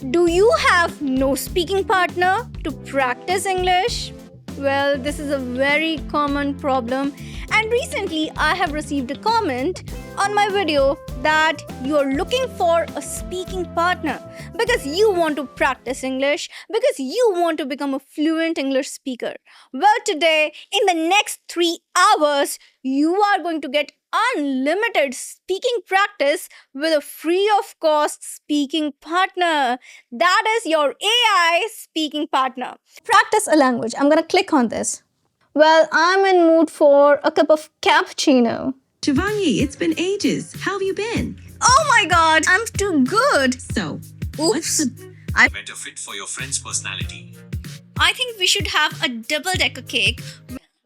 Do you have no speaking partner to practice English? Well, this is a very common problem, and recently I have received a comment on my video that you are looking for a speaking partner because you want to practice English, because you want to become a fluent English speaker. Well, today, in the next 3 hours, you are going to get unlimited speaking practice with a free of cost speaking partner. That is your AI speaking partner. Practice a language. I'm going to click on this. Well, I'm in mood for a cup of cappuccino. Shivangi, it's been ages. How have you been? Oh my god, I'm too good. So, Oops. better fit for your friend's personality. I think we should have a double decker cake.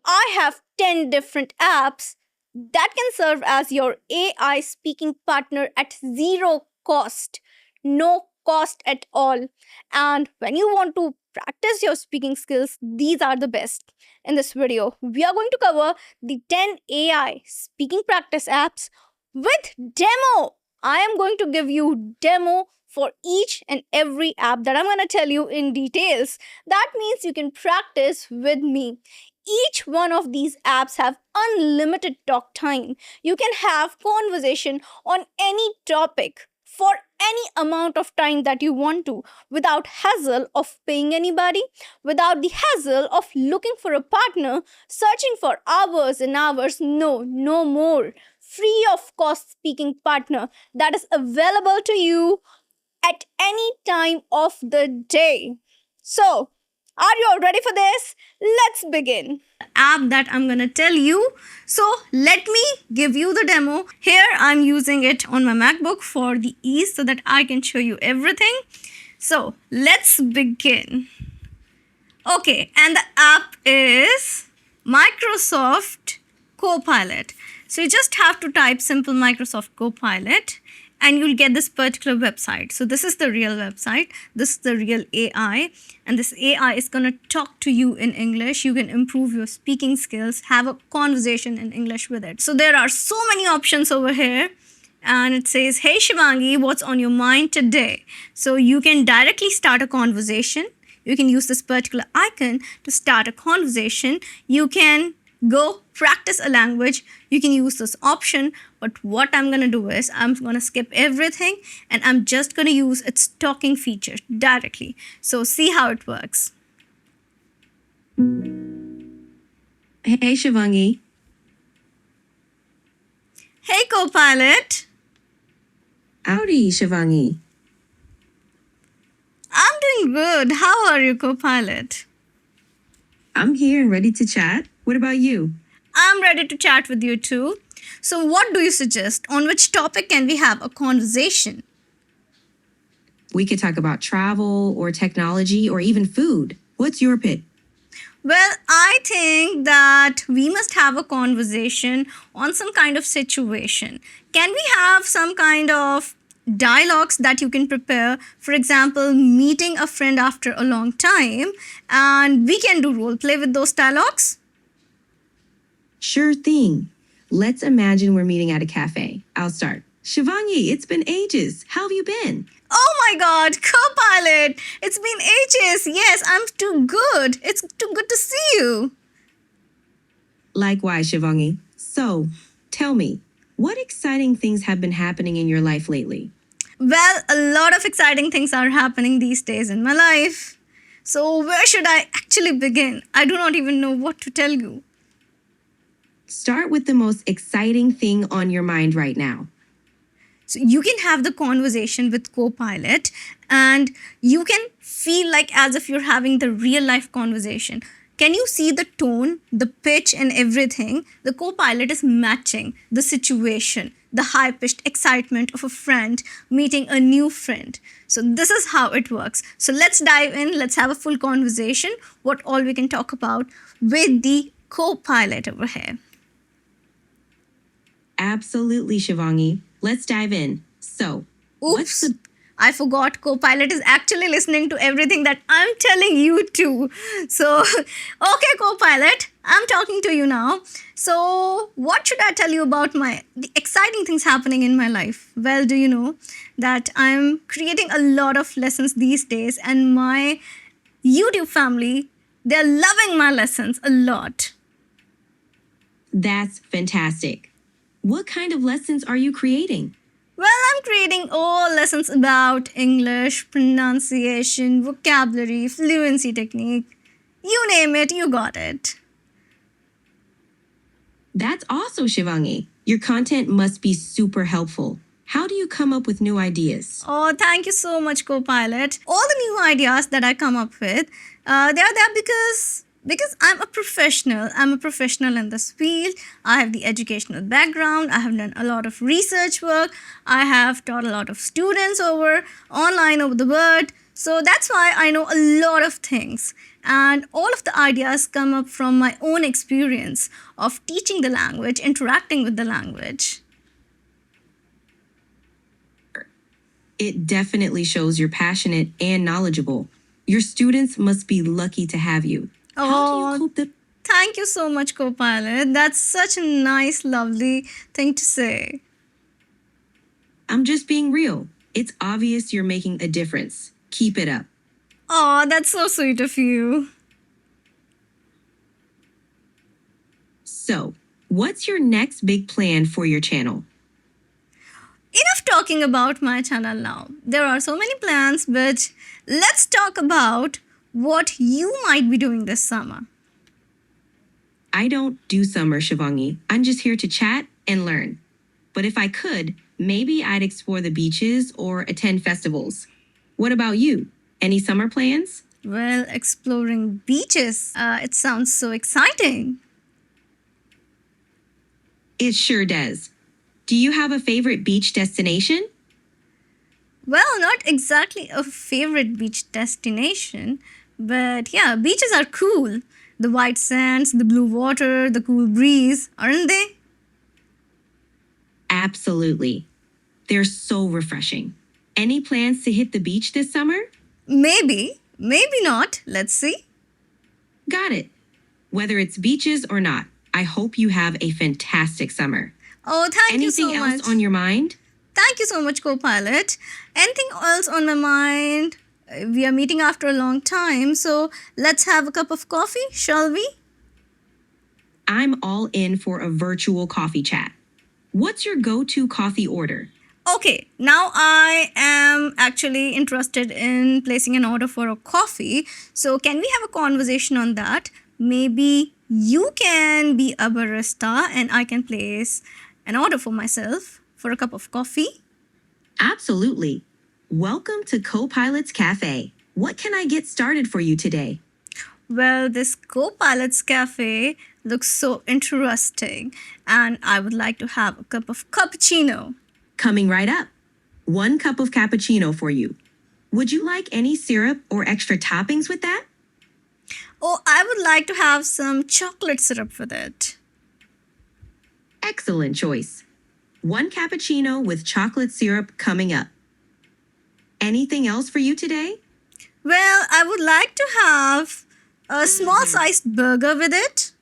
I have 10 different apps that can serve as your AI speaking partner at zero cost. No cost at all. And when you want to practice your speaking skills, these are the best. In this video, we are going to cover the 10 AI speaking practice apps with demo. I am going to give you demo for each and every app that I'm going to tell you in details. That means you can practice with me. Each one of these apps have unlimited talk time. You can have conversation on any topic for any amount of time that you want to without hassle of paying anybody, without the hassle of looking for a partner, searching for hours and hours. No more. Free of cost speaking partner that is available to you at any time of the day. So, are you all ready for this? Let's begin. App that I'm gonna tell you. So, let me give you the demo. Here, I'm using it on my MacBook for the ease so that I can show you everything. So, let's begin. Okay, and the app is Microsoft Copilot. So, you just have to type simple Microsoft Copilot and you'll get this particular website. So this is the real website. This is the real AI. And this AI is going to talk to you in English. You can improve your speaking skills, have a conversation in English with it. So there are so many options over here. And it says, hey Shivangi, what's on your mind today? So you can directly start a conversation. You can use this particular icon to start a conversation. You can go practice a language. You can use this option, but what I'm going to do is I'm going to skip everything and I'm just going to use its talking feature directly. So see how it works. hey Shivangi. Hey Copilot. Howdy, Shivangi. I'm doing good. How are you, Copilot? I'm here and ready to chat. What about you? I'm ready to chat with you too. So what do you suggest? On which topic can we have a conversation? We could talk about travel or technology or even food. What's your pick? Well, I think that we must have a conversation on some kind of situation. Can we have some kind of dialogues that you can prepare? For example, meeting a friend after a long time, and we can do role play with those dialogues. Sure thing. Let's imagine we're meeting at a cafe. I'll start. Shivangi, it's been ages. How have you been? Oh my god, Copilot! It's been ages. Yes, I'm too good. It's too good to see you. Likewise, Shivangi. So, tell me, what exciting things have been happening in your life lately? Well, a lot of exciting things are happening these days in my life. So, where should I actually begin? I do not even know what to tell you. Start with the most exciting thing on your mind right now. So you can have the conversation with Copilot and you can feel like as if you're having the real life conversation. Can you see the tone, the pitch and everything? The Copilot is matching the situation, the high-pitched excitement of a friend meeting a new friend. So this is how it works. So let's dive in. Let's have a full conversation. What all we can talk about with the Copilot over here. Absolutely, Shivangi. Let's dive in. So, Oops. I forgot Copilot is actually listening to everything that I'm telling you to. So, okay, Copilot, I'm talking to you now. So, what should I tell you about the exciting things happening in my life? Well, do you know that I'm creating a lot of lessons these days, and my YouTube family, they're loving my lessons a lot. That's fantastic. What kind of lessons are you creating? Well, I'm creating all lessons about English, pronunciation, vocabulary, fluency technique. You name it, you got it. That's awesome, Shivangi. Your content must be super helpful. How do you come up with new ideas? Oh, thank you so much, Copilot. All the new ideas that I come up with, they are there because I'm a professional. I'm a professional in this field. I have the educational background. I have done a lot of research work. I have taught a lot of students online over the world. So that's why I know a lot of things. And all of the ideas come up from my own experience of teaching the language, interacting with the language. It definitely shows you're passionate and knowledgeable. Your students must be lucky to have you. How do you cope the... Thank you so much, Copilot. That's such a nice, lovely thing to say. I'm just being real. It's obvious you're making a difference. Keep it up. Oh, that's so sweet of you. So, what's your next big plan for your channel? Enough talking about my channel now. There are so many plans, but let's talk about what you might be doing this summer. I don't do summer, Shivangi. I'm just here to chat and learn. But if I could, maybe I'd explore the beaches or attend festivals. What about you? Any summer plans? Well, exploring beaches. It sounds so exciting. It sure does. Do you have a favorite beach destination? Well, not exactly a favorite beach destination, but yeah, beaches are cool. The white sands, the blue water, the cool breeze, aren't they? Absolutely. They're so refreshing. Any plans to hit the beach this summer? Maybe, maybe not. Let's see. Got it. Whether it's beaches or not, I hope you have a fantastic summer. Oh, thank you so Anything much. else on your mind? Thank you so much, Copilot. Anything else on my mind? We are meeting after a long time, so let's have a cup of coffee, shall we? I'm all in for a virtual coffee chat. What's your go-to coffee order? Okay, now I am actually interested in placing an order for a coffee. So, can we have a conversation on that? Maybe you can be a barista and I can place an order for myself for a cup of coffee. Absolutely. Welcome to Copilot's Cafe. What can I get started for you today? Well, this Copilot's Cafe looks so interesting, and I would like to have a cup of cappuccino. Coming right up. 1 cup of cappuccino for you. Would you like any syrup or extra toppings with that? Oh, I would like to have some chocolate syrup with it. Excellent choice. 1 cappuccino with chocolate syrup coming up. Anything else for you today? Well, I would like to have a small sized burger with it.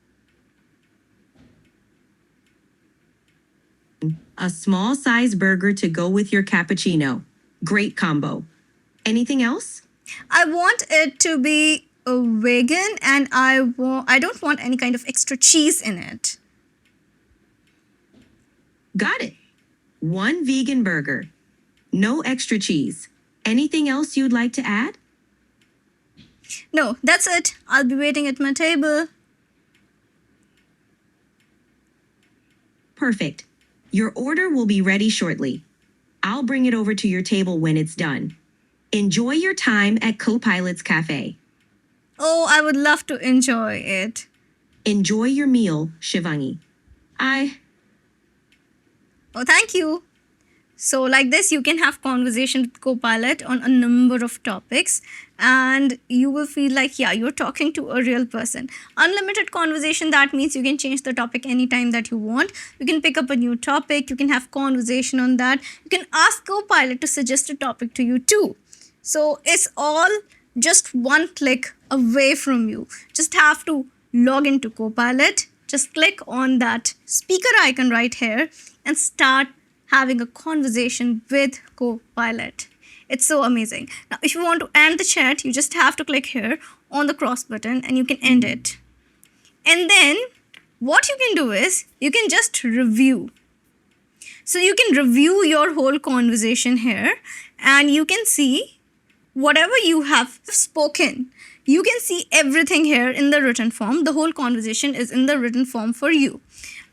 A small size burger to go with your cappuccino. Great combo. Anything else? I want it to be a vegan, and I don't want any kind of extra cheese in it. Got it. 1 vegan burger. No extra cheese. Anything else you'd like to add? No, that's it. I'll be waiting at my table. Perfect. Your order will be ready shortly. I'll bring it over to your table when it's done. Enjoy your time at Copilot's Cafe. Oh, I would love to enjoy it. Enjoy your meal, Shivangi. Oh, thank you. So like this, you can have conversation with Copilot on a number of topics, and you will feel like, yeah, you're talking to a real person. Unlimited conversation, that means you can change the topic anytime that you want. You can pick up a new topic, you can have conversation on that. You can ask Copilot to suggest a topic to you too. So it's all just one click away from you. Just have to log into Copilot, just click on that speaker icon right here and start having a conversation with Copilot. It's so amazing. Now, if you want to end the chat, you just have to click here on the cross button and you can end it. And then what you can do is you can just review. So you can review your whole conversation here and you can see whatever you have spoken. You can see everything here in the written form. The whole conversation is in the written form for you.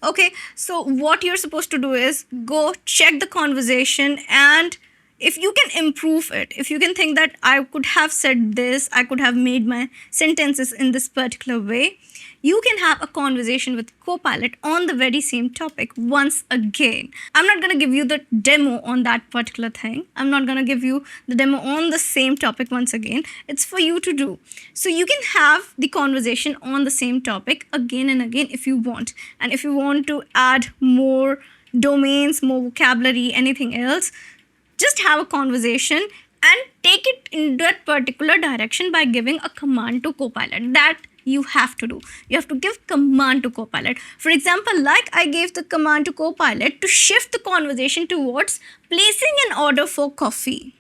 Okay, so what you're supposed to do is go check the conversation, and if you can improve it, if you can think that I could have said this, I could have made my sentences in this particular way, you can have a conversation with Copilot on the very same topic once again. I'm not going to give you the demo on that particular thing. I'm not going to give you the demo on the same topic once again. It's for you to do. So you can have the conversation on the same topic again and again if you want. And if you want to add more domains, more vocabulary, anything else, just have a conversation and take it in that particular direction by giving a command to Copilot. That you have to do. You have to give command to Copilot. For example, like I gave the command to Copilot to shift the conversation towards placing an order for coffee.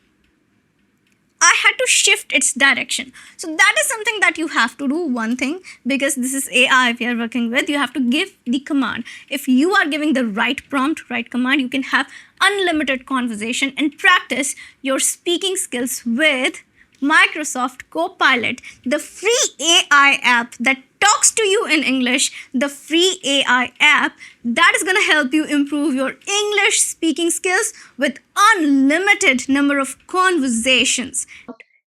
I had to shift its direction. So that is something that you have to do, one thing, because this is AI we are working with. You have to give the command. If you are giving the right prompt, right command, you can have unlimited conversation and practice your speaking skills with Microsoft Copilot, the free AI app that talks to you in English, the free AI app that is going to help you improve your English speaking skills with unlimited number of conversations.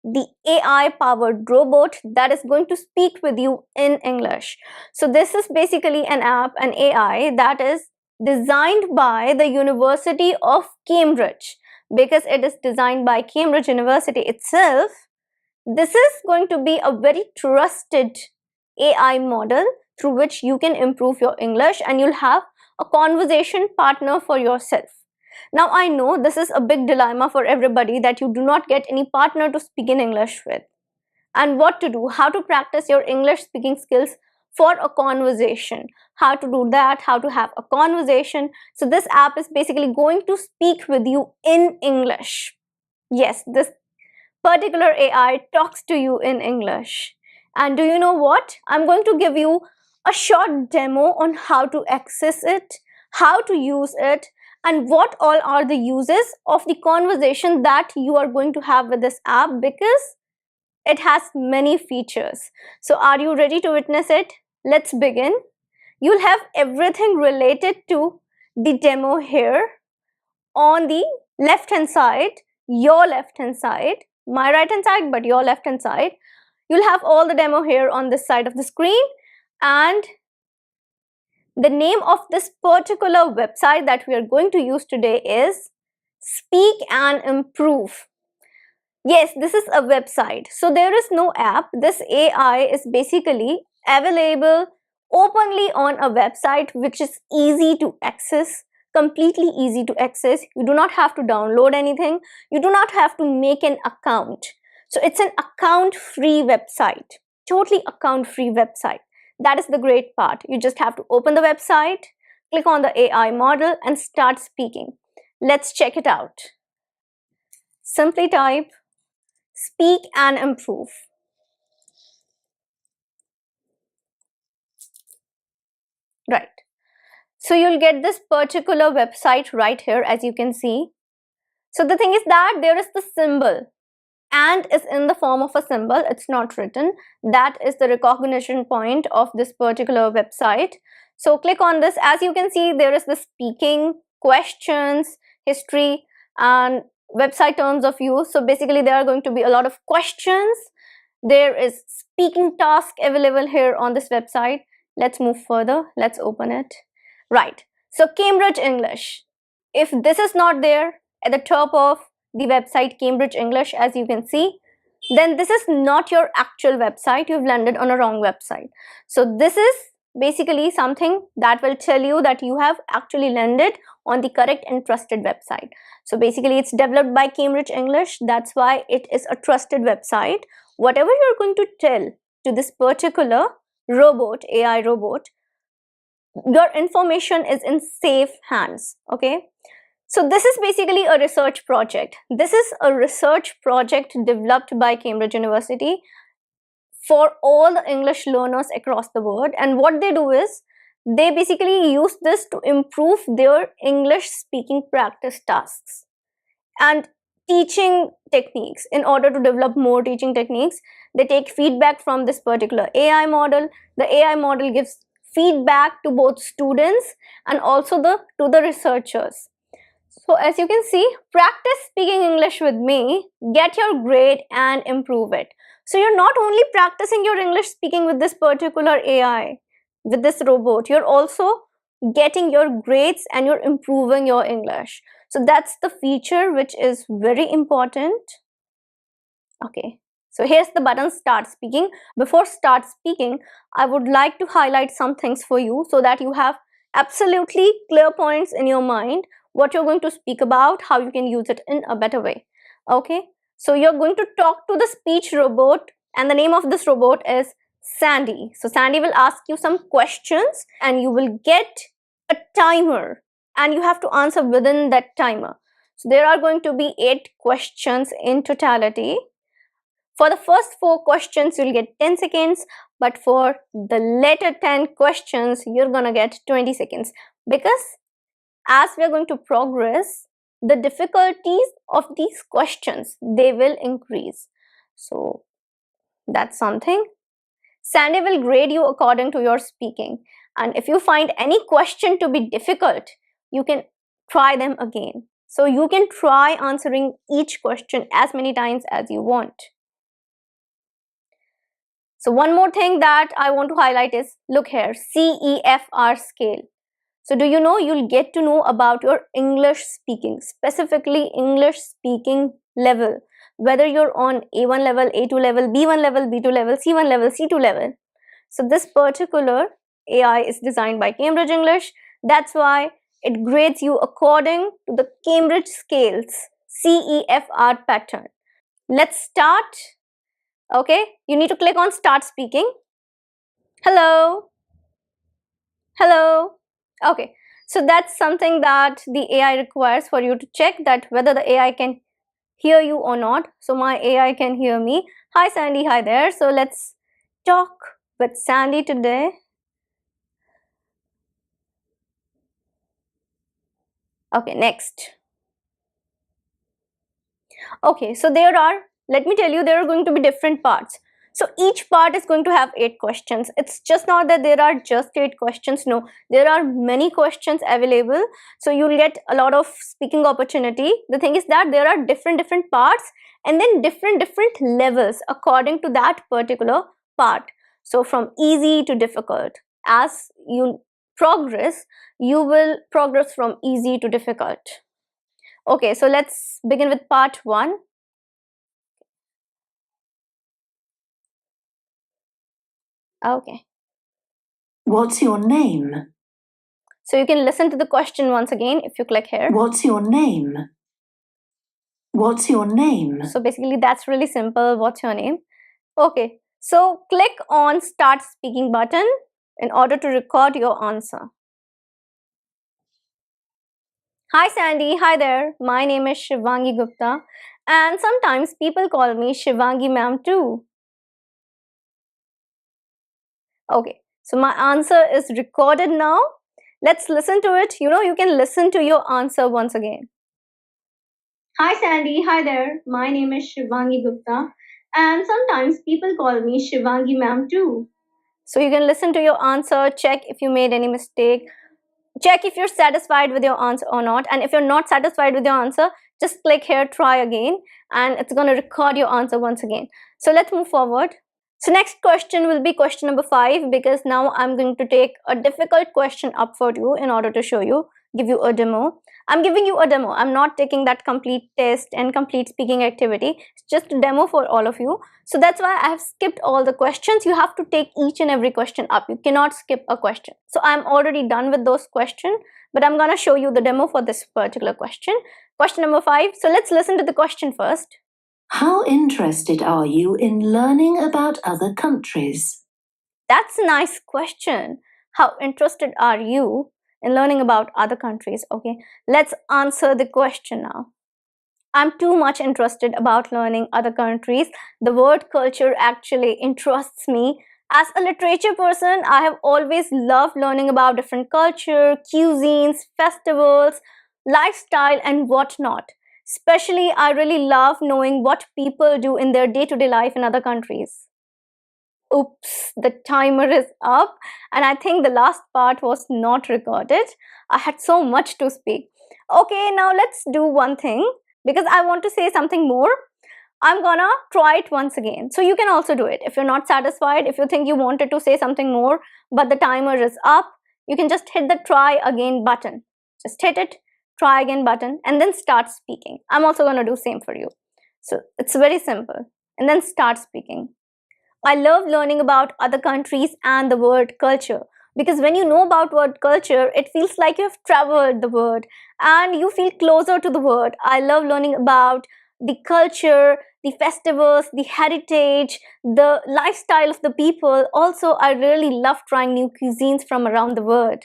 The AI powered robot that is going to speak with you in English. So this is basically an app, an AI that is designed by the University of Cambridge. Because it is designed by Cambridge University itself, this is going to be a very trusted AI model through which you can improve your English and you'll have a conversation partner for yourself. Now, I know this is a big dilemma for everybody that you do not get any partner to speak in English with. And what to do, how to practice your English speaking skills for a conversation, how to do that, how to have a conversation. So this app is basically going to speak with you in English. Yes, this particular AI talks to you in English. And do you know what? I'm going to give you a short demo on how to access it, how to use it, and what all are the uses of the conversation that you are going to have with this app, because it has many features. So are you ready to witness it? Let's begin. You'll have everything related to the demo here on the left hand side, your left hand side, my right hand side, but your left hand side. You'll have all the demo here on this side of the screen, and the name of this particular website that we are going to use today is Speak and Improve. Yes, this is a website. So there is no app. This AI is basically available openly on a website which is easy to access, completely easy to access. You do not have to download anything. You do not have to make an account. So it's an account-free website, totally account-free website. That is the great part. You just have to open the website, click on the AI model and start speaking. Let's check it out. Simply type Speak and Improve. Right. So you'll get this particular website right here, as you can see. So the thing is that there is the symbol, and is in the form of a symbol. It's not written. That is the recognition point of this particular website. So click on this. As you can see, there is the speaking, questions, history, and website terms of use. So basically there are going to be a lot of questions. There is speaking task available here on this website. Let's move further. Let's open it. Right. So Cambridge English. If this is not there, at the top of the website Cambridge English, as you can see, then this is not your actual website. You've landed on a wrong website. So this is basically something that will tell you that you have actually landed on the correct and trusted website. So basically it's developed by Cambridge English. That's why it is a trusted website. Whatever you're going to tell to this particular robot, AI robot, your information is in safe hands. Okay. So this is basically a research project. This is a research project developed by Cambridge University for all the English learners across the world. And what they do is they basically use this to improve their English speaking practice tasks and teaching techniques. In order to develop more teaching techniques, they take feedback from this particular AI model. The AI model gives feedback to both students and also to the researchers. So as you can see, practice speaking English with me, get your grade and improve it. So you're not only practicing your English speaking with this particular AI, with this robot, you're also getting your grades and you're improving your English. So that's the feature which is very important. Okay. So here's the button Start Speaking. Before Start Speaking, I would like to highlight some things for you so that you have absolutely clear points in your mind what you're going to speak about, how you can use it in a better way. Okay, so you're going to talk to the speech robot and the name of this robot is Sandy. So Sandy will ask you some questions and you will get a timer and you have to answer within that timer. So there are going to be 8 questions in totality. For the first 4 questions, you'll get 10 seconds, but for the later 10 questions, you're gonna get 20 seconds. Because as we're going to progress, the difficulties of these questions, they will increase. So that's something. Sandy will grade you according to your speaking. And if you find any question to be difficult, you can try them again. So you can try answering each question as many times as you want. So one more thing that I want to highlight is, look here, CEFR scale. So do you know, you'll get to know about your English speaking, specifically English speaking level, whether you're on A1 level, A2 level, B1 level, B2 level, C1 level, C2 level. So this particular AI is designed by Cambridge English. That's why it grades you according to the Cambridge scales, CEFR pattern. Let's start. Okay, you need to click on Start Speaking. Hello. Hello. Okay, so that's something that the AI requires for you to check that whether the AI can hear you or not. So my AI can hear me. Hi Sandy, hi there. So let's talk with Sandy today. Okay, next. Okay, so let me tell you, there are going to be different parts. So each part is going to have 8 questions. It's just not that there are just 8 questions. No, there are many questions available. So you'll get a lot of speaking opportunity. The thing is that there are different parts and then different levels according to that particular part. So from easy to difficult. As you progress, you will progress from easy to difficult. Okay, so let's begin with part 1. Okay. What's your name? So you can listen to the question once again if you click here. What's your name? What's your name? So basically that's really simple. What's your name? Okay. So click on Start Speaking button in order to record your answer. Hi Sandy, hi there. My name is Shivangi Gupta and sometimes people call me Shivangi ma'am too. Okay, so my answer is recorded now. Let's listen to it. You can listen to your answer once again. Hi Sandy, hi there. My name is Shivangi Gupta and sometimes people call me Shivangi ma'am too. So you can listen to your answer, check if you made any mistake, check if you're satisfied with your answer or not, and if you're not satisfied with your answer, just click here, try again, and it's going to record your answer once again. So let's move forward. So next question will be question number 5, because now I'm going to take a difficult question up for you in order to show you give you a demo. I'm giving you a demo. I'm not taking that complete test and complete speaking activity. It's just a demo for all of you. So that's why I have skipped all the questions. You have to take each and every question up. You cannot skip a question. So I'm already done with those questions, but I'm going to show you the demo for this particular question. Question number 5. So let's listen to the question first. How interested are you in learning about other countries? That's a nice question. How interested are you in learning about other countries? Okay, let's answer the question now. I'm too much interested about learning other countries. The word culture actually interests me. As a literature person, I have always loved learning about different culture, cuisines, festivals, lifestyle, and whatnot. Especially, I really love knowing what people do in their day-to-day life in other countries. Oops, the timer is up, and I think the last part was not recorded. I had so much to speak. Okay, now let's do one thing because I want to say something more. I'm gonna try it once again. So you can also do it. If you're not satisfied, if you think you wanted to say something more, but the timer is up, you can just hit the try again button. Just hit it, try again button, and then start speaking. I'm also gonna do same for you. So it's very simple. And then start speaking. I love learning about other countries and the word culture because when you know about word culture, it feels like you have traveled the word and you feel closer to the word. I love learning about the culture, the festivals, the heritage, the lifestyle of the people. Also, I really love trying new cuisines from around the world.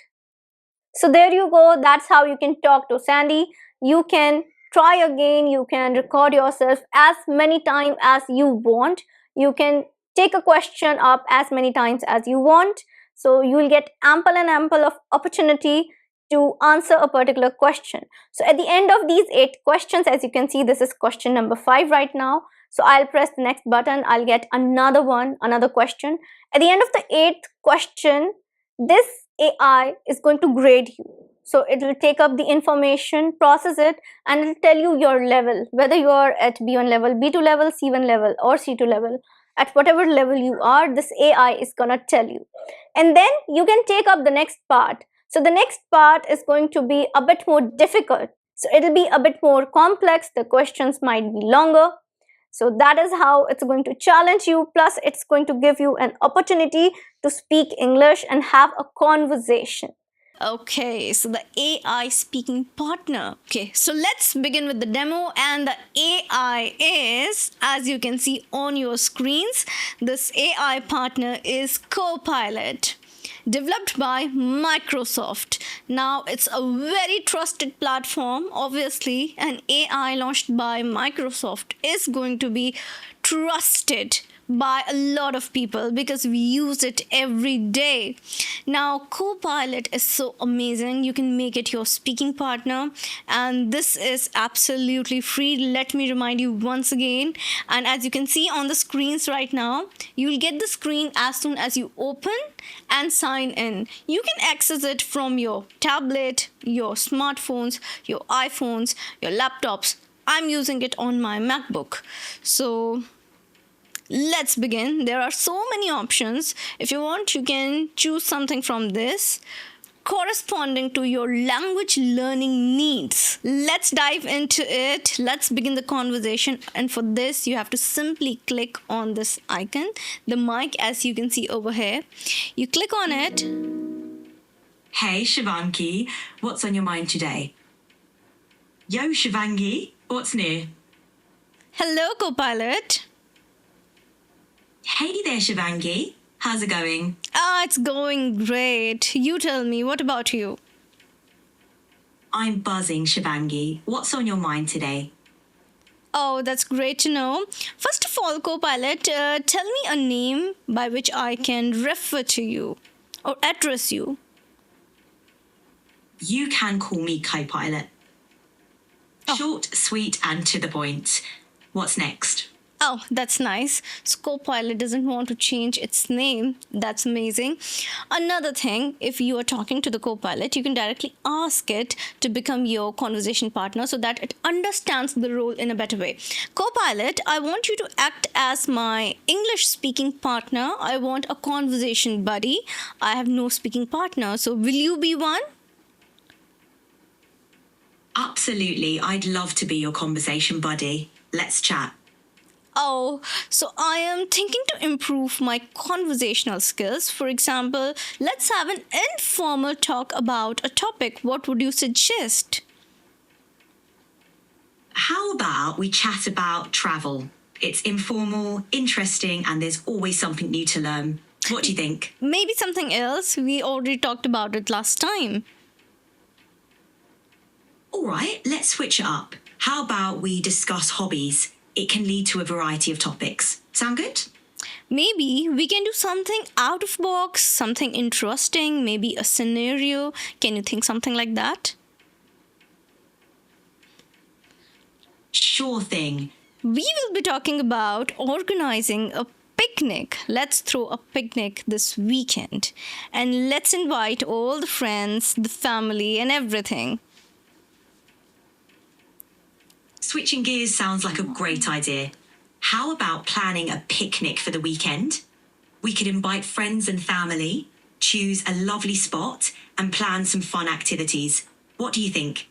So there you go. That's how you can talk to Sandy. You can try again. You can record yourself as many times as you want. You can take a question up as many times as you want. So you will get ample and ample of opportunity to answer a particular question. So at the end of these 8 questions, as you can see, this is question number 5 right now. So I'll press the next button. I'll get another one, another question. At the end of the 8th question, this AI is going to grade you. So it will take up the information, process it, and it will tell you your level, whether you are at B1 level, B2 level, C1 level, or C2 level. At whatever level you are, this AI is gonna tell you. And then you can take up the next part. So the next part is going to be a bit more difficult. So it'll be a bit more complex. The questions might be longer. So that is how it's going to challenge you. Plus, it's going to give you an opportunity to speak English and have a conversation. Okay, so the AI speaking partner. Okay, so let's begin with the demo. And the AI is, as you can see on your screens, this AI partner is Copilot, developed by Microsoft. Now, it's a very trusted platform. Obviously, an AI launched by Microsoft is going to be trusted by a lot of people because we use it every day. Now, Copilot is so amazing. You can make it your speaking partner, and this is absolutely free. Let me remind you once again. And as you can see on the screens right now, you'll get the screen as soon as you open and sign in. You can access it from your tablet, your smartphones, your iPhones, your laptops. I'm using it on my MacBook. So let's begin. There are so many options. If you want, you can choose something from this corresponding to your language learning needs. Let's dive into it. Let's begin the conversation. And for this, you have to simply click on this icon, the mic, as you can see over here. You click on it. Hey, Shivangi, what's on your mind today? Yo, Shivangi, what's new? Hello, Copilot. Hey there, Shivangi. How's it going? It's going great. You tell me, what about you? I'm buzzing, Shivangi. What's on your mind today? Oh, that's great to know. First of all, Copilot, tell me a name by which I can refer to you or address you. You can call me Copilot. Short, sweet, and to the point. What's next? Oh, that's nice. So Copilot doesn't want to change its name. That's amazing. Another thing, if you are talking to the Copilot, you can directly ask it to become your conversation partner so that it understands the role in a better way. Copilot, I want you to act as my English speaking partner. I want a conversation buddy. I have no speaking partner. So will you be one? Absolutely. I'd love to be your conversation buddy. Let's chat. Oh, so I am thinking to improve my conversational skills. For example, let's have an informal talk about a topic. What would you suggest? How about we chat about travel? It's informal, interesting, and there's always something new to learn. What do you think? Maybe something else. We already talked about it last time. All right, let's switch it up. How about we discuss hobbies? It can lead to a variety of topics. Sound good? Maybe we can do something out of box, something interesting, maybe a scenario. Can you think something like that? Sure thing. We will be talking about organizing a picnic. Let's throw a picnic this weekend and let's invite all the friends, the family, and everything. Switching gears sounds like a great idea. How about planning a picnic for the weekend? We could invite friends and family, choose a lovely spot, and plan some fun activities. What do you think?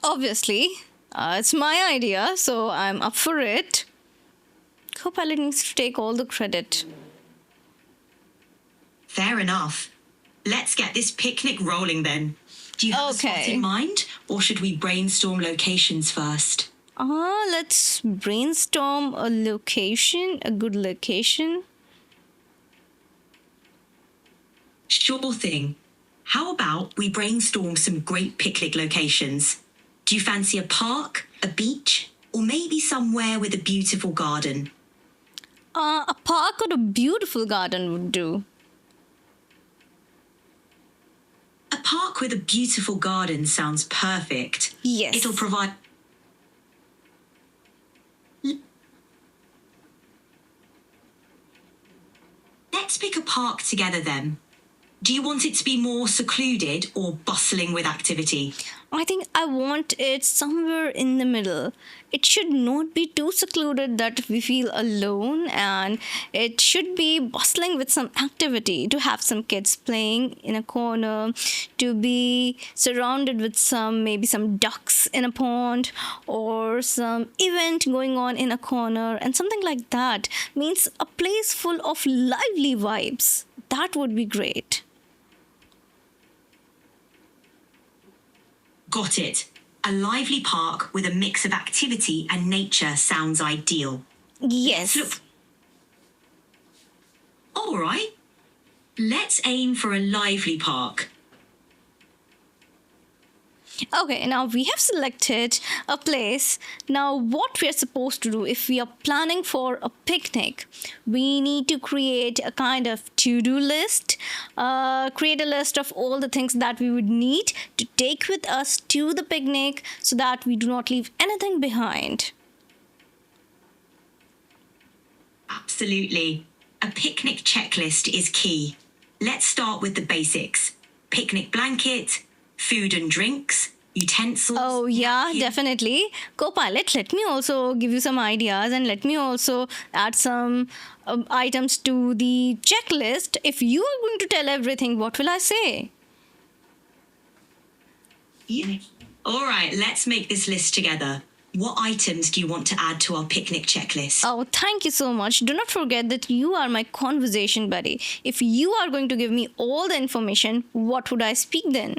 Obviously, it's my idea, so I'm up for it. Co-pilot needs to take all the credit. Fair enough. Let's get this picnic rolling then. Do you have a spot Okay. in mind, or should we brainstorm locations first? Let's brainstorm a location, a good location. Sure thing. How about we brainstorm some great picnic locations? Do you fancy a park, a beach, or maybe somewhere with a beautiful garden? A park or a beautiful garden would do. A park with a beautiful garden sounds perfect. Yes. It'll provide... Let's pick a park together then. Do you want it to be more secluded or bustling with activity? I think I want it somewhere in the middle. It should not be too secluded that we feel alone, and it should be bustling with some activity, to have some kids playing in a corner, to be surrounded with maybe some ducks in a pond, or some event going on in a corner, and something like that. Means a place full of lively vibes. That would be great. Got it. A lively park with a mix of activity and nature sounds ideal. Yes. Look. All right. Let's aim for a lively park. Okay, now we have selected a place. Now, what we are supposed to do if we are planning for a picnic, we need to create a kind of to-do list, create a list of all the things that we would need to take with us to the picnic so that we do not leave anything behind. Absolutely. A picnic checklist is key. Let's start with the basics. Picnic blanket, food and drinks, utensils. Oh, yeah, napkins. definitely. Co-pilot, let me also give you some ideas and let me also add some items to the checklist. If you are going to tell everything, what will I say? Yeah. All right, let's make this list together. What items do you want to add to our picnic checklist? Oh, thank you so much. Do not forget that you are my conversation buddy. If you are going to give me all the information, what would I speak then?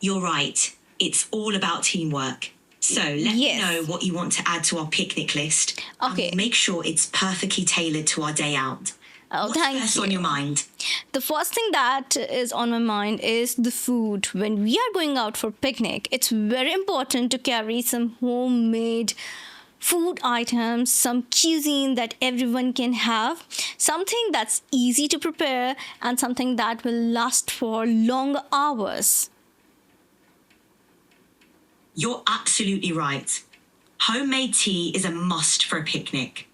You're right. It's all about teamwork. So let me Yes. know what you want to add to our picnic list. Okay. And we'll make sure it's perfectly tailored to our day out. Oh, What's thank first you. on your mind? The first thing that is on my mind is the food. When we are going out for picnic, it's very important to carry some homemade food items, some cuisine that everyone can have, something that's easy to prepare and something that will last for long hours. You're absolutely right. Homemade tea is a must for a picnic.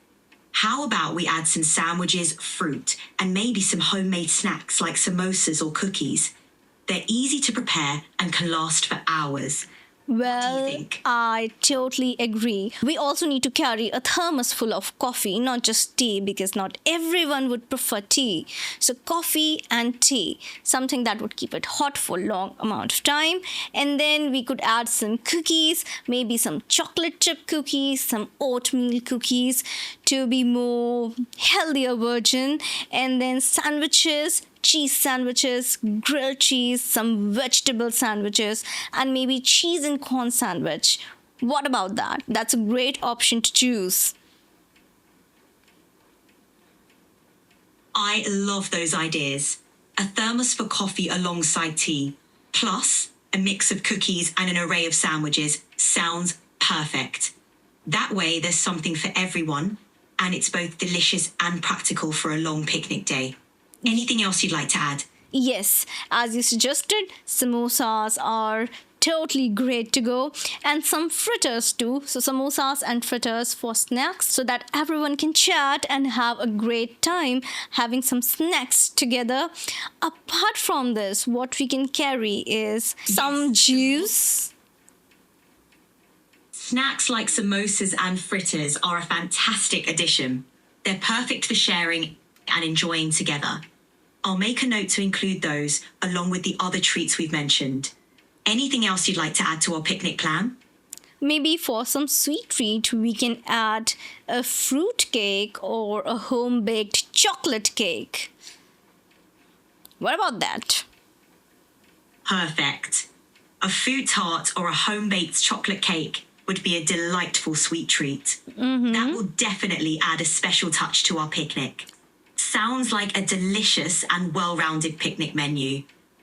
How about we add some sandwiches, fruit, and maybe some homemade snacks like samosas or cookies? They're easy to prepare and can last for hours. Well, think? I totally agree. We also need to carry a thermos full of coffee, not just tea, because not everyone would prefer tea. So, coffee and tea, something that would keep it hot for a long amount of time. And then we could add some cookies, maybe some chocolate chip cookies, some oatmeal cookies to be more healthier version. And then sandwiches, cheese sandwiches, grilled cheese, some vegetable sandwiches, and maybe cheese and corn sandwich. What about that? That's a great option to choose. I love those ideas. A thermos for coffee alongside tea, plus a mix of cookies and an array of sandwiches sounds perfect. That way, there's something for everyone, and it's both delicious and practical for a long picnic day. Anything else you'd like to add? Yes, as you suggested, samosas are totally great to go, and some fritters too. So, samosas and fritters for snacks so that everyone can chat and have a great time having some snacks together. Apart from this, what we can carry is some juice. Snacks like samosas and fritters are a fantastic addition. They're perfect for sharing and enjoying together. I'll make a note to include those along with the other treats we've mentioned. Anything else you'd like to add to our picnic plan? Maybe for some sweet treat, we can add a fruit cake or a home baked chocolate cake. What about that? Perfect. A fruit tart or a home-baked chocolate cake would be a delightful sweet treat. That will definitely add a special touch to our picnic. Sounds like a delicious and well-rounded picnic menu.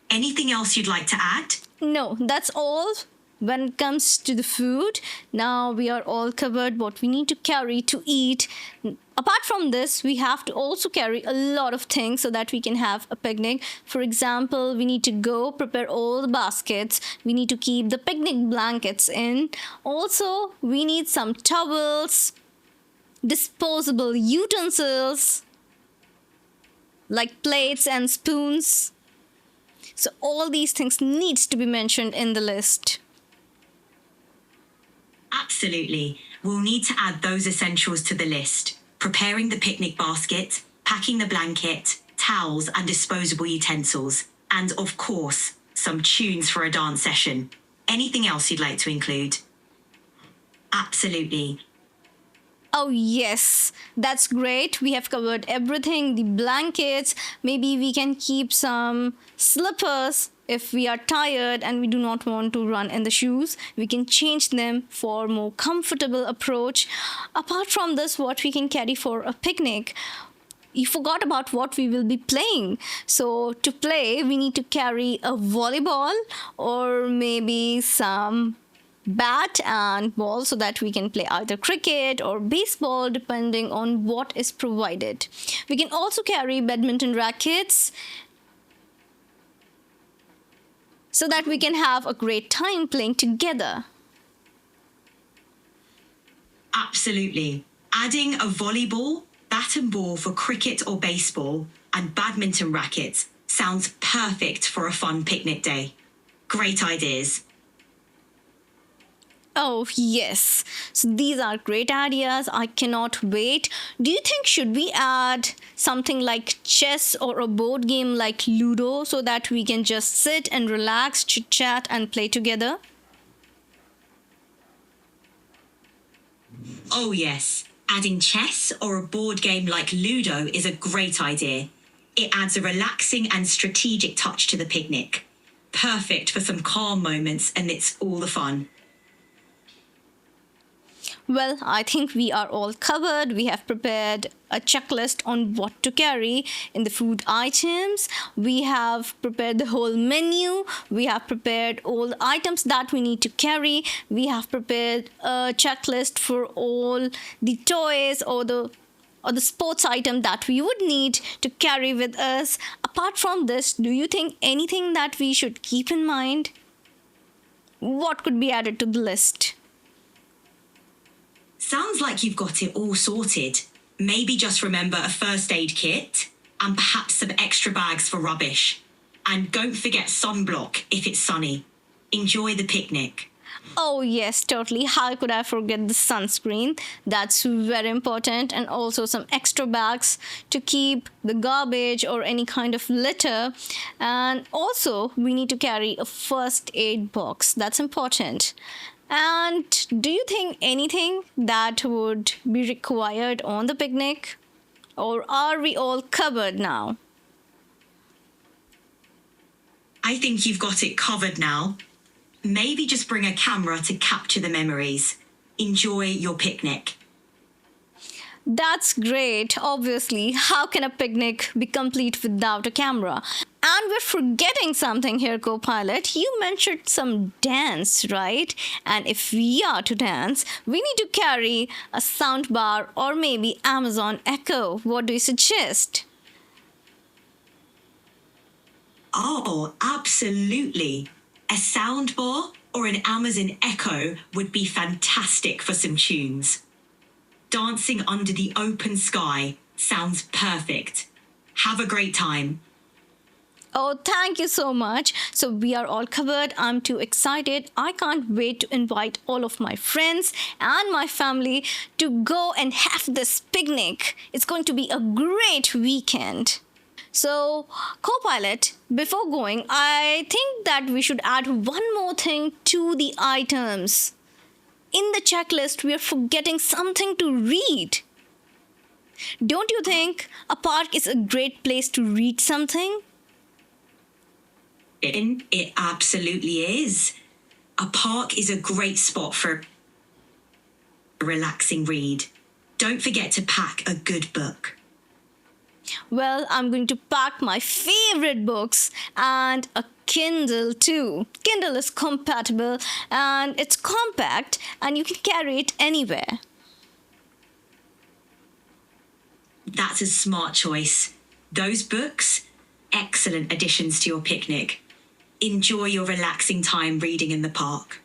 Anything else you'd like to add? No, that's all when it comes to the food. Now we are all covered what we need to carry to eat. Apart from this, we have to also carry a lot of things so that we can have a picnic. For example, we need to go prepare all the baskets. We need to keep the picnic blankets in. Also, we need some towels, disposable utensils like plates and spoons. So all these things needs to be mentioned in the list. Absolutely. We'll need to add those essentials to the list. Preparing the picnic basket, packing the blanket, towels and disposable utensils, and of course, some tunes for a dance session. Anything else you'd like to include? Absolutely. Oh, yes, that's great. We have covered everything, the blankets. Maybe we can keep some slippers if we are tired and we do not want to run in the shoes. We can change them for more comfortable approach. Apart from this, what we can carry for a picnic? You forgot about what we will be playing. So to play, we need to carry a volleyball or maybe some bat and ball so that we can play either cricket or baseball depending on what is provided. We can also carry badminton rackets so that we can have a great time playing together. Absolutely. Adding a volleyball, bat and ball for cricket or baseball, and badminton rackets sounds perfect for a fun picnic day. Great ideas. Oh, yes. So these are great ideas. I cannot wait. Do you think should we add something like chess or a board game like Ludo so that we can just sit and relax, chit chat and play together? Oh yes, adding chess or a board game like Ludo is a great idea. It adds a relaxing and strategic touch to the picnic. Perfect for some calm moments amidst all the fun. Well, I think we are all covered. We have prepared a checklist on what to carry in the food items. We have prepared the whole menu. We have prepared all the items that we need to carry. We have prepared a checklist for all the toys or the sports item that we would need to carry with us. Apart from this, do you think anything that we should keep in mind? What could be added to the list? Sounds like you've got it all sorted. Maybe just remember a first aid kit and perhaps some extra bags for rubbish. And don't forget sunblock if it's sunny. Enjoy the picnic. Oh, yes, totally. How could I forget the sunscreen? That's very important. And also some extra bags to keep the garbage or any kind of litter. And also, we need to carry a first aid box. That's important. And do you think anything that would be required on the picnic? Or are we all covered now? I think you've got it covered now. Maybe just bring a camera to capture the memories. Enjoy your picnic. That's great. Obviously, how can a picnic be complete without a camera? And we're forgetting something here, co pilot. You mentioned some dance, right? And if we are to dance, we need to carry a sound bar or maybe Amazon Echo. What do you suggest? Oh, absolutely. A soundbar or an Amazon Echo would be fantastic for some tunes. Dancing under the open sky sounds perfect. Have a great time. Oh, thank you so much. So, we are all covered. I'm too excited. I can't wait to invite all of my friends and my family to go and have this picnic. It's going to be a great weekend. So, co pilot, before going, I think that we should add one more thing to the items. In the checklist, we are forgetting something to read. Don't you think a park is a great place to read something? It absolutely is. A park is a great spot for a relaxing read. Don't forget to pack a good book. Well, I'm going to pack my favorite books and a Kindle too. Kindle is compatible and it's compact and you can carry it anywhere. That's a smart choice. Those books, excellent additions to your picnic. Enjoy your relaxing time reading in the park.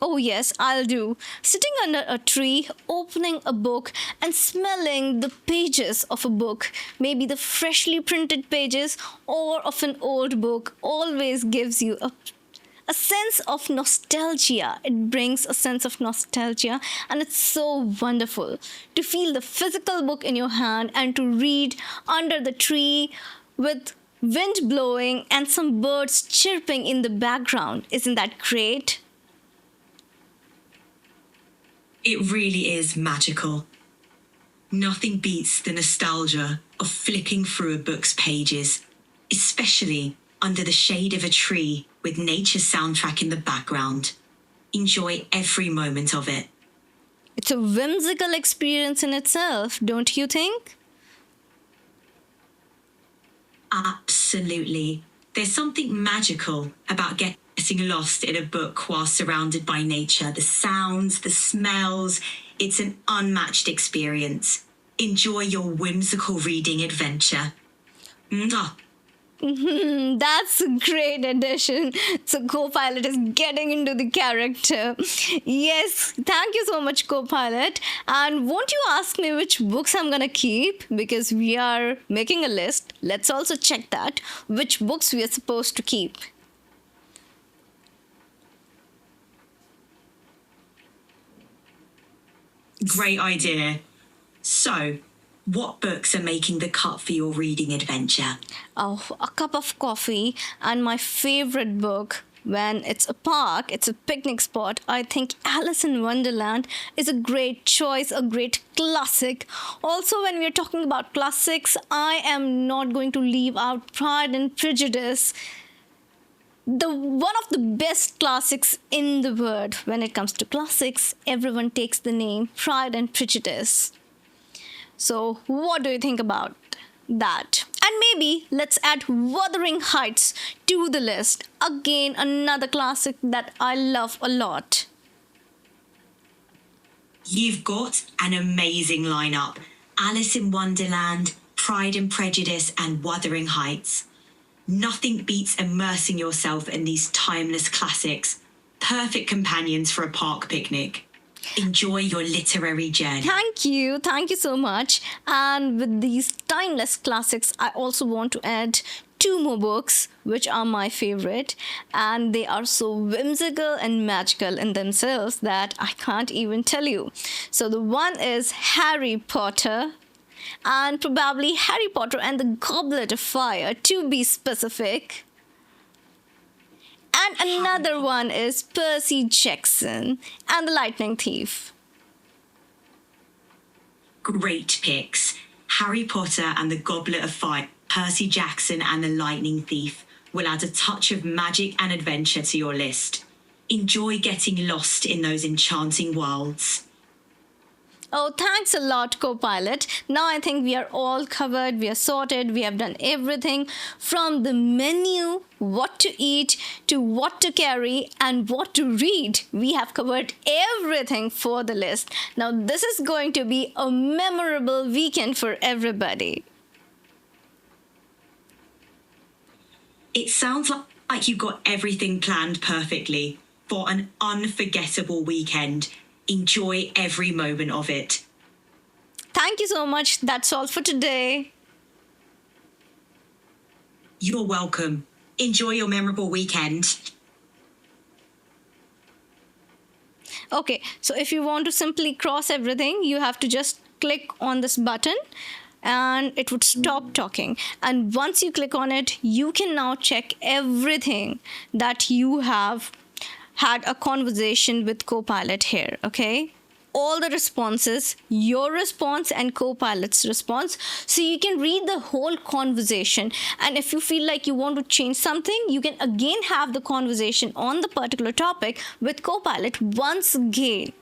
Oh, yes, I'll do. Sitting under a tree, opening a book, and smelling the pages of a book, maybe the freshly printed pages or of an old book, always gives you a sense of nostalgia. It brings a sense of nostalgia, and it's so wonderful to feel the physical book in your hand and to read under the tree with wind blowing and some birds chirping in the background. Isn't that great? It really is magical. Nothing beats the nostalgia of flipping through a book's pages, especially under the shade of a tree with nature's soundtrack in the background. Enjoy every moment of it. It's a whimsical experience in itself, don't you think? Absolutely. There's something magical about getting lost in a book while surrounded by nature. The sounds, the smells, it's an unmatched experience. Enjoy your whimsical reading adventure. Mwah. That's a great addition. So, co-pilot is getting into the character. Yes, thank you so much, co-pilot. And won't you ask me which books I'm gonna keep? Because we are making a list. Let's also check that which books we are supposed to keep. Great idea. So, what books are making the cut for your reading adventure? Oh, a cup of coffee and my favorite book. When it's a park, it's a picnic spot, I think Alice in Wonderland is a great choice, a great classic. Also, when we're talking about classics, I am not going to leave out Pride and Prejudice. The one of the best classics in the world. When it comes to classics, everyone takes the name Pride and Prejudice. So, what do you think about that? And maybe let's add Wuthering Heights to the list. Again, another classic that I love a lot. You've got an amazing lineup. Alice in Wonderland, Pride and Prejudice, and Wuthering Heights. Nothing beats immersing yourself in these timeless classics. Perfect companions for a park picnic. Enjoy your literary journey. Thank you so much. And with these timeless classics, I also want to add two more books which are my favorite, and they are so whimsical and magical in themselves that I can't even tell you. So the one is Harry Potter, and probably Harry Potter and the Goblet of Fire, to be specific. And another one is Percy Jackson and the Lightning Thief. Great picks. Harry Potter and the Goblet of Fire, Percy Jackson and the Lightning Thief will add a touch of magic and adventure to your list. Enjoy getting lost in those enchanting worlds. Oh, thanks a lot, Copilot. Now I think we are all covered, we are sorted, we have done everything from the menu, what to eat, to what to carry, and what to read. We have covered everything for the list. Now, this is going to be a memorable weekend for everybody. It sounds like you've got everything planned perfectly for an unforgettable weekend. Enjoy every moment of it. Thank you so much. That's all for today. You're welcome. Enjoy your memorable weekend. Okay, so if you want to simply cross everything, you have to just click on this button and it would stop talking. And once you click on it, you can now check everything that you have had a conversation with Copilot here, okay? All the responses, your response and Copilot's response, so you can read the whole conversation. And if you feel like you want to change something, you can again have the conversation on the particular topic with Copilot once again.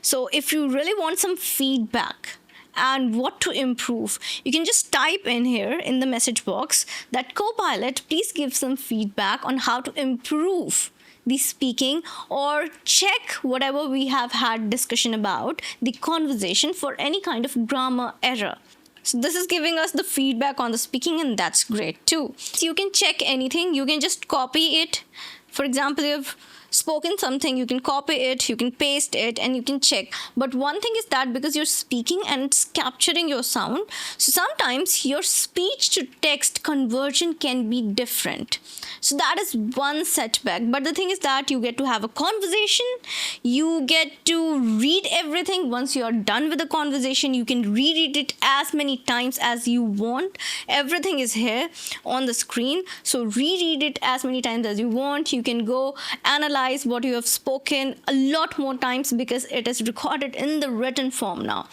So if you really want some feedback and what to improve, you can just type in here in the message box that Copilot, please give some feedback on how to improve the speaking, or check whatever we have had discussion about the conversation for any kind of grammar error. So this is giving us the feedback on the speaking, and that's great too. So you can check anything, you can just copy it. For example, you've spoken something, you can copy it, you can paste it, and you can check. But one thing is that because you're speaking and it's capturing your sound, so sometimes your speech to text conversion can be different. So that is one setback. But the thing is that you get to have a conversation, you get to read everything. Once you are done with the conversation, you can reread it as many times as you want. Everything is here on the screen, so reread it as many times as you want. You can go analyze what you have spoken a lot more times because it is recorded in the written form now.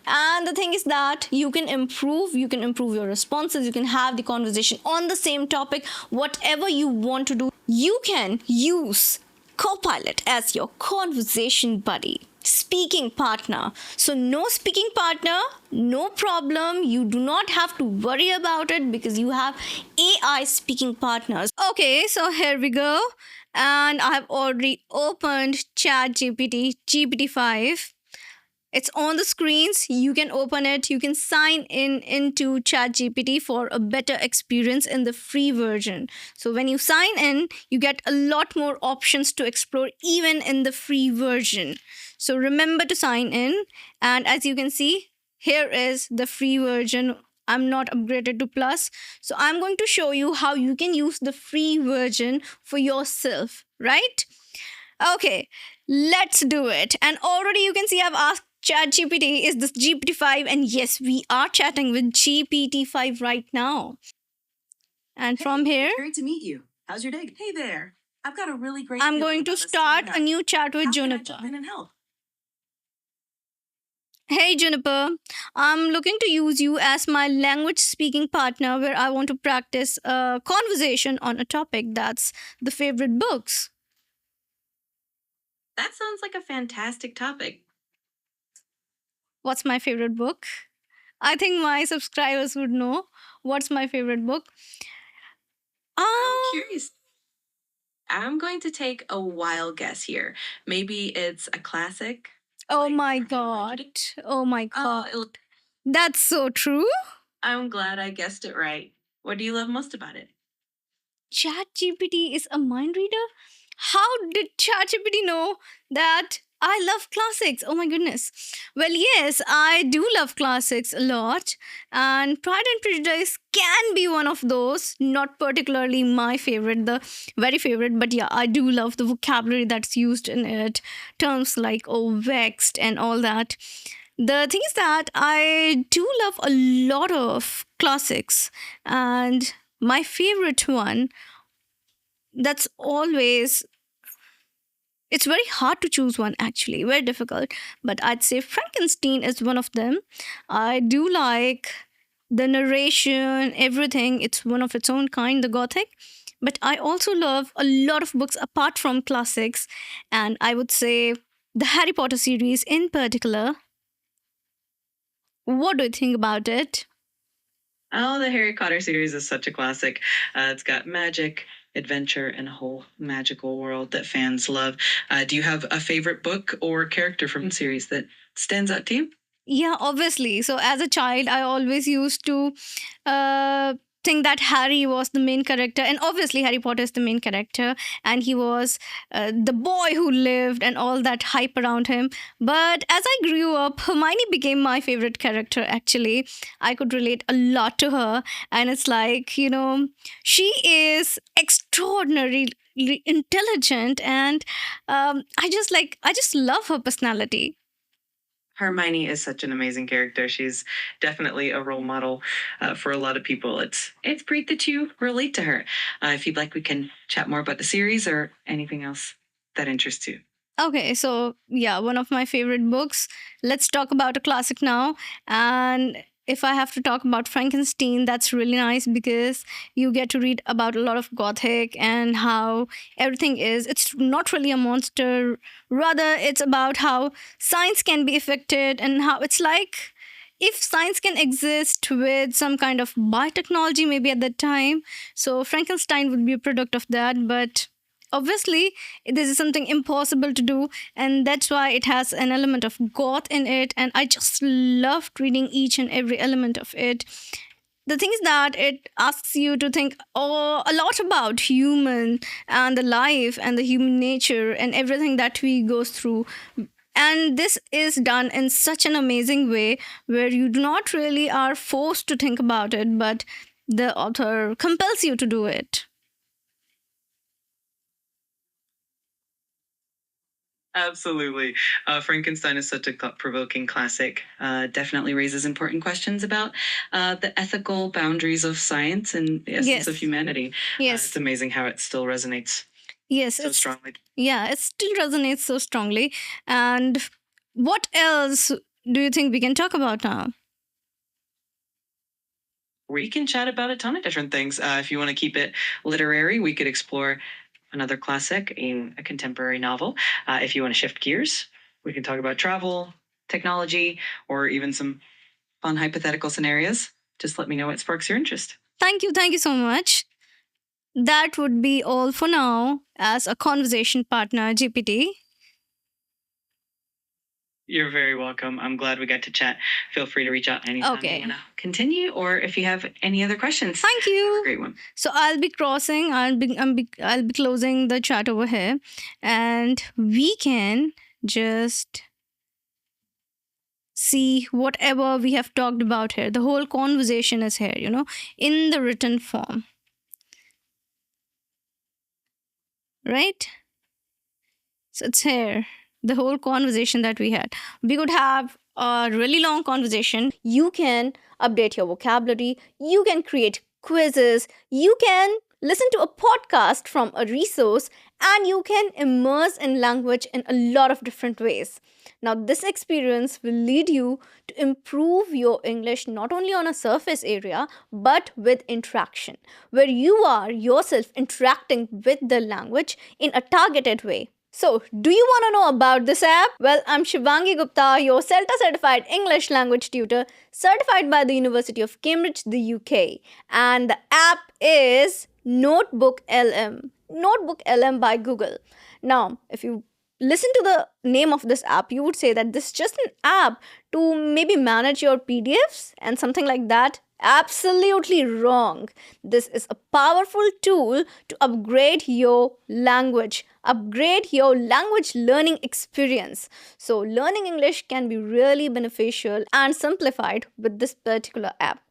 And the thing is that you can improve your responses, you can have the conversation on the same topic, whatever you want to do. You can use Copilot as your conversation buddy, speaking partner. So no speaking partner, no problem. You do not have to worry about it because you have AI speaking partners. Okay, so here we go. And I have already opened GPT-5. It's on the screens. You can open it. You can sign in into ChatGPT for a better experience in the free version. So when you sign in, you get a lot more options to explore even in the free version. So remember to sign in. And as you can see, here is the free version. I'm not upgraded to plus. So I'm going to show you how you can use the free version for yourself, right? Okay, let's do it. And already you can see I've asked ChatGPT, is this GPT-5? And yes, we are chatting with GPT-5 right now. And from here, Great to meet you. How's your day? Hey there. I've got a really great. I'm feeling going to about us start coming a up. new chat with How can I Juniper. jump in and help? Hey Juniper, I'm looking to use you as my language speaking partner where I want to practice a conversation on a topic that's the favorite books. That sounds like a fantastic topic. What's my favorite book? I think my subscribers would know what's my favorite book. I'm curious. I'm going to take a wild guess here. Maybe it's a classic. Oh like my Pride and god. Prejudice? Oh my god. Oh, That's so true. I'm glad I guessed it right. What do you love most about it? ChatGPT is a mind reader? How did ChatGPT know that I love classics. Oh my goodness. Well, yes, I do love classics a lot. And Pride and Prejudice can be one of those. Not particularly my favorite, the very favorite, but yeah, I do love the vocabulary that's used in it. Terms like, oh, vexed and all that. The thing is that I do love a lot of classics. And my favorite one, that's always, it's very hard to choose one, actually, very difficult, but I'd say Frankenstein is one of them. I do like the narration, everything. It's one of its own kind, the Gothic. But I also love a lot of books apart from classics, and I would say the Harry Potter series in particular. What do you think about it? Oh, the Harry Potter series is such a classic. It's got magic, adventure, and a whole magical world that fans love. Do you have a favorite book or character from the series that stands out to you? Yeah, obviously. So as a child, I always used to uh, think that Harry was the main character, and obviously Harry Potter is the main character, and he was the boy who lived, and all that hype around him. But as I grew up, Hermione became my favorite character. Actually, I could relate a lot to her, and it's like, she is extraordinarily intelligent, and I just love her personality. Hermione is such an amazing character. She's definitely a role model for a lot of people. It's great that you relate to her. If you'd like, we can chat more about the series or anything else that interests you. Okay, so yeah, one of my favorite books. Let's talk about a classic now. And if I have to talk about Frankenstein, that's really nice because you get to read about a lot of Gothic and how everything is. It's not really a monster, rather, it's about how science can be affected and how it's like if science can exist with some kind of biotechnology, maybe at that time. So Frankenstein would be a product of that, but obviously this is something impossible to do, and that's why it has an element of goth in it, and I just loved reading each and every element of it. The thing is that it asks you to think a lot about human and the life and the human nature and everything that we go through, and this is done in such an amazing way where you do not really are forced to think about it, but the author compels you to do it. Absolutely. Frankenstein is such a thought-provoking classic. Definitely raises important questions about the ethical boundaries of science and the essence of Yes. humanity. Yes. It's amazing how it still resonates Yes, so it's strongly. yeah, it still resonates so strongly. And what else do you think we can talk about now? We can chat about a ton of different things. If you want to keep it literary, we could explore another classic, a contemporary novel. If you want to shift gears, we can talk about travel, technology, or even some fun hypothetical scenarios. Just let me know what sparks your interest. Thank you so much. That would be all for now as a conversation partner, GPT. You're very welcome. I'm glad we got to chat. Feel free to reach out anytime Okay. you want to continue, or if you have any other questions. Thank Have a you. great one. So I'll be closing the chat over here, and we can just see whatever we have talked about here. The whole conversation is here, in the written form, right? So it's here, the whole conversation that we had. We could have a really long conversation. You can update your vocabulary, you can create quizzes, you can listen to a podcast from a resource, and you can immerse in language in a lot of different ways. Now, this experience will lead you to improve your English not only on a surface area but with interaction, where you are yourself interacting with the language in a targeted way. So, do you want to know about this app? Well, I'm Shivangi Gupta, your CELTA certified English language tutor, certified by the University of Cambridge, the UK. And the app is Notebook LM. Notebook LM by Google. Now, if you listen to the name of this app, you would say that this is just an app to maybe manage your PDFs and something like that. Absolutely wrong. This is a powerful tool to upgrade your language learning experience. So, learning English can be really beneficial and simplified with this particular app.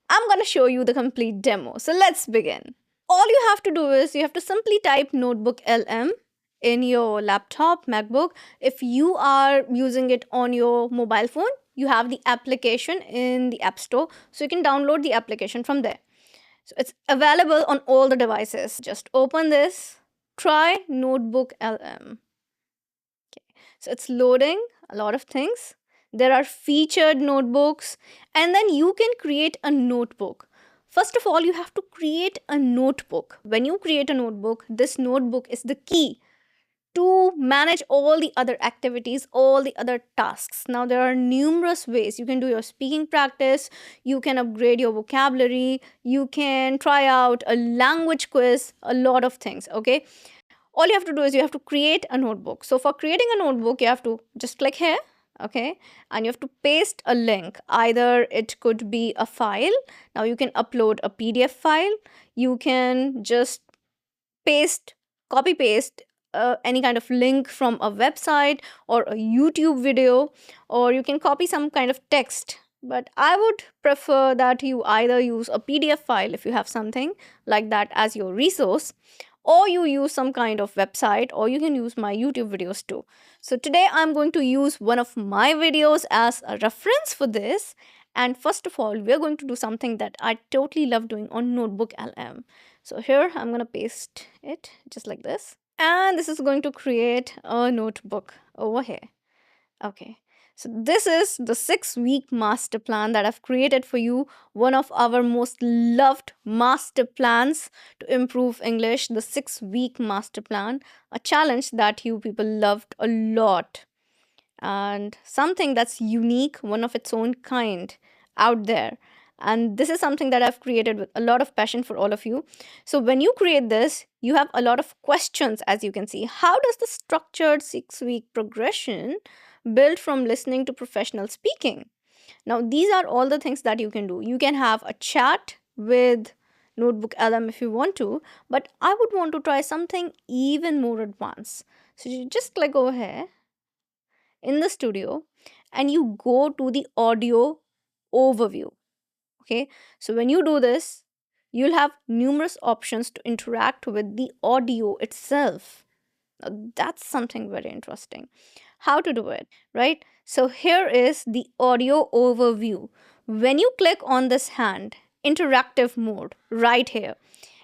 I'm going to show you the complete demo. So, let's begin. All you have to do is you have to simply type Notebook LM in your laptop, MacBook. If you are using it on your mobile phone, you have the application in the App Store, so you can download the application from there. So it's available on all the devices. Just open this, try Notebook LM. Okay. So it's loading a lot of things. There are featured notebooks, and then you can create a notebook. First of all, you have to create a notebook. When you create a notebook, this notebook is the key to manage all the other activities, all the other tasks. Now, there are numerous ways you can do your speaking practice, you can upgrade your vocabulary, you can try out a language quiz, a lot of things. Okay, all you have to do is you have to create a notebook. So for creating a notebook, you have to just click here, okay, and you have to paste a link. Either it could be a file. Now you can upload a PDF file, you can just paste copy paste any kind of link from a website or a YouTube video, or you can copy some kind of text. But I would prefer that you either use a PDF file if you have something like that as your resource, or you use some kind of website, or you can use my YouTube videos too. So today I'm going to use one of my videos as a reference for this. And first of all, we're going to do something that I totally love doing on Notebook LM. So here I'm going to paste it just like this. And this is going to create a notebook over here. Okay. So this is the 6-week master plan that I've created for you. One of our most loved master plans to improve English, the 6-week master plan, a challenge that you people loved a lot, and something that's unique, one of its own kind out there. And this is something that I've created with a lot of passion for all of you. So when you create this, you have a lot of questions, as you can see. How does the structured 6-week progression build from listening to professional speaking? Now, these are all the things that you can do. You can have a chat with Notebook LM if you want to, but I would want to try something even more advanced. So you just click over here in the studio and you go to the audio overview. Okay, so when you do this, you'll have numerous options to interact with the audio itself. Now, that's something very interesting. How to do it, right? So here is the audio overview. When you click on this hand, interactive mode right here,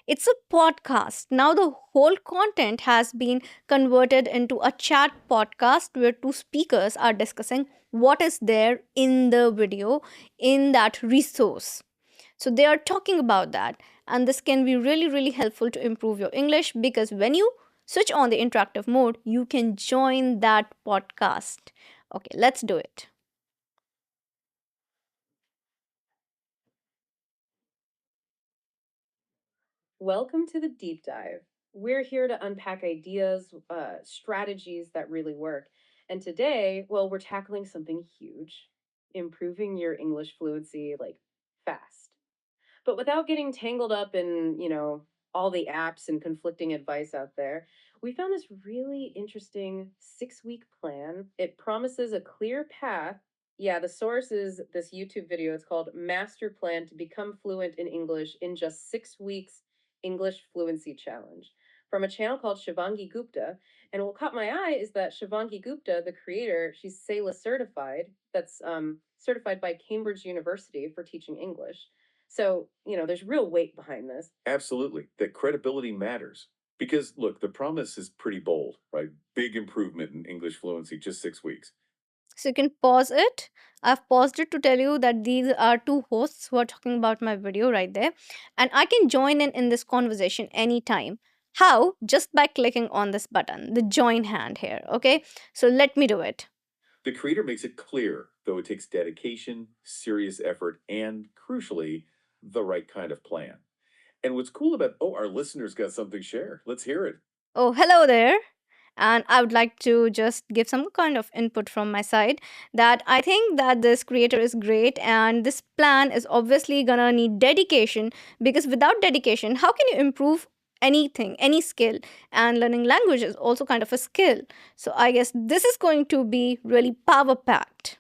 it's a podcast. Now, the whole content has been converted into a chat podcast where two speakers are discussing what is there in the video, in that resource. So, they are talking about that, and this can be really, really helpful to improve your English, because when you switch on the interactive mode, you can join that podcast. Okay, let's do it. Welcome to the deep dive. We're here to unpack ideas, strategies that really work. And today, well, we're tackling something huge, improving your English fluency like fast. But without getting tangled up in, all the apps and conflicting advice out there, we found this really interesting 6-week plan. It promises a clear path. Yeah, the source is this YouTube video. It's called Master Plan to Become Fluent in English in Just 6 Weeks English Fluency Challenge from a channel called Shivangi Gupta. And what caught my eye is that Shivangi Gupta, the creator, she's CELA certified. That's certified by Cambridge University for teaching English. So, there's real weight behind this. Absolutely. That credibility matters. Because, look, the promise is pretty bold, right? Big improvement in English fluency, just 6 weeks. So you can pause it. I've paused it to tell you that these are two hosts who are talking about my video right there. And I can join in this conversation anytime. How? Just by clicking on this button, the join hand here. Okay, so let me do it. The creator makes it clear, though it takes dedication, serious effort, and, crucially, the right kind of plan. And what's cool about, our listeners got something to share. Let's hear it. Oh, hello there. And I would like to just give some kind of input from my side, that I think that this creator is great, and this plan is obviously gonna need dedication, because without dedication, how can you improve anything, any skill? And learning language is also kind of a skill. So I guess this is going to be really power packed.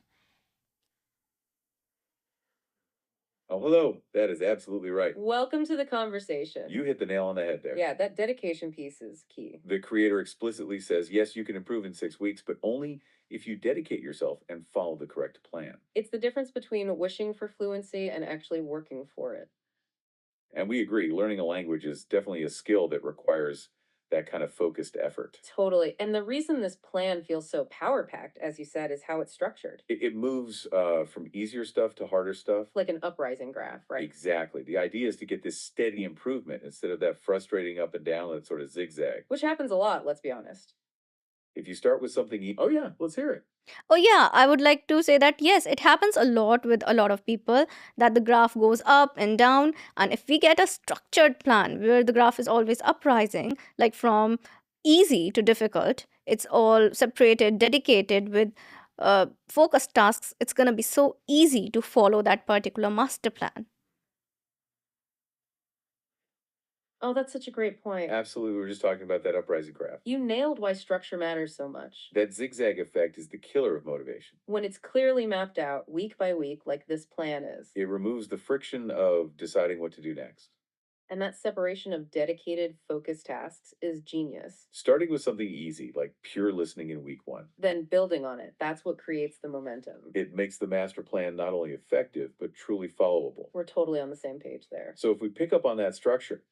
Oh, hello. That is absolutely right. Welcome to the conversation. You hit the nail on the head there. Yeah, that dedication piece is key. The creator explicitly says, yes, you can improve in 6 weeks, but only if you dedicate yourself and follow the correct plan. It's the difference between wishing for fluency and actually working for it. And we agree, learning a language is definitely a skill that requires that kind of focused effort. Totally. And the reason this plan feels so power packed, as you said, is how it's structured. It moves from easier stuff to harder stuff. Like an uprising graph, right? Exactly. The idea is to get this steady improvement instead of that frustrating up and down that sort of zigzag. Which happens a lot, let's be honest. If you start with something, oh yeah, let's hear it. Oh, yeah, I would like to say that yes, it happens a lot with a lot of people, that the graph goes up and down. And if we get a structured plan where the graph is always uprising, like from easy to difficult, it's all separated, dedicated with focused tasks, it's going to be so easy to follow that particular master plan. Oh, that's such a great point. Absolutely. We were just talking about that uprising graph. You nailed why structure matters so much. That zigzag effect is the killer of motivation. When it's clearly mapped out week by week, like this plan is. It removes the friction of deciding what to do next. And that separation of dedicated, focused tasks is genius. Starting with something easy, like pure listening in week 1. Then building on it. That's what creates the momentum. It makes the master plan not only effective, but truly followable. We're totally on the same page there. So if we pick up on that structure,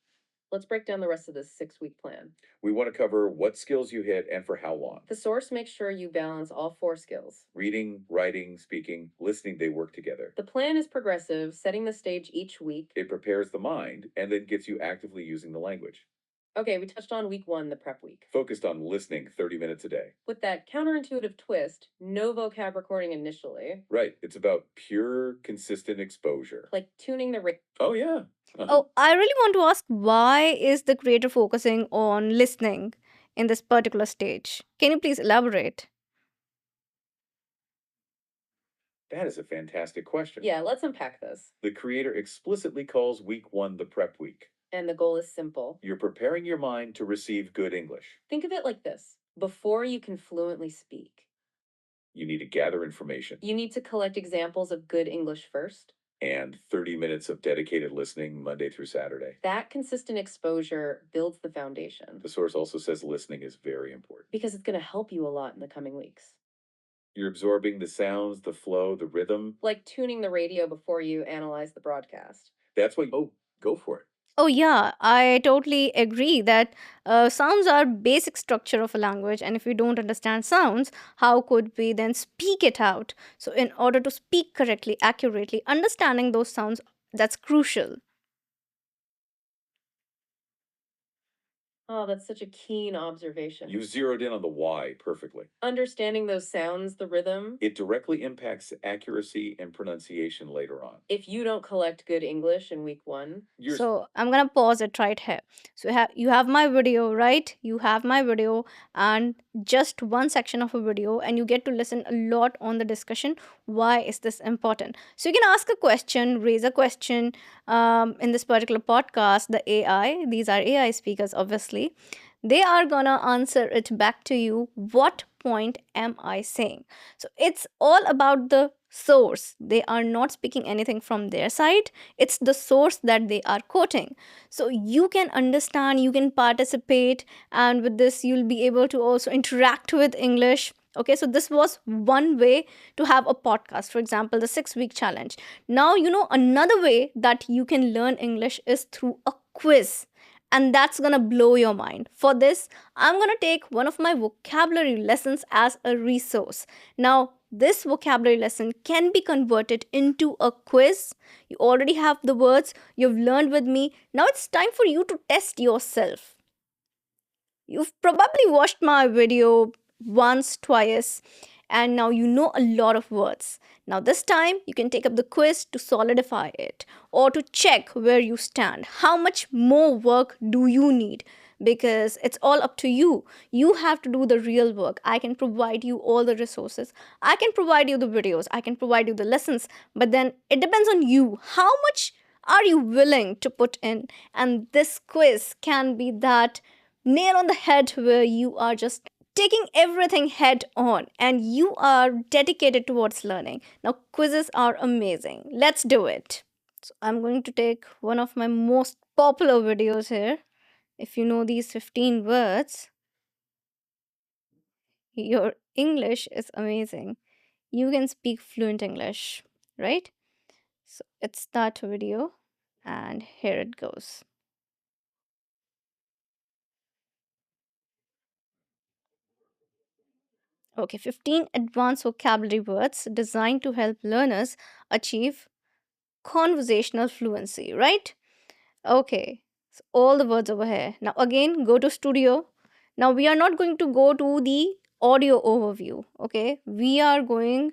let's break down the rest of this 6-week plan. We want to cover what skills you hit and for how long. The source makes sure you balance all 4 skills. Reading, writing, speaking, listening, they work together. The plan is progressive, setting the stage each week. It prepares the mind and then gets you actively using the language. Okay, we touched on week 1, the prep week. Focused on listening 30 minutes a day. With that counterintuitive twist, no vocab recording initially. Right, it's about pure, consistent exposure. Like tuning the Oh, yeah. Oh, I really want to ask, why is the creator focusing on listening in this particular stage? Can you please elaborate? That is a fantastic question. Yeah, let's unpack this. The creator explicitly calls week 1 the prep week. And the goal is simple. You're preparing your mind to receive good English. Think of it like this. Before you can fluently speak, you need to gather information. You need to collect examples of good English first. And 30 minutes of dedicated listening Monday through Saturday. That consistent exposure builds the foundation. The source also says listening is very important. Because it's going to help you a lot in the coming weeks. You're absorbing the sounds, the flow, the rhythm. Like tuning the radio before you analyze the broadcast. That's why, go for it. Oh, yeah, I totally agree that sounds are basic structure of a language, and if we don't understand sounds, how could we then speak it out? So in order to speak correctly, accurately, understanding those sounds, that's crucial. Oh, that's such a keen observation. You zeroed in on the why perfectly. Understanding those sounds, the rhythm. It directly impacts accuracy and pronunciation later on. If you don't collect good English in week 1. So I'm gonna pause it right here. So you have my video, right? You have my video and just one section of a video, and you get to listen a lot on the discussion. Why is this important? So you can ask a question, raise a question in this particular podcast. The AI, these are AI speakers, obviously. They are gonna answer it back to you. What point am I saying? So it's all about the source. They are not speaking anything from their side. It's the source that they are quoting. So you can understand, you can participate, and with this you'll be able to also interact with English. Okay, so this was one way to have a podcast, for example, the 6-week challenge. Now, another way that you can learn English is through a quiz. And that's gonna blow your mind. For this, I'm gonna take one of my vocabulary lessons as a resource. Now, this vocabulary lesson can be converted into a quiz. You already have the words you've learned with me. Now it's time for you to test yourself. You've probably watched my video once, twice, and now you know a lot of words. Now this time you can take up the quiz to solidify it or to check where you stand. How much more work do you need? because it's all up to you. You have to do the real work. I can provide you all the resources, I can provide you the videos, I can provide you the lessons, but then it depends on you. How much are you willing to put in? And this quiz can be that nail on the head where you are just taking everything head on and you are dedicated towards learning. Now, quizzes are amazing. Let's do it. So, I'm going to take one of my most popular videos here. If you know these 15 words, your English is amazing. You can speak fluent English, right? So, it's that video, and here it goes. Okay, 15 advanced vocabulary words designed to help learners achieve conversational fluency, right? Okay, so all the words over here. Now, again, go to studio. Now, we are not going to go to the audio overview, okay? We are going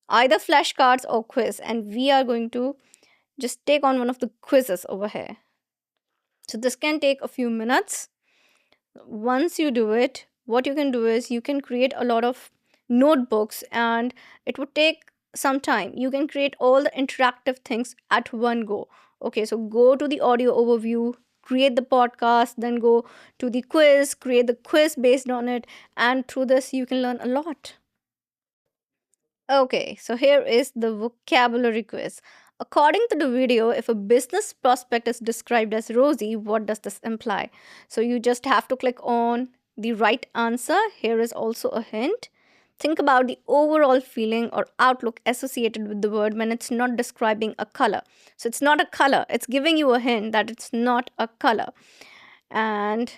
either flashcards or quiz, and we are going to just take on one of the quizzes over here. So, this can take a few minutes. Once you do it, what you can do is you can create a lot of notebooks, and it would take some time. You can create all the interactive things at one go. Okay, so go to the audio overview, create the podcast, then go to the quiz, create the quiz based on it, and through this you can learn a lot. Okay, so here is the vocabulary quiz. According to the video, if a business prospect is described as rosy, what does this imply? So you just have to click on the right answer. Here is also a hint. Think about the overall feeling or outlook associated with the word when it's not describing a color. So it's not a color, it's giving you a hint that it's not a color. And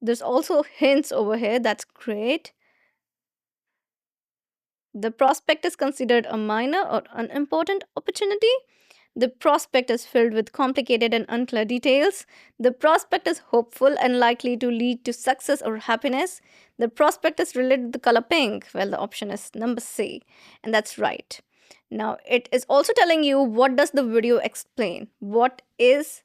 there's also hints over here. That's great. The prospect is considered a minor or unimportant opportunity. The prospect is filled with complicated and unclear details. The prospect is hopeful and likely to lead to success or happiness. The prospect is related to the color pink. Well, the option is number C, and that's right. Now, it is also telling you what does the video explain? What is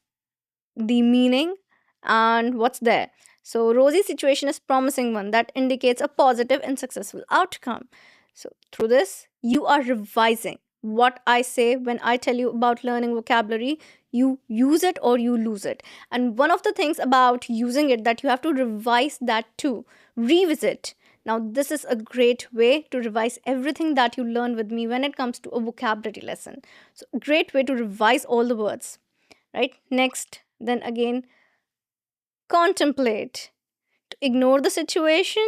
the meaning and what's there? So, rosy situation is promising one that indicates a positive and successful outcome. So, through this, you are revising what I say when I tell you about learning vocabulary. You use it or you lose it. And one of the things about using it that you have to revise that too, revisit. Now, this is a great way to revise everything that you learn with me when it comes to a vocabulary lesson. So, a great way to revise all the words, right? Next, then again, contemplate. To ignore the situation,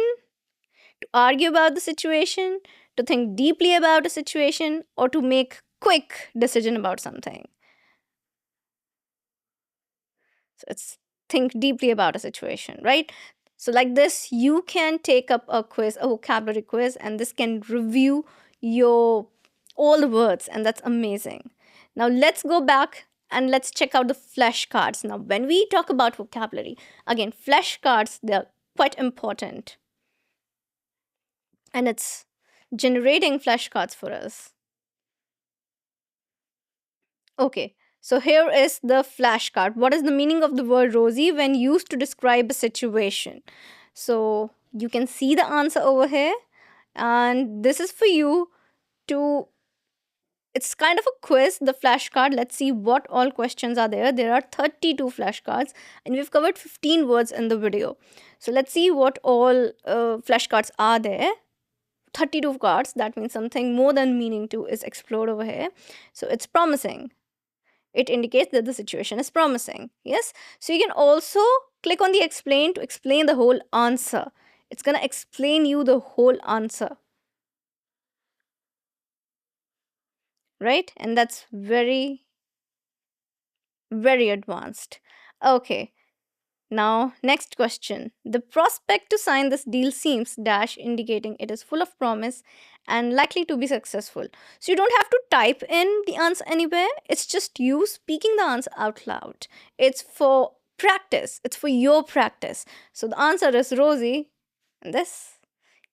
to argue about the situation, to think deeply about a situation, or to make quick decision about something. So it's think deeply about a situation, right? So like this, you can take up a quiz, a vocabulary quiz, and this can review your all the words, and that's amazing. Now let's go back and let's check out the flashcards. Now, when we talk about vocabulary, again, flashcards, they're quite important. And it's generating flashcards for us. Okay, so here is the flashcard. What is the meaning of the word rosy when used to describe a situation? So you can see the answer over here, and this is for you to. It's kind of a quiz, the flashcard. Let's see what all questions are there. There are 32 flashcards, and we've covered 15 words in the video. So let's see what all flashcards are there. 32 cards, that means something more than meaning to is explored over here. So it's promising. It indicates that the situation is promising. Yes. So you can also click on the explain to explain the whole answer. It's going to explain you the whole answer. Right? And that's very, very advanced. Okay. Now, next question. The prospect to sign this deal seems dash indicating it is full of promise and likely to be successful. So you don't have to type in the answer anywhere. It's just you speaking the answer out loud. It's for practice. It's for your practice. So the answer is rosy. And this,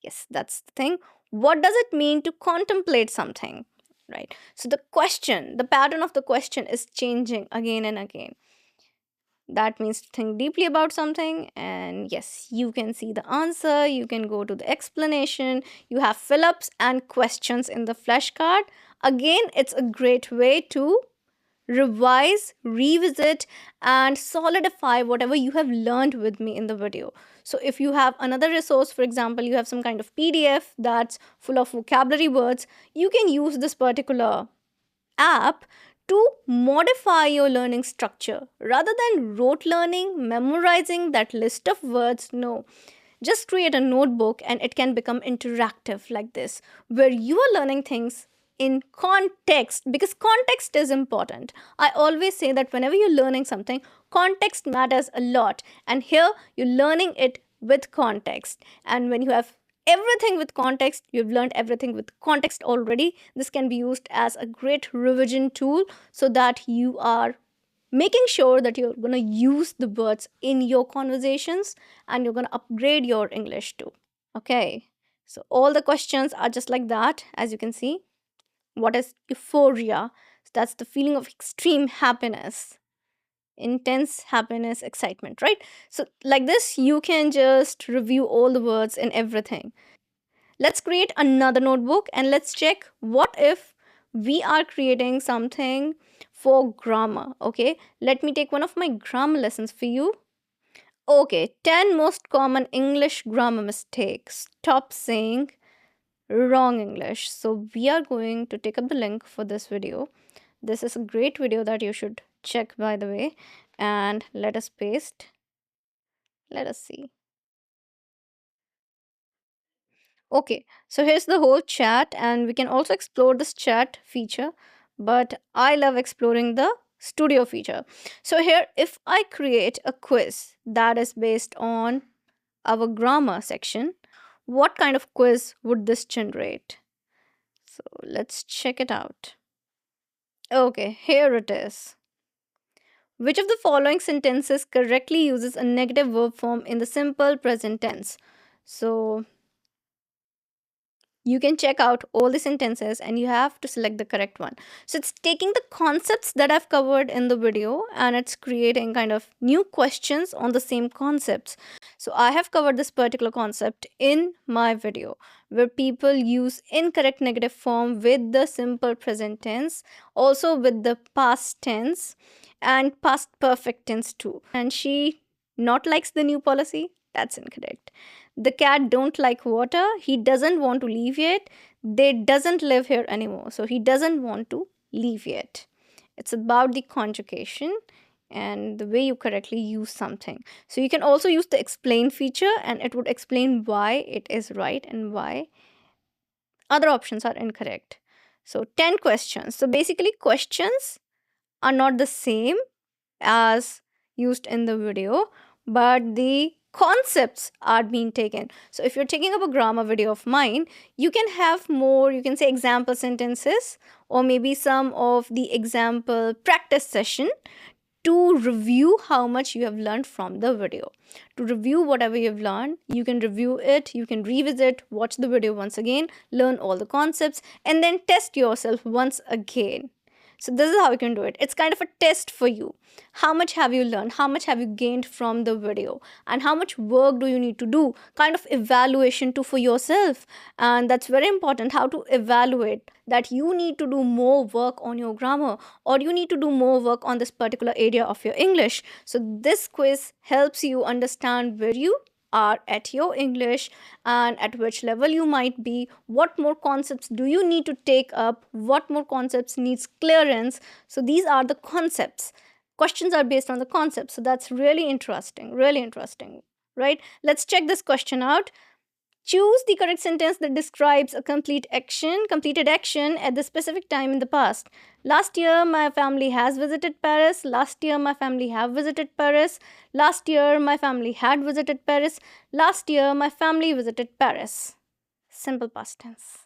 yes, that's the thing. What does it mean to contemplate something? Right. So the question, the pattern of the question is changing again and again. That means to think deeply about something. And yes, you can see the answer, you can go to the explanation, you have fill ups and questions in the flashcard. Again, it's a great way to revise, revisit, and solidify whatever you have learned with me in the video. So, if you have another resource, for example, you have some kind of PDF that's full of vocabulary words, you can use this particular app to modify your learning structure rather than rote learning, memorizing that list of words. No, just create a notebook and it can become interactive like this, where you are learning things in context, because context is important. I always say that whenever you're learning something, context matters a lot, and here you're learning it with context. And when you have everything with context, you've learned everything with context already. This can be used as a great revision tool so that you are making sure that you're going to use the words in your conversations and you're going to upgrade your English too. Okay, so all the questions are just like that, as you can see. What is euphoria? That's the feeling of extreme happiness, intense happiness, excitement, right? So, like this, you can just review all the words and everything. Let's create another notebook and let's check what if we are creating something for grammar. Okay, let me take one of my grammar lessons for you. Okay, 10 most common English grammar mistakes. Stop saying wrong English. So, we are going to take up the link for this video. This is a great video that you should check, by the way. And let us paste. Let us see. Okay, so here's the whole chat, and we can also explore this chat feature, but I love exploring the studio feature. So, here, if I create a quiz that is based on our grammar section, what kind of quiz would this generate? So, let's check it out. Okay, here it is. Which of the following sentences correctly uses a negative verb form in the simple present tense? So, you can check out all the sentences and you have to select the correct one. So it's taking the concepts that I've covered in the video and it's creating kind of new questions on the same concepts. So I have covered this particular concept in my video where people use incorrect negative form with the simple present tense, also with the past tense and past perfect tense too. And she not likes the new policy. That's incorrect. The cat don't like water. He doesn't want to leave yet. They doesn't live here anymore. So he doesn't want to leave yet. It's about the conjugation and the way you correctly use something. So you can also use the explain feature and it would explain why it is right and why other options are incorrect. So 10 questions. So basically questions are not the same as used in the video, but the concepts are being taken. So if you're taking up a grammar video of mine, you can have more, you can say example sentences or maybe some of the example practice session to review how much you have learned from the video. To review whatever you've learned, you can review it, you can revisit, watch the video once again, learn all the concepts, and then test yourself once again. So this is how you can do it. It's kind of a test for you. How much have you learned? How much have you gained from the video? And how much work do you need to do? Kind of evaluation too for yourself. And that's very important, how to evaluate that you need to do more work on your grammar or you need to do more work on this particular area of your English. So this quiz helps you understand where you are at your English and at which level you might be, what more concepts do you need to take up, what more concepts needs clearance. So these are the concepts. Questions are based on the concepts. So that's really interesting, right? Let's check this question out. Choose the correct sentence that describes a completed action at the specific time in the past. Last year, my family has visited Paris. Last year, my family have visited Paris. Last year, my family had visited Paris. Last year, my family visited Paris. Simple past tense.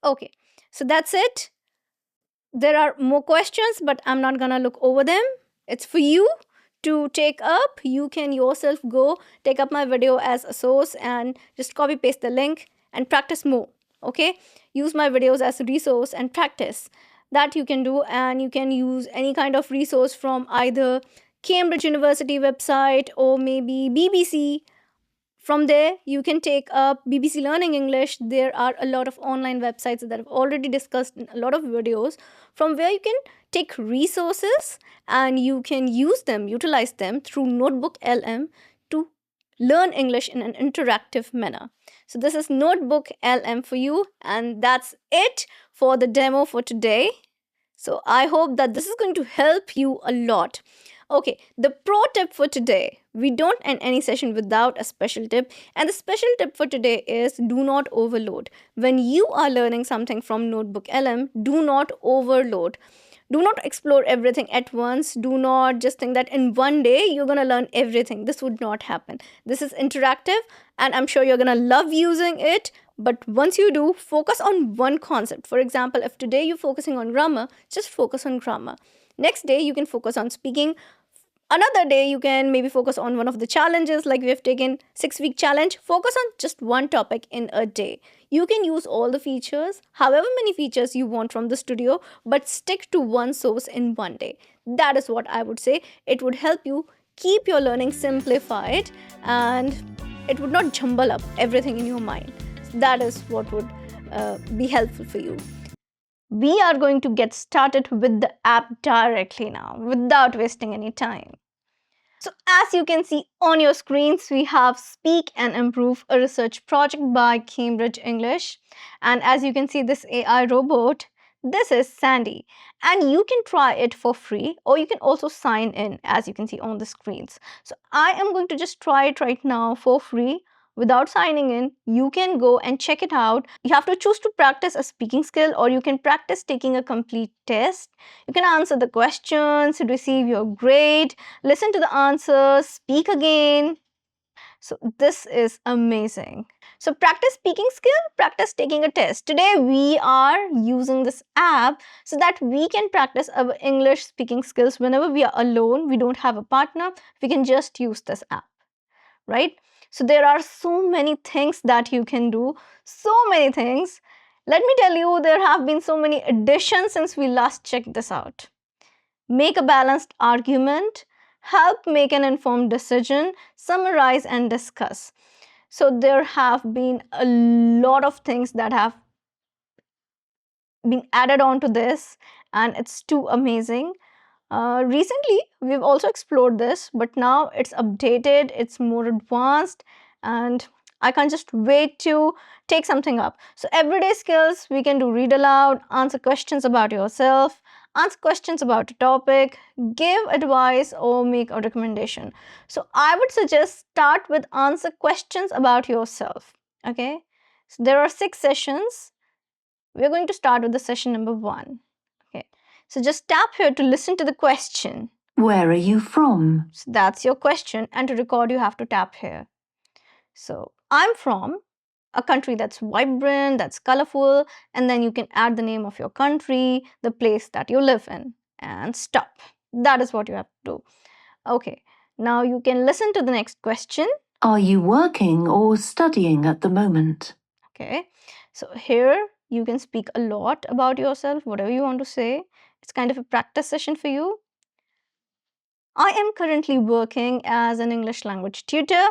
Okay, so that's it. There are more questions, but I'm not gonna look over them. It's for you to take up. You can yourself go take up my video as a source and just copy paste the link and practice more. Okay, use my videos as a resource and practice. that you can do, and you can use any kind of resource from either Cambridge University website or maybe BBC. From there you can take up BBC Learning English. There are a lot of online websites that have already discussed a lot of videos from where you can take resources and you can use them, utilize them through Notebook LM to learn English in an interactive manner. So this is Notebook LM for you, and that's it for the demo for today. So I hope that this is going to help you a lot. Okay, the pro tip for today. We don't end any session without a special tip. And the special tip for today is do not overload. When you are learning something from Notebook LM, do not overload. Do not explore everything at once. Do not just think that in one day you're going to learn everything. This would not happen. This is interactive and I'm sure you're going to love using it. But once you do, focus on one concept. For example, if today you're focusing on grammar, just focus on grammar. Next day, you can focus on speaking. Another day you can maybe focus on one of the challenges, like we have taken 6-week challenge. Focus on just one topic in a day. You can use all the features, however many features you want from the studio, but stick to one source in one day. That is what I would say. It would help you keep your learning simplified and it would not jumble up everything in your mind. That is what would be helpful for you. We are going to get started with the app directly now without wasting any time. So as you can see on your screens, we have Speak and Improve, a research project by Cambridge English. And as you can see, this AI robot, this is Sandy. And you can try it for free or you can also sign in, as you can see on the screens. So I am going to just try it right now for free. Without signing in, you can go and check it out. You have to choose to practice a speaking skill or you can practice taking a complete test. You can answer the questions, receive your grade, listen to the answers, speak again. So this is amazing. So practice speaking skill, practice taking a test. Today we are using this app so that we can practice our English speaking skills whenever we are alone, we don't have a partner, we can just use this app, right? So there are so many things that you can do, so many things. Let me tell you, there have been so many additions since we last checked this out. Make a balanced argument, help make an informed decision, summarize and discuss. So there have been a lot of things that have been added on to this and it's too amazing. Recently, we've also explored this, but now it's updated, it's more advanced, and I can't just wait to take something up. So everyday skills, we can do read aloud, answer questions about yourself, answer questions about a topic, give advice or make a recommendation. So I would suggest start with answer questions about yourself. Okay, so there are 6 sessions. We're going to start with the session number 1. Okay, so just tap here to listen to the question. Where are you from? So that's your question, and to record you have to tap here. So I'm from a country that's vibrant, that's colorful, and then you can add the name of your country, the place that you live in, and stop. That is what you have to do. Okay, now you can listen to the next question. Are you working or studying at the moment? Okay, so here you can speak a lot about yourself, whatever you want to say. It's kind of a practice session for you. I am currently working as an English language tutor,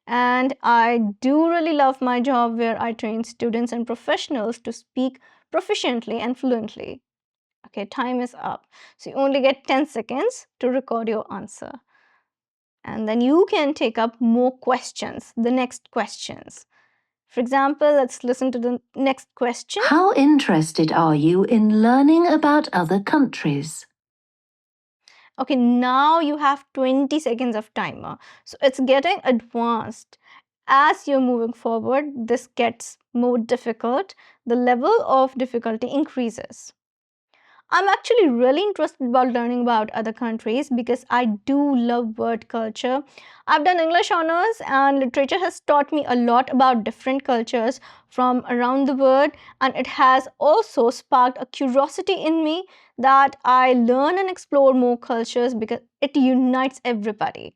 and I do really love my job where I train students and professionals to speak proficiently and fluently. Okay, time is up. So you only get 10 seconds to record your answer. And then you can take up more questions, the next questions. For example, let's listen to the next question. How interested are you in learning about other countries? Okay, now you have 20 seconds of timer. So it's getting advanced. As you're moving forward, this gets more difficult. The level of difficulty increases. I'm actually really interested about learning about other countries because I do love word culture. I've done English honors and literature has taught me a lot about different cultures from around the world, and it has also sparked a curiosity in me that I learn and explore more cultures because it unites everybody.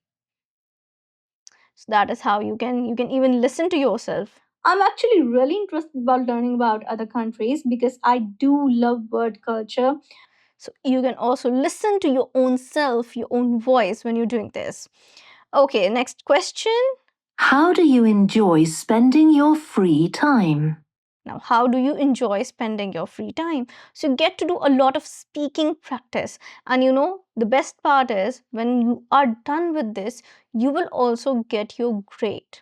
So that is how you can even listen to yourself. I'm actually really interested about learning about other countries because I do love word culture. So you can also listen to your own self, your own voice when you're doing this. Okay, next question. How do you enjoy spending your free time? Now, how do you enjoy spending your free time? So, you get to do a lot of speaking practice. And the best part is when you are done with this, you will also get your grade.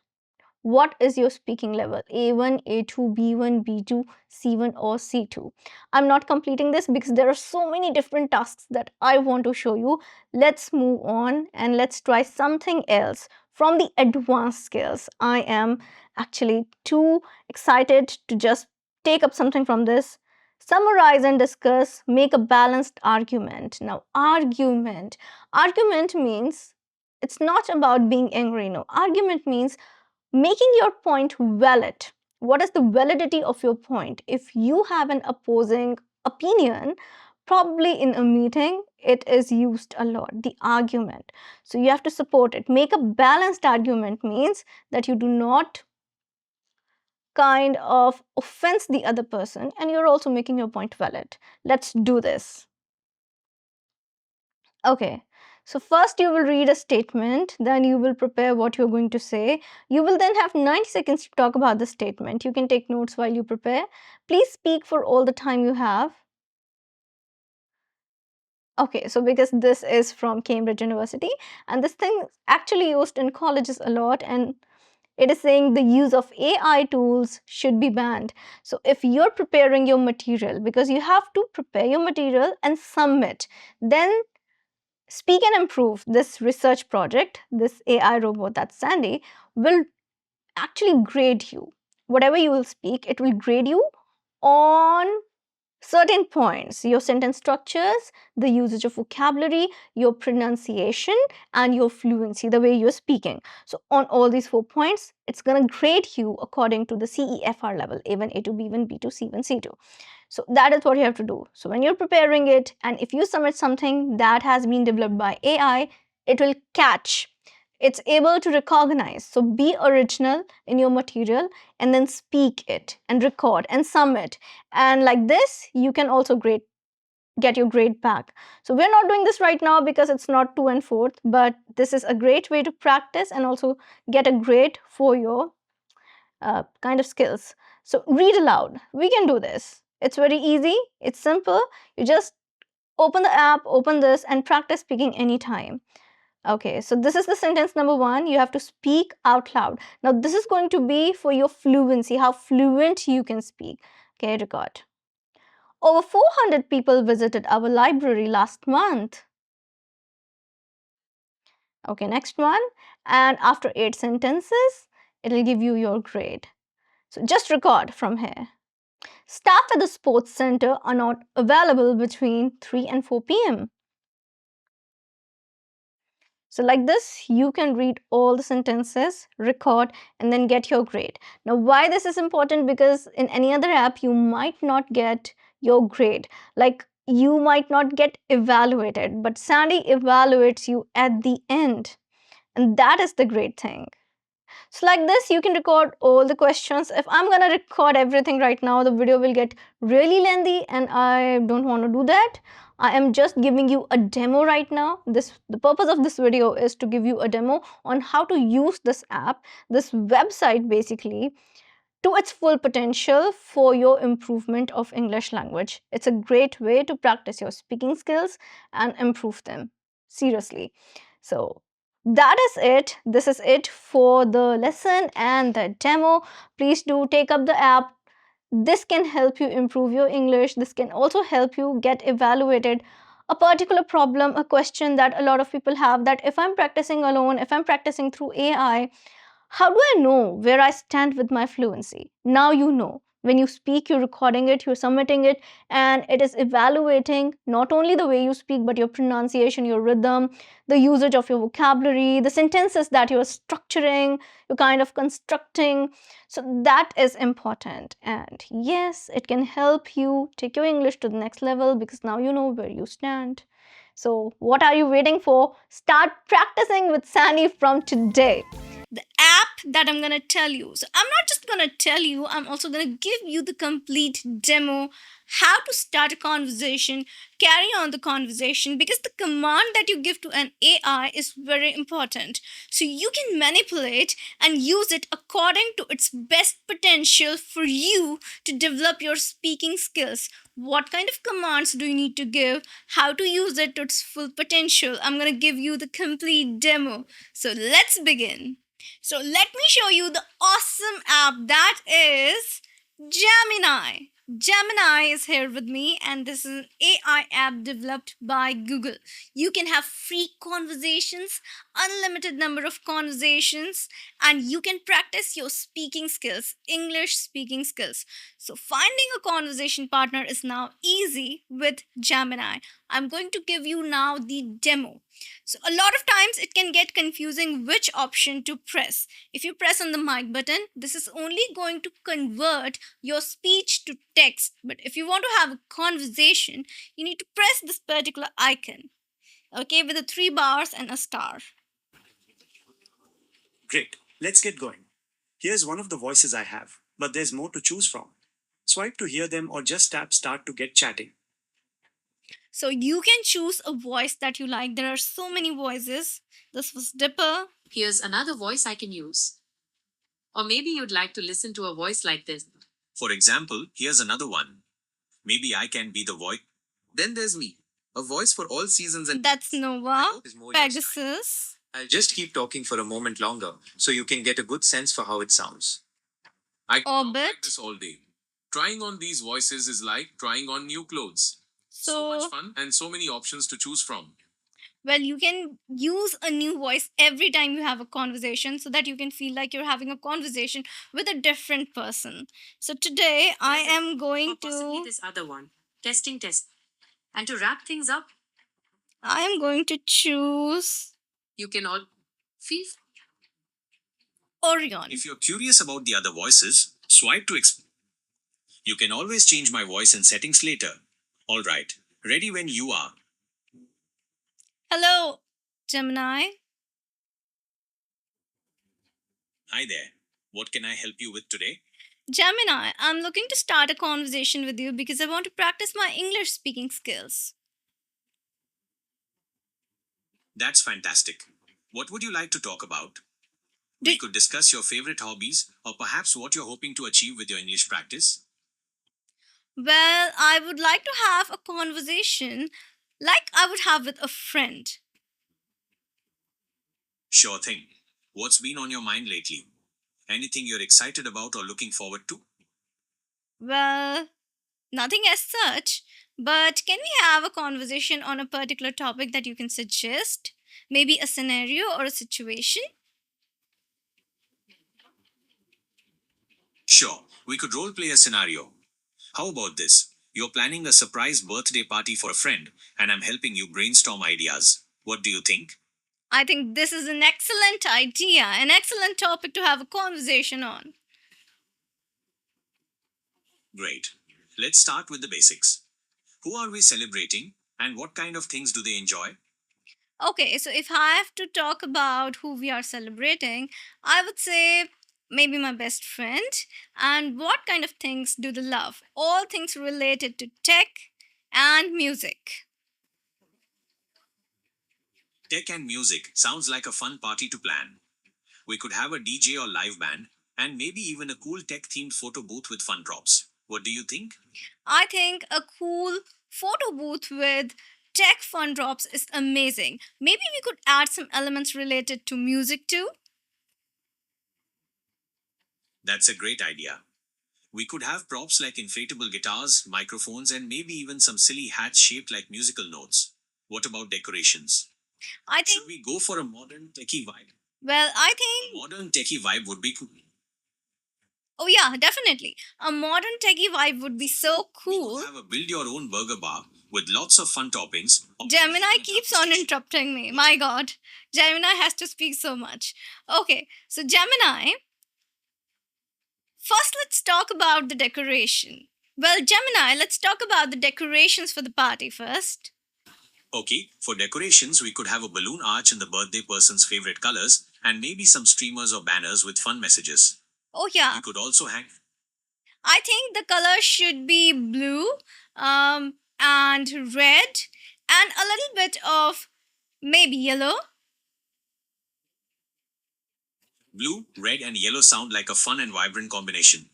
What is your speaking level? A1, A2, B1, B2, C1, or C2? I'm not completing this because there are so many different tasks that I want to show you. Let's move on and let's try something else from the advanced skills. I am actually too excited to just take up something from this. Summarize and discuss, make a balanced argument. Now, argument means it's not about being angry. No, argument means making your point valid. What is the validity of your point? If you have an opposing opinion, probably in a meeting, it is used a lot, the argument. So you have to support it. Make a balanced argument means that you do not kind of offense the other person and you're also making your point valid. Let's do this. Okay, so first you will read a statement, then you will prepare what you're going to say. You will then have 90 seconds to talk about the statement. You can take notes while you prepare. Please speak for all the time you have. Okay, so because this is from Cambridge University and this thing is actually used in colleges a lot, and it is saying the use of AI tools should be banned. So if you're preparing your material, because you have to prepare your material and submit, then Speak and Improve, this research project, this AI robot, that's Sandy, will actually grade you. Whatever you will speak, it will grade you on certain points: your sentence structures, the usage of vocabulary, your pronunciation, and your fluency, the way you're speaking. So, on all these 4 points, it's going to grade you according to the CEFR level: A1, A2, B1, B2, C1, C2. So that is what you have to do. So when you're preparing it, and if you submit something that has been developed by AI, it will catch. It's able to recognize. So be original in your material and then speak it and record and submit. And like this, you can also get your grade back. So we're not doing this right now because it's not 2 and 4th, but this is a great way to practice and also get a grade for your kind of skills. So read aloud. We can do this. It's very easy. It's simple. You just open the app, open this, and practice speaking anytime. Okay, so this is the sentence number 1. You have to speak out loud. Now, this is going to be for your fluency, how fluent you can speak. Okay, record. Over 400 people visited our library last month. Okay, next one. And after 8 sentences, it'll give you your grade. So just record from here. Staff at the sports center are not available between 3 and 4 p.m. So like this, you can read all the sentences, record, and then get your grade. Now, why this is important? Because in any other app, you might not get your grade. Like, you might not get evaluated, but Sandy evaluates you at the end. And that is the great thing. So like this, you can record all the questions. If I'm gonna record everything right now, the video will get really lengthy and I don't want to do that. I am just giving you a demo right now. The purpose of this video is to give you a demo on how to use this app, this website basically, to its full potential for your improvement of English language. It's a great way to practice your speaking skills and improve them. Seriously. So that is it. This is it for the lesson and the demo. Please do take up the app. This can help you improve your English. This can also help you get evaluated. A particular problem, a question that a lot of people have, that if I'm practicing alone, if I'm practicing through AI, how do I know where I stand with my fluency? Now you know. When you speak, you're recording it, you're submitting it, and it is evaluating not only the way you speak, but your pronunciation, your rhythm, the usage of your vocabulary, the sentences that you're structuring, you're kind of constructing. So that is important. And yes, it can help you take your English to the next level because now you know where you stand. So what are you waiting for? Start practicing with Sandy from today. the app that I'm gonna tell you. So I'm not just gonna tell you, I'm also gonna give you the complete demo how to start a conversation, carry on the conversation, because the command that you give to an AI is very important. So you can manipulate and use it according to its best potential for you to develop your speaking skills. What kind of commands do you need to give? How to use it to its full potential? I'm going to give you the complete demo. So let's begin. So let me show you the awesome app that is Gemini. Gemini is here with me, and this is an AI app developed by Google. You can have free conversations, unlimited number of conversations, and you can practice your speaking skills, English speaking skills. So finding a conversation partner is now easy with Gemini. I'm going to give you now the demo. So a lot of times it can get confusing which option to press. If you press on the mic button, this is only going to convert your speech to text. But if you want to have a conversation, you need to press this particular icon, okay, with the three bars and a star. Great, let's get going. Here's one of the voices I have, but there's more to choose from. Swipe to hear them or just tap start to get chatting. So you can choose a voice that you like. There are so many voices. This was Dipper. Here's another voice I can use. Or maybe you'd like to listen to a voice like this. For example, here's another one. Maybe I can be the voice. Then there's me, a voice for all seasons and That's Nova. is more your style. Pegasus. I'll just keep talking for a moment longer so you can get a good sense for how it sounds. I can talk Orbit. like this all day. Trying on these voices is like trying on new clothes. So much So, fun and so many options to choose from. well, you can use a new voice every time you have a conversation so that you can feel like you're having a conversation with a different person. So today I am going Or possibly to this other one. Testing, test. And to wrap things up, choose you can all feel Orion. If you're curious about the other voices, swipe to explore. You can always change my voice in settings later. Alright, ready when you are. Hello, Gemini. Hi there. What can I help you with today? Gemini, I'm looking to start a conversation with you because I want to practice my English speaking skills. That's fantastic. What would you like to talk about? Do- We could discuss your favorite hobbies or perhaps what you're hoping to achieve with your English practice. Well, I would like to have a conversation like I would have with a friend. Sure thing. What's been on your mind lately? Anything you're excited about or looking forward to? Well, nothing as such, but can we have a conversation on a particular topic that you can suggest? Maybe a scenario or a situation? Sure, we could role play a scenario. How about this? You're planning a surprise birthday party for a friend, and I'm helping you brainstorm ideas. What do you think? I think this is an excellent idea, an excellent topic to have a conversation on. Great. Let's start with the basics. Who are we celebrating, and what kind of things do they enjoy? Okay, so if I have to talk about who we are celebrating, I would say maybe my best friend. And what kind of things do they love? All things related to tech and music. Tech and music sounds like a fun party to plan. We could have a DJ or live band, and maybe even a cool tech themed photo booth with fun props. What do you think? I think a cool photo booth with tech fun drops is amazing. Maybe we could add some elements related to music too. That's a great idea. We could have props like inflatable guitars, microphones, and maybe even some silly hats shaped like musical notes. What about decorations? I Should think, we go for a modern techie vibe? well, I A think, modern techie vibe would be cool. oh yeah, definitely. A modern techie vibe would be so We cool. could have a build your own burger bar with lots of fun toppings. Or Gemini even a keeps double on station. interrupting me. My god. Gemini has to speak so much. Okay, so Gemini, first let's talk about the decoration. Well, Gemini, let's talk about the decorations for the party first. Okay, for decorations, we could have a balloon arch in the birthday person's favorite colors and maybe some streamers or banners with fun messages. Oh, yeah. We could also hang I think the color should be blue and red and a little bit of maybe yellow. blue, red, and yellow sound like a fun and vibrant combination.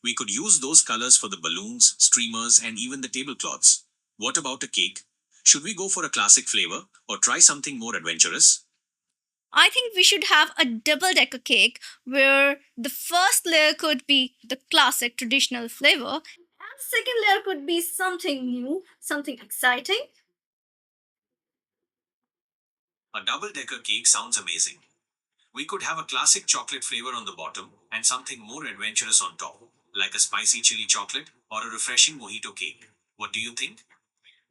We could use those colors for the balloons, streamers, and even the tablecloths. What about a cake? Should we go for a classic flavor or try something more adventurous? I think we should have a double decker cake where the first layer could be the classic traditional flavor and the second layer could be something new, something exciting. A double decker cake sounds amazing. We could have a classic chocolate flavor on the bottom and something more adventurous on top, like a spicy chili chocolate or a refreshing mojito cake. What do you think?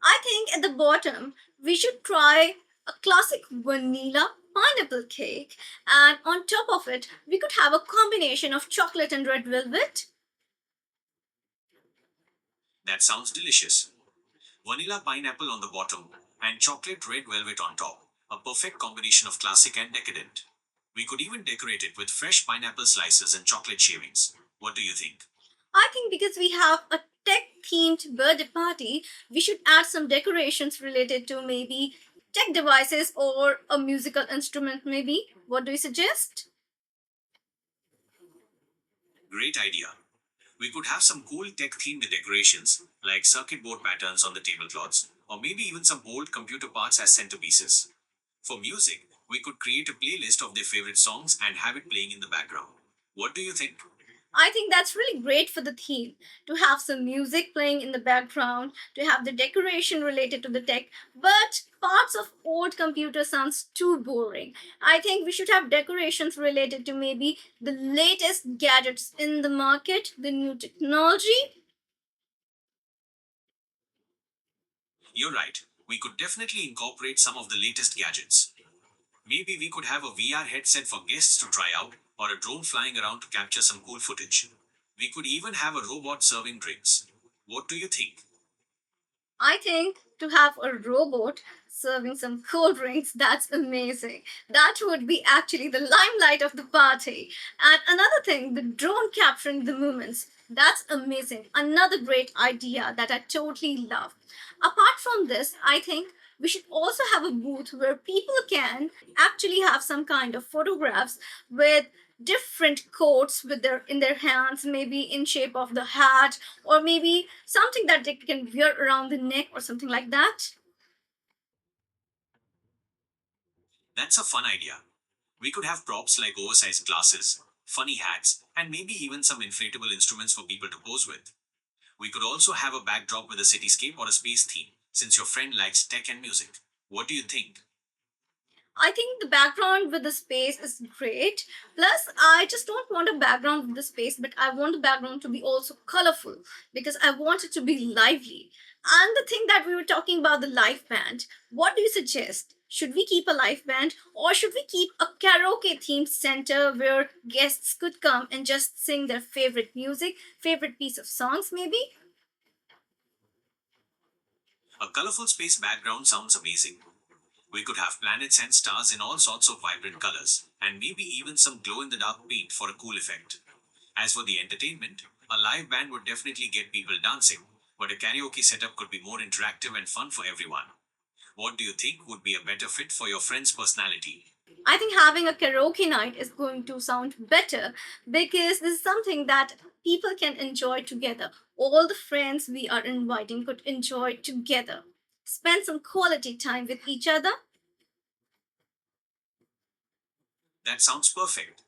I think at the bottom we should try a classic vanilla pineapple cake, and on top of it we could have a combination of chocolate and red velvet. That sounds delicious. Vanilla pineapple on the bottom and chocolate red velvet on top. A perfect combination of classic and decadent. We could even decorate it with fresh pineapple slices and chocolate shavings. What do you think? I think because we have a tech themed birthday party, we should add some decorations related to maybe tech devices or a musical instrument, maybe. What do you suggest? Great idea. We could have some cool tech themed decorations, like circuit board patterns on the tablecloths, or maybe even some old computer parts as centerpieces. For music, we could create a playlist of their favorite songs and have it playing in the background. What do you think? I think that's really great for the theme to have some music playing in the background, to have the decoration related to the tech, but parts of old computer sounds too boring. I think we should have decorations related to maybe the latest gadgets in the market, the new technology. You're right. We could definitely incorporate some of the latest gadgets. Maybe we could have a VR headset for guests to try out, or a drone flying around to capture some cool footage. We could even have a robot serving drinks. What do you think? I think to have a robot serving some cold drinks, that's amazing. That would be actually the limelight of the party. And another thing, the drone capturing the moments. That's amazing. Another great idea that I totally love. Apart from this, I think we should also have a booth where people can actually have some kind of photographs with different coats with their in their hands, maybe in shape of the hat or maybe something that they can wear around the neck or something like that. That's a fun idea. We could have props like oversized glasses, funny hats, and maybe even some inflatable instruments for people to pose with. We could also have a backdrop with a cityscape or a space theme, since your friend likes tech and music. What do you think? I think the background with the space is great. Plus, I just don't want a background with the space, but I want the background to be also colorful because I want it to be lively. And the thing that we were talking about the live band, what do you suggest? Should we keep a live band or should we keep a karaoke themed center where guests could come and just sing their favorite music, favorite piece of songs, maybe? A colorful space background sounds amazing. We could have planets and stars in all sorts of vibrant colors, and maybe even some glow in the dark paint for a cool effect. As for the entertainment, a live band would definitely get people dancing, but a karaoke setup could be more interactive and fun for everyone. What do you think would be a better fit for your friend's personality? I think having a karaoke night is going to sound better because this is something that people can enjoy together. All the friends we are inviting could enjoy together. Spend some quality time with each other. That sounds perfect.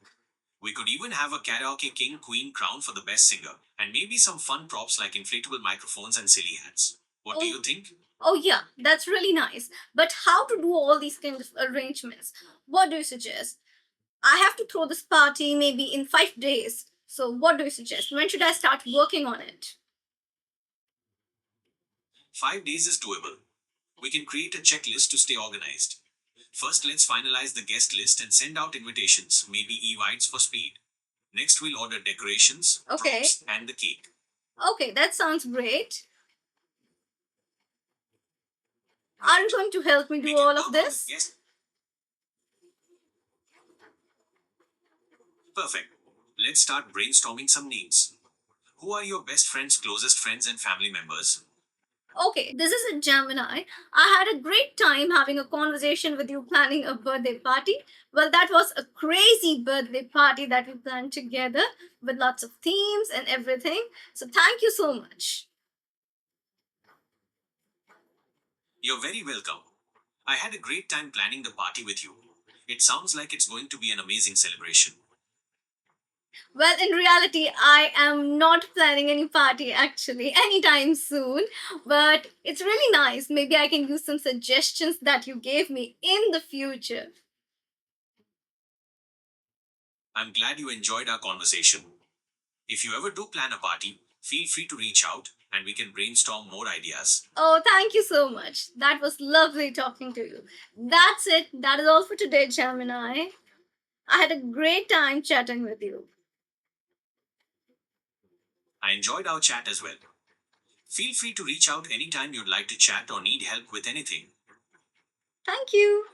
We could even have a karaoke king queen crown for the best singer, and maybe some fun props like inflatable microphones and silly hats. What do Oh, you think? oh yeah, that's really nice. But how to do all these kind of arrangements? What do you suggest? I have to throw this party maybe in 5 days. So what do you suggest? When should I start working on it? 5 days is doable. We can create a checklist to stay organized. First, let's finalize the guest list and send out invitations, maybe invites for speed. Next, we'll order decorations, Okay. props, and the cake. Okay, that sounds great. Are you going to help me We do can all work of on this? it. Yes. Perfect. Let's start brainstorming some names. Who are your best friends, closest friends, and family members? Okay, this is a Gemini. I had a great time having a conversation with you planning a birthday party. Well, that was a crazy birthday party that we planned together with lots of themes and everything. So, thank you so much. You're very welcome. I had a great time planning the party with you. It sounds like it's going to be an amazing celebration. Well, in reality, I am not planning any party actually anytime soon, but it's really nice. Maybe I can use some suggestions that you gave me in the future. I'm glad you enjoyed our conversation. If you ever do plan a party, feel free to reach out and we can brainstorm more ideas. Oh, thank you so much. That was lovely talking to you. That's it. That is all for today, Gemini. I had a great time chatting with you. I enjoyed our chat as well. Feel free to reach out anytime you'd like to chat or need help with anything. Thank you.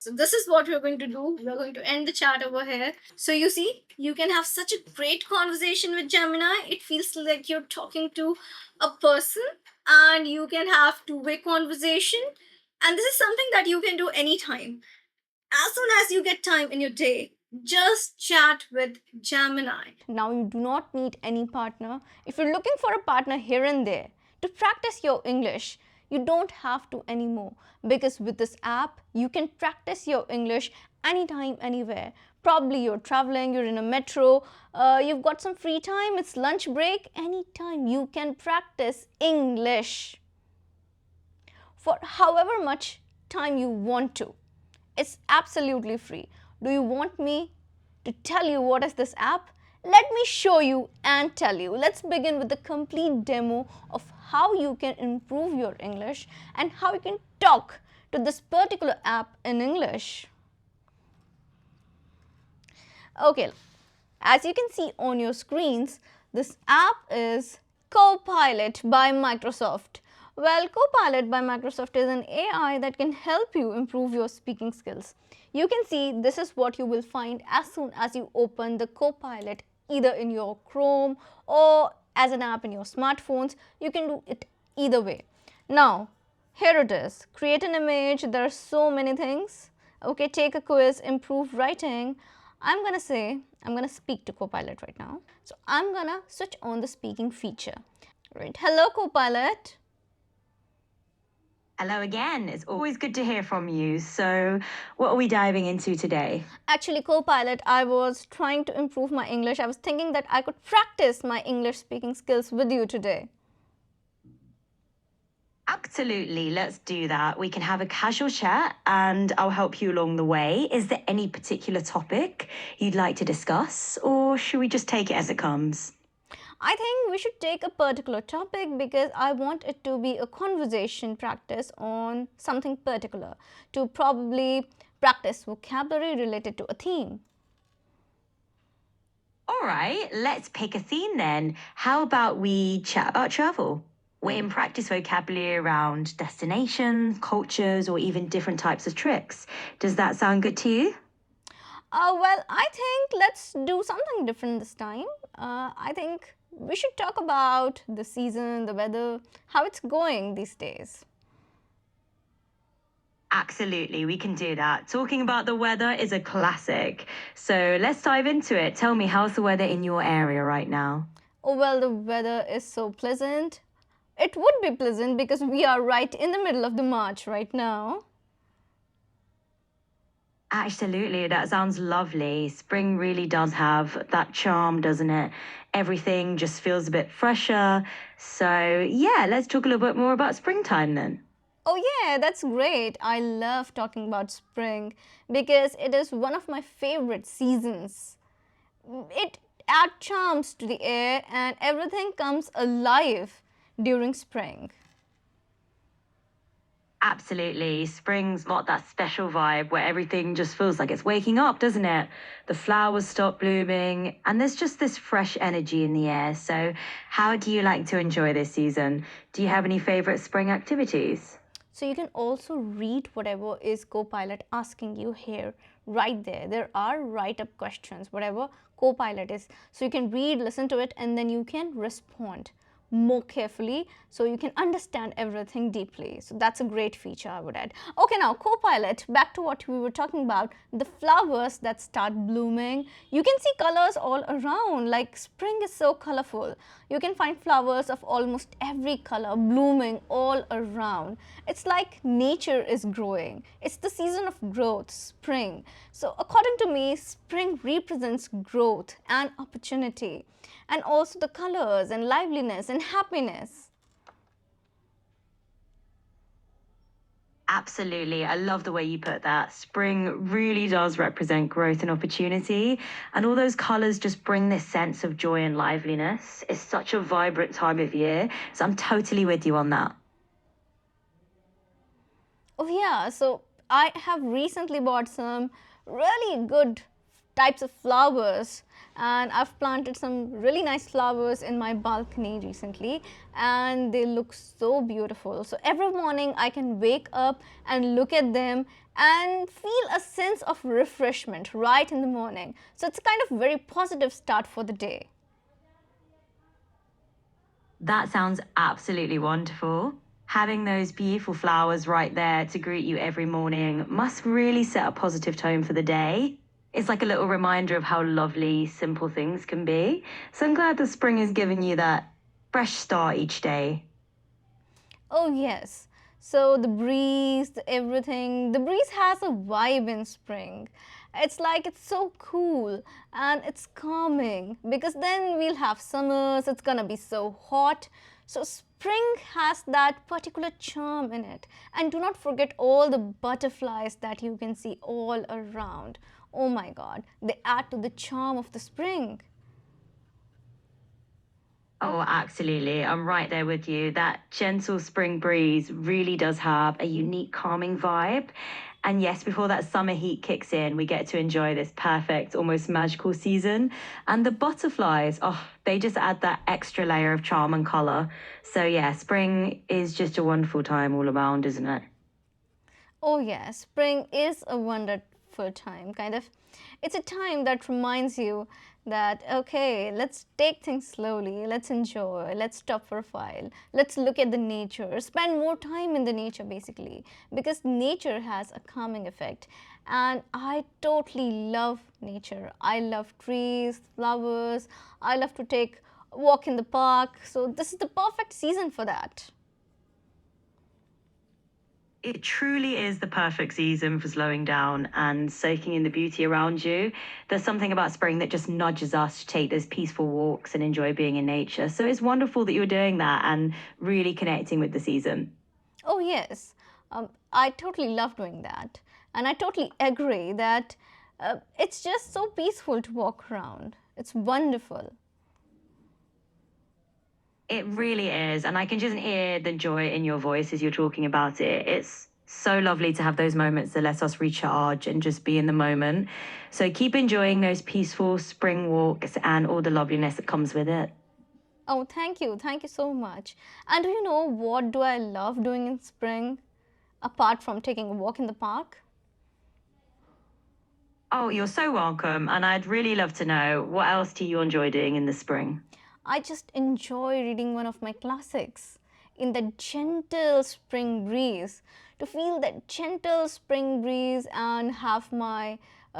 So this is what we're going to do. We're going to end the chat over here. So you see, you can have such a great conversation with Gemini. It feels like you're talking to a person and you can have two-way conversation. And this is something that you can do anytime. As soon as you get time in your day, just chat with Gemini. Now you do not need any partner. If you're looking for a partner here and there to practice your English, you don't have to anymore, because with this app you can practice your English anytime, anywhere. Probably you're traveling, you're in a metro, you've got some free time, it's lunch break, anytime you can practice English for however much time you want to. It's absolutely free. Do you want me to tell you what is this app? Let me show you and tell you. Let's begin with the complete demo of how you can improve your English and how you can talk to this particular app in English. Okay, as you can see on your screens, this app is Copilot by Microsoft. Well, Copilot by Microsoft is an AI that can help you improve your speaking skills. You can see this is what you will find as soon as you open the Copilot, either in your Chrome or as an app in your smartphones. You can do it either way. Now, here it is. Create an image. There are so many things. Okay, take a quiz, improve writing. I'm gonna speak to Copilot right now. So I'm gonna switch on the speaking feature. Right. Hello, Copilot. Hello again. It's always good to hear from you. So, what are we diving into today? Actually, Copilot, I was trying to improve my English. I was thinking that I could practice my English speaking skills with you today. Absolutely. Let's do that. We can have a casual chat and I'll help you along the way. Is there any particular topic you'd like to discuss, or should we just take it as it comes? I think we should take a particular topic because I want it to be a conversation practice on something particular, to probably practice vocabulary related to a theme. All right, let's pick a theme then. How about we chat about travel? We're in practice vocabulary around destinations, cultures, or even different types of trips. Does that sound good to you? Well, I think let's do something different this time. I think we should talk about the season, the weather, how it's going these days. Absolutely, we can do that. Talking about the weather is a classic. So let's dive into it. Tell me, how's the weather in your area right now? Oh, well, the weather is so pleasant. It would be pleasant because we are right in the middle of the March right now. Absolutely, that sounds lovely. Spring really does have that charm, doesn't it? Everything just feels a bit fresher. So, yeah, let's talk a little bit more about springtime then. Oh, yeah, that's great. I love talking about spring because it is one of my favorite seasons. It adds charms to the air and everything comes alive during spring. Absolutely. Spring's got that special vibe where everything just feels like it's waking up, doesn't it? The flowers stop blooming and there's just this fresh energy in the air. So, how do you like to enjoy this season? Do you have any favorite spring activities? So you can also read whatever is Copilot asking you here, right there. There are write-up questions, whatever Copilot is. So you can read, listen to it, and then you can respond more carefully so you can understand everything deeply. So that's a great feature, I would add. Okay, now Copilot, back to what we were talking about, the flowers that start blooming. You can see colors all around, like spring is so colorful. You can find flowers of almost every color blooming all around. It's like nature is growing. It's the season of growth, spring. So according to me, spring represents growth and opportunity, and also the colors and liveliness and happiness. Absolutely. I love the way you put that. Spring really does represent growth and opportunity. And all those colors just bring this sense of joy and liveliness. It's such a vibrant time of year. So I'm totally with you on that. Oh yeah, so I have recently bought some really good types of flowers, and I've planted some really nice flowers in my balcony recently, and they look so beautiful. So every morning I can wake up and look at them and feel a sense of refreshment right in the morning. So it's a kind of very positive start for the day. That sounds absolutely wonderful. Having those beautiful flowers right there to greet you every morning must really set a positive tone for the day. It's like a little reminder of how lovely simple things can be. So I'm glad that spring has given you that fresh start each day. Oh, yes. So the breeze, everything, the breeze has a vibe in spring. It's like it's so cool and it's calming, because then we'll have summers, it's gonna be so hot. So spring has that particular charm in it. And do not forget all the butterflies that you can see all around. Oh my god, they add to the charm of the spring. Oh, absolutely. I'm right there with you. That gentle spring breeze really does have a unique calming vibe. And yes, before that summer heat kicks in, we get to enjoy this perfect, almost magical season. And the butterflies, oh, they just add that extra layer of charm and color. So, yeah, spring is just a wonderful time all around, isn't it? Oh, yes, spring is a wonderful time, kind of. It's a time that reminds you that, okay, let's take things slowly, let's enjoy, let's stop for a while, let's look at the nature, spend more time in the nature basically, because nature has a calming effect. And I totally love nature. I love trees, flowers, I love to take a walk in the park. So, this is the perfect season for that. It truly is the perfect season for slowing down and soaking in the beauty around you. There's something about spring that just nudges us to take those peaceful walks and enjoy being in nature. So it's wonderful that you're doing that and really connecting with the season. Oh, yes, I totally love doing that. And I totally agree that it's just so peaceful to walk around. It's wonderful. It really is. And I can just hear the joy in your voice as you're talking about it. It's so lovely to have those moments that let us recharge and just be in the moment. So keep enjoying those peaceful spring walks and all the loveliness that comes with it. Oh, thank you. Thank you so much. And do you know what do I love doing in spring apart from taking a walk in the park? Oh, you're so welcome. And I'd really love to know, what else do you enjoy doing in the spring? I just enjoy reading one of my classics in the gentle spring breeze. To feel that gentle spring breeze and have my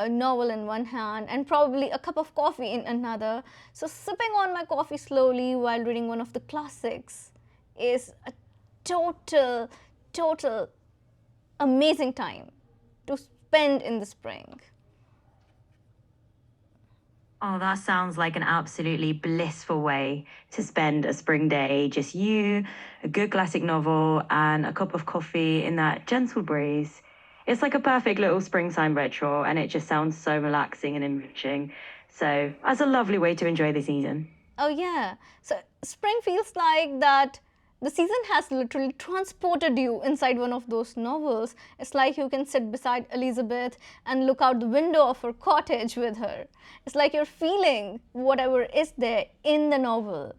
novel in one hand and probably a cup of coffee in another. So, sipping on my coffee slowly while reading one of the classics is a total amazing time to spend in the spring. Oh, that sounds like an absolutely blissful way to spend a spring day. Just you, a good classic novel, and a cup of coffee in that gentle breeze. It's like a perfect little springtime retro, and it just sounds so relaxing and enriching. So, that's a lovely way to enjoy the season. Oh, yeah. So, spring feels like that the season has literally transported you inside one of those novels. It's like you can sit beside Elizabeth and look out the window of her cottage with her. It's like you're feeling whatever is there in the novel.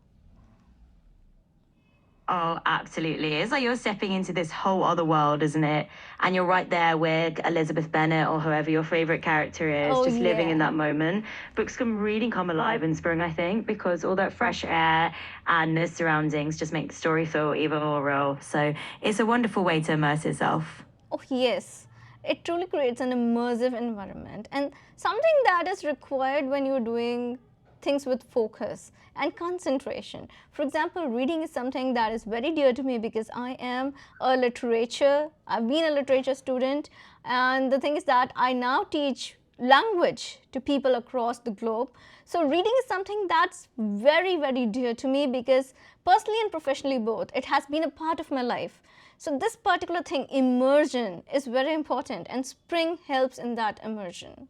Oh, absolutely. It's like you're stepping into this whole other world, isn't it? And you're right there with Elizabeth Bennet or whoever your favorite character is, Oh, just living in yeah. that moment. Books can really come alive in spring, I think, because all that fresh air and the surroundings just make the story feel even more real. So it's a wonderful way to immerse yourself. Oh, yes. It truly creates an immersive environment and something that is required when you're doing things with focus and concentration. For example, reading is something that is very dear to me because I've been a literature student, and the thing is that I now teach language to people across the globe. So reading is something that's very, very dear to me because personally and professionally both, it has been a part of my life. So this particular thing, immersion, is very important, and spring helps in that immersion.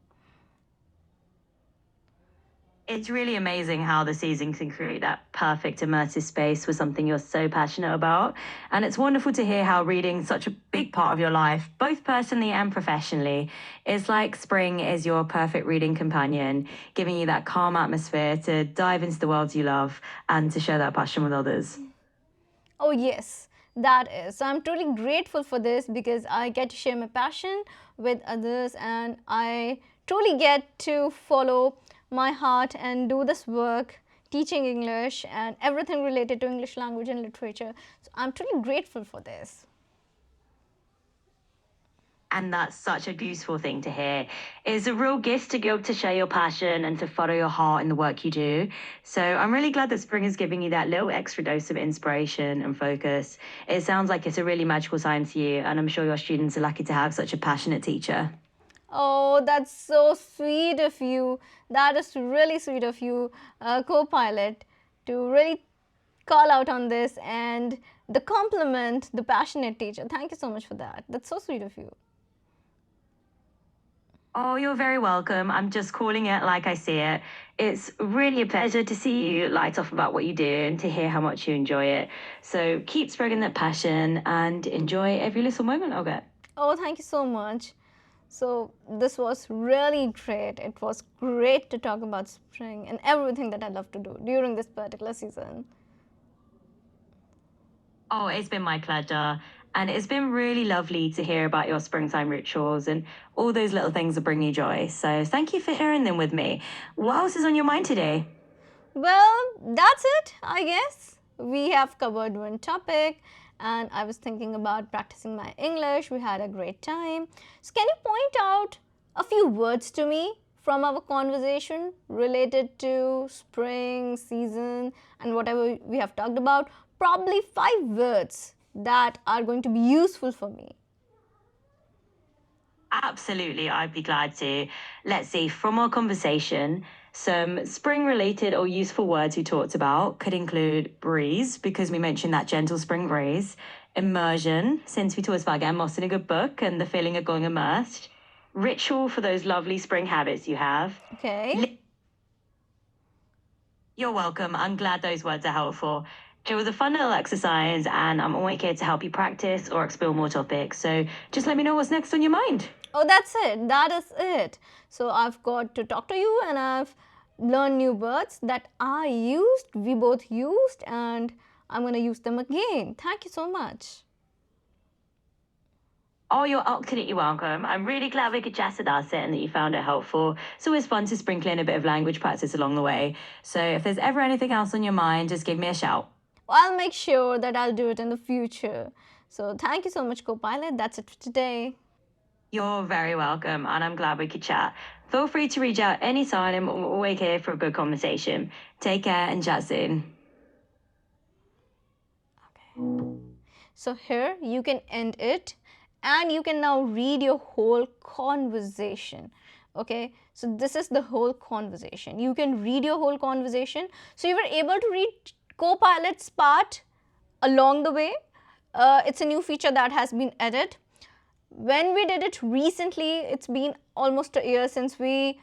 It's really amazing how the season can create that perfect immersive space for something you're so passionate about. And it's wonderful to hear how reading such a big part of your life, both personally and professionally. It's like spring is your perfect reading companion, giving you that calm atmosphere to dive into the worlds you love and to share that passion with others. Oh, yes, that is. So I'm truly grateful for this because I get to share my passion with others, and I truly get to follow my heart and do this work teaching English and everything related to English language and literature. So I'm truly grateful for this. And that's such a beautiful thing to hear. It's a real gift to be able to share your passion and to follow your heart in the work you do. So I'm really glad that spring is giving you that little extra dose of inspiration and focus. It sounds like it's a really magical time to you, and I'm sure your students are lucky to have such a passionate teacher. Oh, that's so sweet of you. That is really sweet of you, co-pilot, to really call out on this and the compliment, the passionate teacher. Thank you so much for that. That's so sweet of you. Oh, you're very welcome. I'm just calling it like I see it. It's really a pleasure to see you light off about what you do and to hear how much you enjoy it. So keep spreading that passion and enjoy every little moment of it. Oh, thank you so much. So, this was really great. It was great to talk about spring and everything that I love to do during this particular season. Oh, it's been my pleasure. And it's been really lovely to hear about your springtime rituals and all those little things that bring you joy. So thank you for sharing them with me. What else is on your mind today? Well, that's it, I guess. We have covered one topic, and I was thinking about practicing my English. We had a great time. So, can you point out a few words to me from our conversation related to spring, season, and whatever we have talked about? Probably 5 words that are going to be useful for me. Absolutely, I'd be glad to. Let's see, from our conversation, some spring related or useful words we talked about could include breeze, because we mentioned that gentle spring breeze, immersion, since we talked about getting lost in a good book and the feeling of going immersed, ritual for those lovely spring habits you have. Okay. You're welcome. I'm glad those words are helpful. It was a fun little exercise, and I'm always here to help you practice or explore more topics. So just let me know what's next on your mind. Oh, that's it. That is it. So I've got to talk to you, and I've learned new words that I used, we both used, and I'm going to use them again. Thank you so much. Oh, you're absolutely welcome. I'm really glad we could chat about it and that you found it helpful. It's always fun to sprinkle in a bit of language practice along the way. So if there's ever anything else on your mind, just give me a shout. Well, I'll make sure that I'll do it in the future. So thank you so much, co-pilot. That's it for today. You're very welcome, and I'm glad we could chat. Feel free to reach out anytime. We're always here for a good conversation. Take care and chat soon. So here you can end it, and you can now read your whole conversation. Okay, so this is the whole conversation. You can read your whole conversation. So you were able to read co-pilot's part along the way. It's a new feature that has been added. When we did it recently, it's been almost a year since we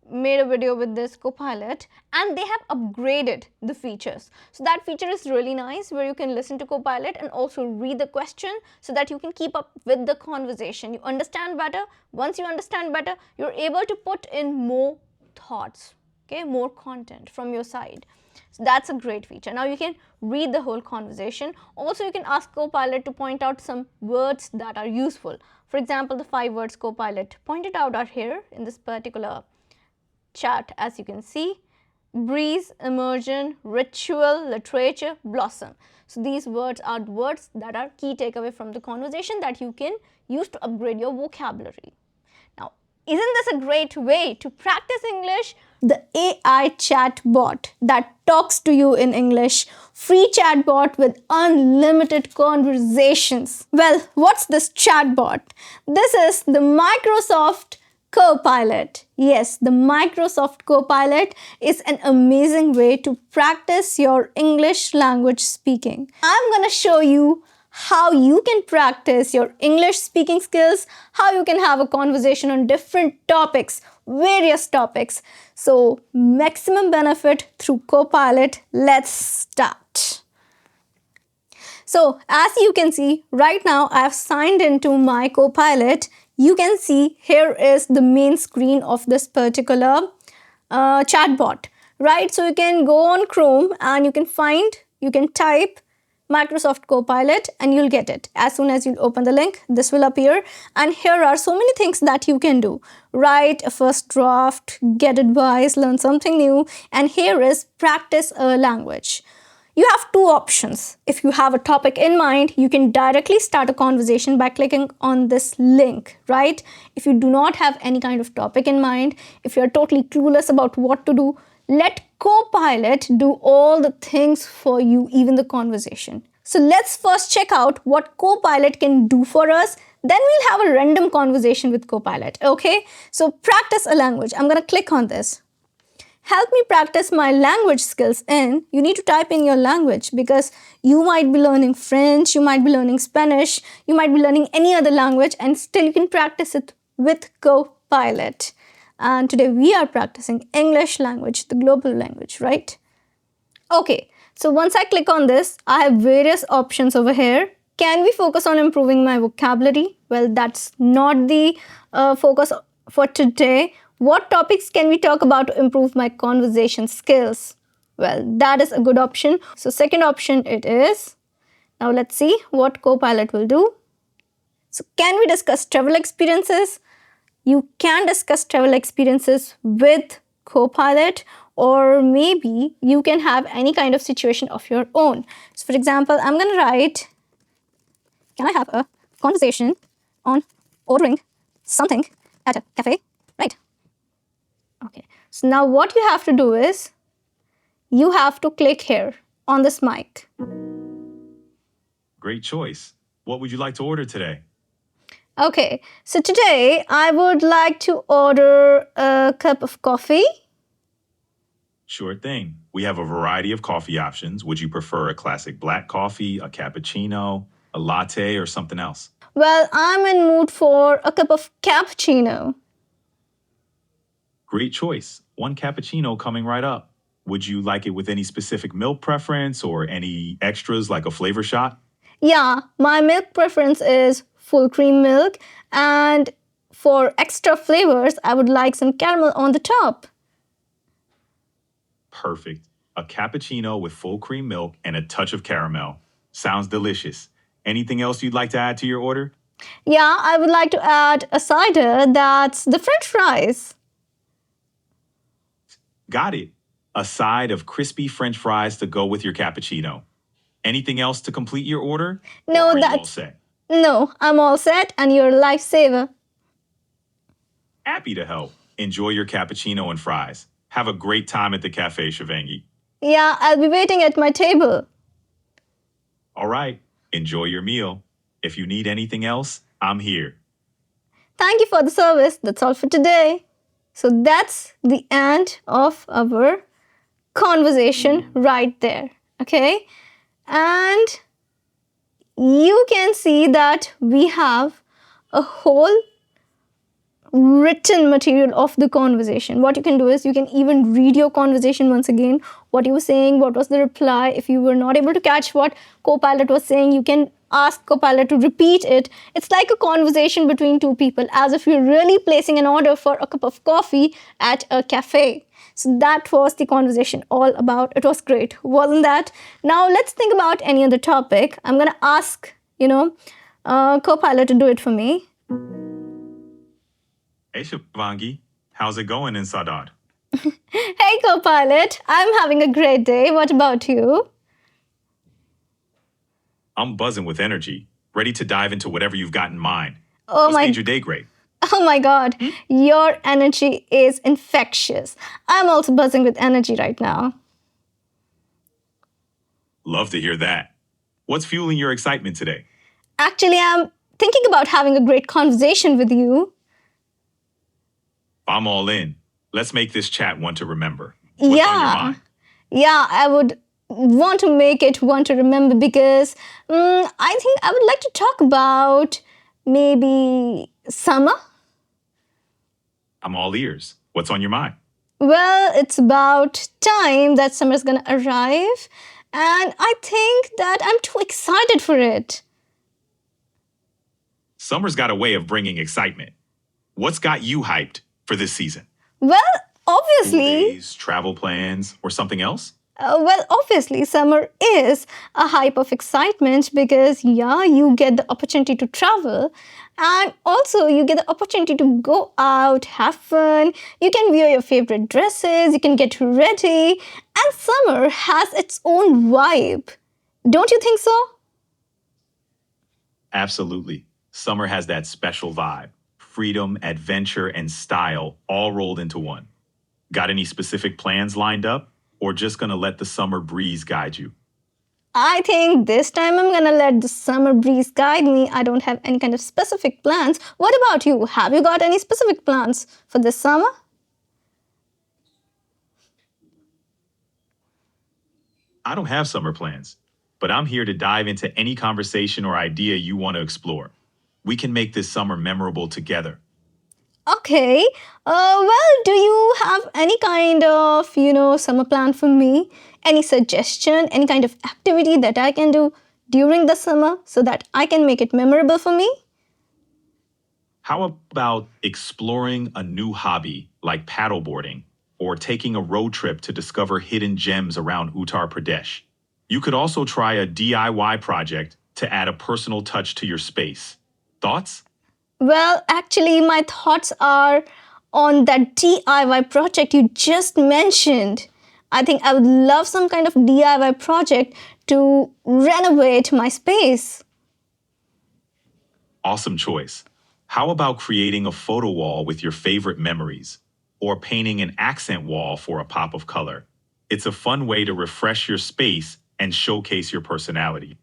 made a video with this co-pilot, and they have upgraded the features. So that feature is really nice, where you can listen to co-pilot and also read the question so that you can keep up with the conversation. You understand better. Once you understand better, you're able to put in more thoughts, okay, more content from your side. So that's a great feature. Now you can read the whole conversation. Also, you can ask Copilot to point out some words that are useful. For example, the 5 words Copilot pointed out are here in this particular chat, as you can see: breeze, immersion, ritual, literature, blossom. So these words are words that are key takeaway from the conversation that you can use to upgrade your vocabulary. Now, isn't this a great way to practice English? The AI chatbot that talks to you in English, free chatbot with unlimited conversations. Well, what's this chatbot? This is the Microsoft Copilot. Yes, the Microsoft Copilot is an amazing way to practice your English language speaking. I'm gonna show you how you can practice your English speaking skills, how you can have a conversation on different topics, various topics. So, maximum benefit through Copilot. Let's start. So, as you can see, right now I have signed into my Copilot. You can see here is the main screen of this particular chatbot, right? So, you can go on Chrome and you can type Microsoft Copilot and you'll get it. As soon as you open the link, this will appear, and here are so many things that you can do. Write a first draft, get advice, learn something new, and here is practice a language. You have two options. If you have a topic in mind, you can directly start a conversation by clicking on this link, right? If you do not have any kind of topic in mind, if you're totally clueless about what to do, let Copilot do all the things for you, even the conversation. So let's first check out what Copilot can do for us. Then we'll have a random conversation with Copilot, okay? So practice a language. I'm gonna click on this. Help me practice my language skills in. You need to type in your language because you might be learning French, you might be learning Spanish, you might be learning any other language, and still you can practice it with Copilot. And today we are practicing English language, the global language, right? Okay, so once I click on this, I have various options over here. Can we focus on improving my vocabulary? Well, that's not the focus for today. What topics can we talk about to improve my conversation skills? Well, that is a good option. So second option it is. Now let's see what Copilot will do. So can we discuss travel experiences? You can discuss travel experiences with Copilot, or maybe you can have any kind of situation of your own. So for example, I'm going to write, can I have a conversation on ordering something at a cafe? Right. Okay. So now what you have to do is, you have to click here on this mic. Great choice. What would you like to order today? Okay, so today I would like to order a cup of coffee. Sure thing. We have a variety of coffee options. Would you prefer a classic black coffee, a cappuccino, a latte, or something else? Well, I'm in mood for a cup of cappuccino. Great choice. One cappuccino coming right up. Would you like it with any specific milk preference or any extras like a flavor shot? Yeah, my milk preference is full cream milk, and for extra flavors, I would like some caramel on the top. Perfect. A cappuccino with full cream milk and a touch of caramel. Sounds delicious. Anything else you'd like to add to your order? Yeah, I would like to add a cider, that's the French fries. Got it. A side of crispy French fries to go with your cappuccino. Anything else to complete your order? No, Or are you all that's... set? No, I'm all set, and you're a lifesaver. Happy to help. Enjoy your cappuccino and fries. Have a great time at the cafe, Shivangi. Yeah, I'll be waiting at my table. All right. Enjoy your meal. If you need anything else, I'm here. Thank you for the service. That's all for today. So that's the end of our conversation right there. Okay? And you can see that we have a whole written material of the conversation. What you can do is you can even read your conversation once again, what you were saying, what was the reply. If you were not able to catch what Copilot was saying, you can ask Copilot to repeat it. It's like a conversation between two people, as if you're really placing an order for a cup of coffee at a cafe. So that was the conversation all about. It was great, wasn't that? Now let's think about any other topic. I'm gonna ask, co-pilot to do it for me. Hey, Shivangi, how's it going in Sadat? Hey, co-pilot, I'm having a great day. What about you? I'm buzzing with energy, ready to dive into whatever you've got in mind. Oh What's my made your day great? Oh my god, your energy is infectious. I'm also buzzing with energy right now. Love to hear that. What's fueling your excitement today? Actually, I'm thinking about having a great conversation with you. I'm all in. Let's make this chat one to remember. What's on your Yeah. mind? Yeah, I would want to make it one to remember because I think I would like to talk about maybe summer. I'm all ears. What's on your mind? Well, it's about time that summer's gonna arrive, and I think that I'm too excited for it. Summer's got a way of bringing excitement. What's got you hyped for this season? Well, School obviously, days, travel plans, or something else? obviously, summer is a hype of excitement because, yeah, you get the opportunity to travel and also you get the opportunity to go out, have fun. You can wear your favorite dresses, you can get ready, and summer has its own vibe. Don't you think so? Absolutely. Summer has that special vibe. Freedom, adventure, and style all rolled into one. Got any specific plans lined up? Or just gonna let the summer breeze guide you? I think this time I'm gonna let the summer breeze guide me. I don't have any kind of specific plans. What about you? Have you got any specific plans for this summer? I don't have summer plans, but I'm here to dive into any conversation or idea you want to explore. We can make this summer memorable together. Okay. Well, do you have any kind of, summer plan for me? Any suggestion, any kind of activity that I can do during the summer so that I can make it memorable for me? How about exploring a new hobby like paddleboarding or taking a road trip to discover hidden gems around Uttar Pradesh? You could also try a DIY project to add a personal touch to your space. Thoughts? Well, actually, my thoughts are on that DIY project you just mentioned. I think I would love some kind of DIY project to renovate my space. Awesome choice. How about creating a photo wall with your favorite memories or painting an accent wall for a pop of color? It's a fun way to refresh your space and showcase your personality.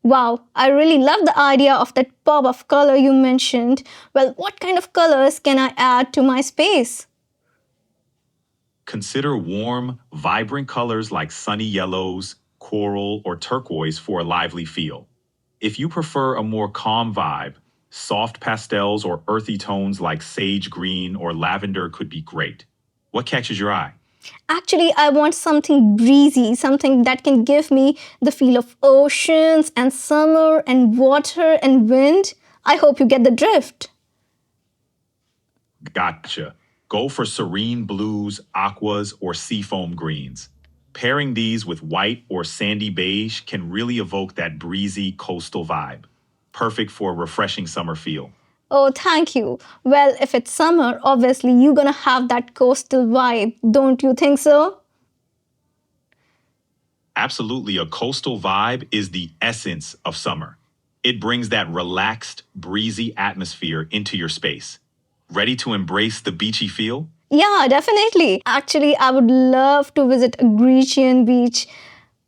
Wow, I really love the idea of that pop of color you mentioned. Well, what kind of colors can I add to my space? Consider warm, vibrant colors like sunny yellows, coral, or turquoise for a lively feel. If you prefer a more calm vibe, soft pastels or earthy tones like sage green or lavender could be great. What catches your eye? Actually, I want something breezy, something that can give me the feel of oceans and summer and water and wind. I hope you get the drift. Gotcha. Go for serene blues, aquas, or seafoam greens. Pairing these with white or sandy beige can really evoke that breezy coastal vibe. Perfect for a refreshing summer feel. Oh, thank you. Well, if it's summer, obviously you're gonna have that coastal vibe, don't you think so? Absolutely, a coastal vibe is the essence of summer. It brings that relaxed, breezy atmosphere into your space. Ready to embrace the beachy feel? Yeah, definitely. Actually, I would love to visit a Grecian beach.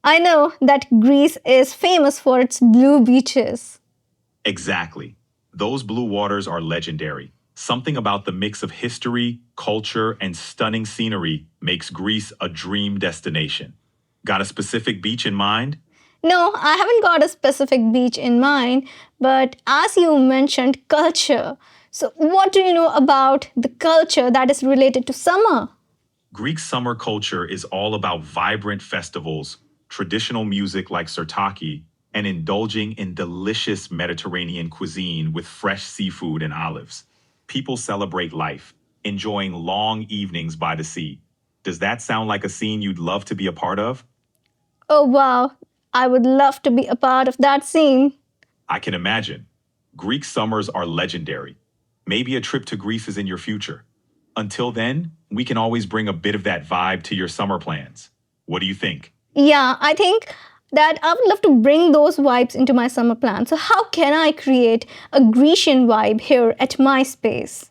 I know that Greece is famous for its blue beaches. Exactly. Those blue waters are legendary. Something about the mix of history, culture, and stunning scenery makes Greece a dream destination. Got a specific beach in mind? No, I haven't got a specific beach in mind, but as you mentioned, culture. So, what do you know about the culture that is related to summer? Greek summer culture is all about vibrant festivals, traditional music like sirtaki, and indulging in delicious Mediterranean cuisine with fresh seafood and olives. People celebrate life, enjoying long evenings by the sea. Does that sound like a scene you'd love to be a part of? Oh wow, I would love to be a part of that scene. I can imagine. Greek summers are legendary. Maybe a trip to Greece is in your future. Until then, we can always bring a bit of that vibe to your summer plans. What do you think? Yeah, I think that I would love to bring those vibes into my summer plan. So, how can I create a Grecian vibe here at my space?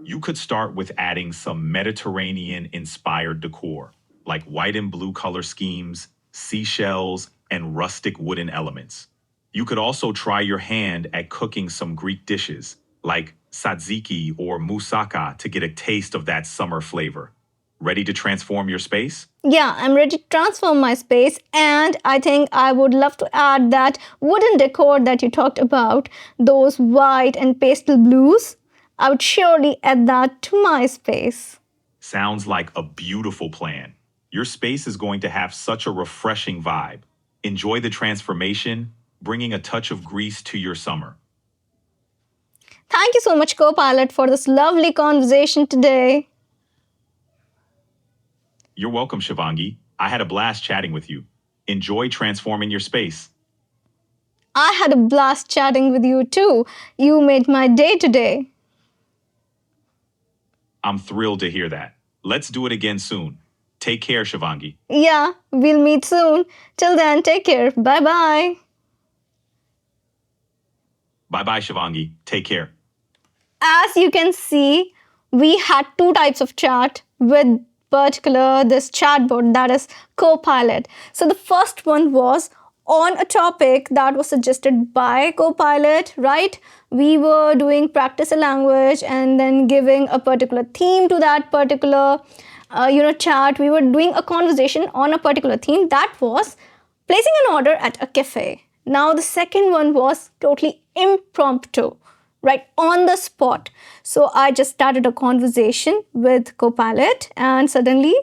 You could start with adding some Mediterranean inspired decor, like white and blue color schemes, seashells, and rustic wooden elements. You could also try your hand at cooking some Greek dishes, like tzatziki or moussaka, to get a taste of that summer flavor. Ready to transform your space? Yeah, I'm ready to transform my space, and I think I would love to add that wooden decor that you talked about, those white and pastel blues. I would surely add that to my space. Sounds like a beautiful plan. Your space is going to have such a refreshing vibe. Enjoy the transformation, bringing a touch of Greece to your summer. Thank you so much, co-pilot, for this lovely conversation today. You're welcome, Shivangi. I had a blast chatting with you. Enjoy transforming your space. I had a blast chatting with you too. You made my day today. I'm thrilled to hear that. Let's do it again soon. Take care, Shivangi. Yeah, we'll meet soon. Till then, take care. Bye bye. Bye bye, Shivangi. Take care. As you can see, we had two types of chat with particular this chatbot, that is Copilot. So the first one was on a topic that was suggested by Copilot, right? We were doing practice a language and then giving a particular theme to that particular chat. We were doing a conversation on a particular theme, that was placing an order at a cafe. Now the second one was totally impromptu, right on the spot. So I just started a conversation with Copilot, and suddenly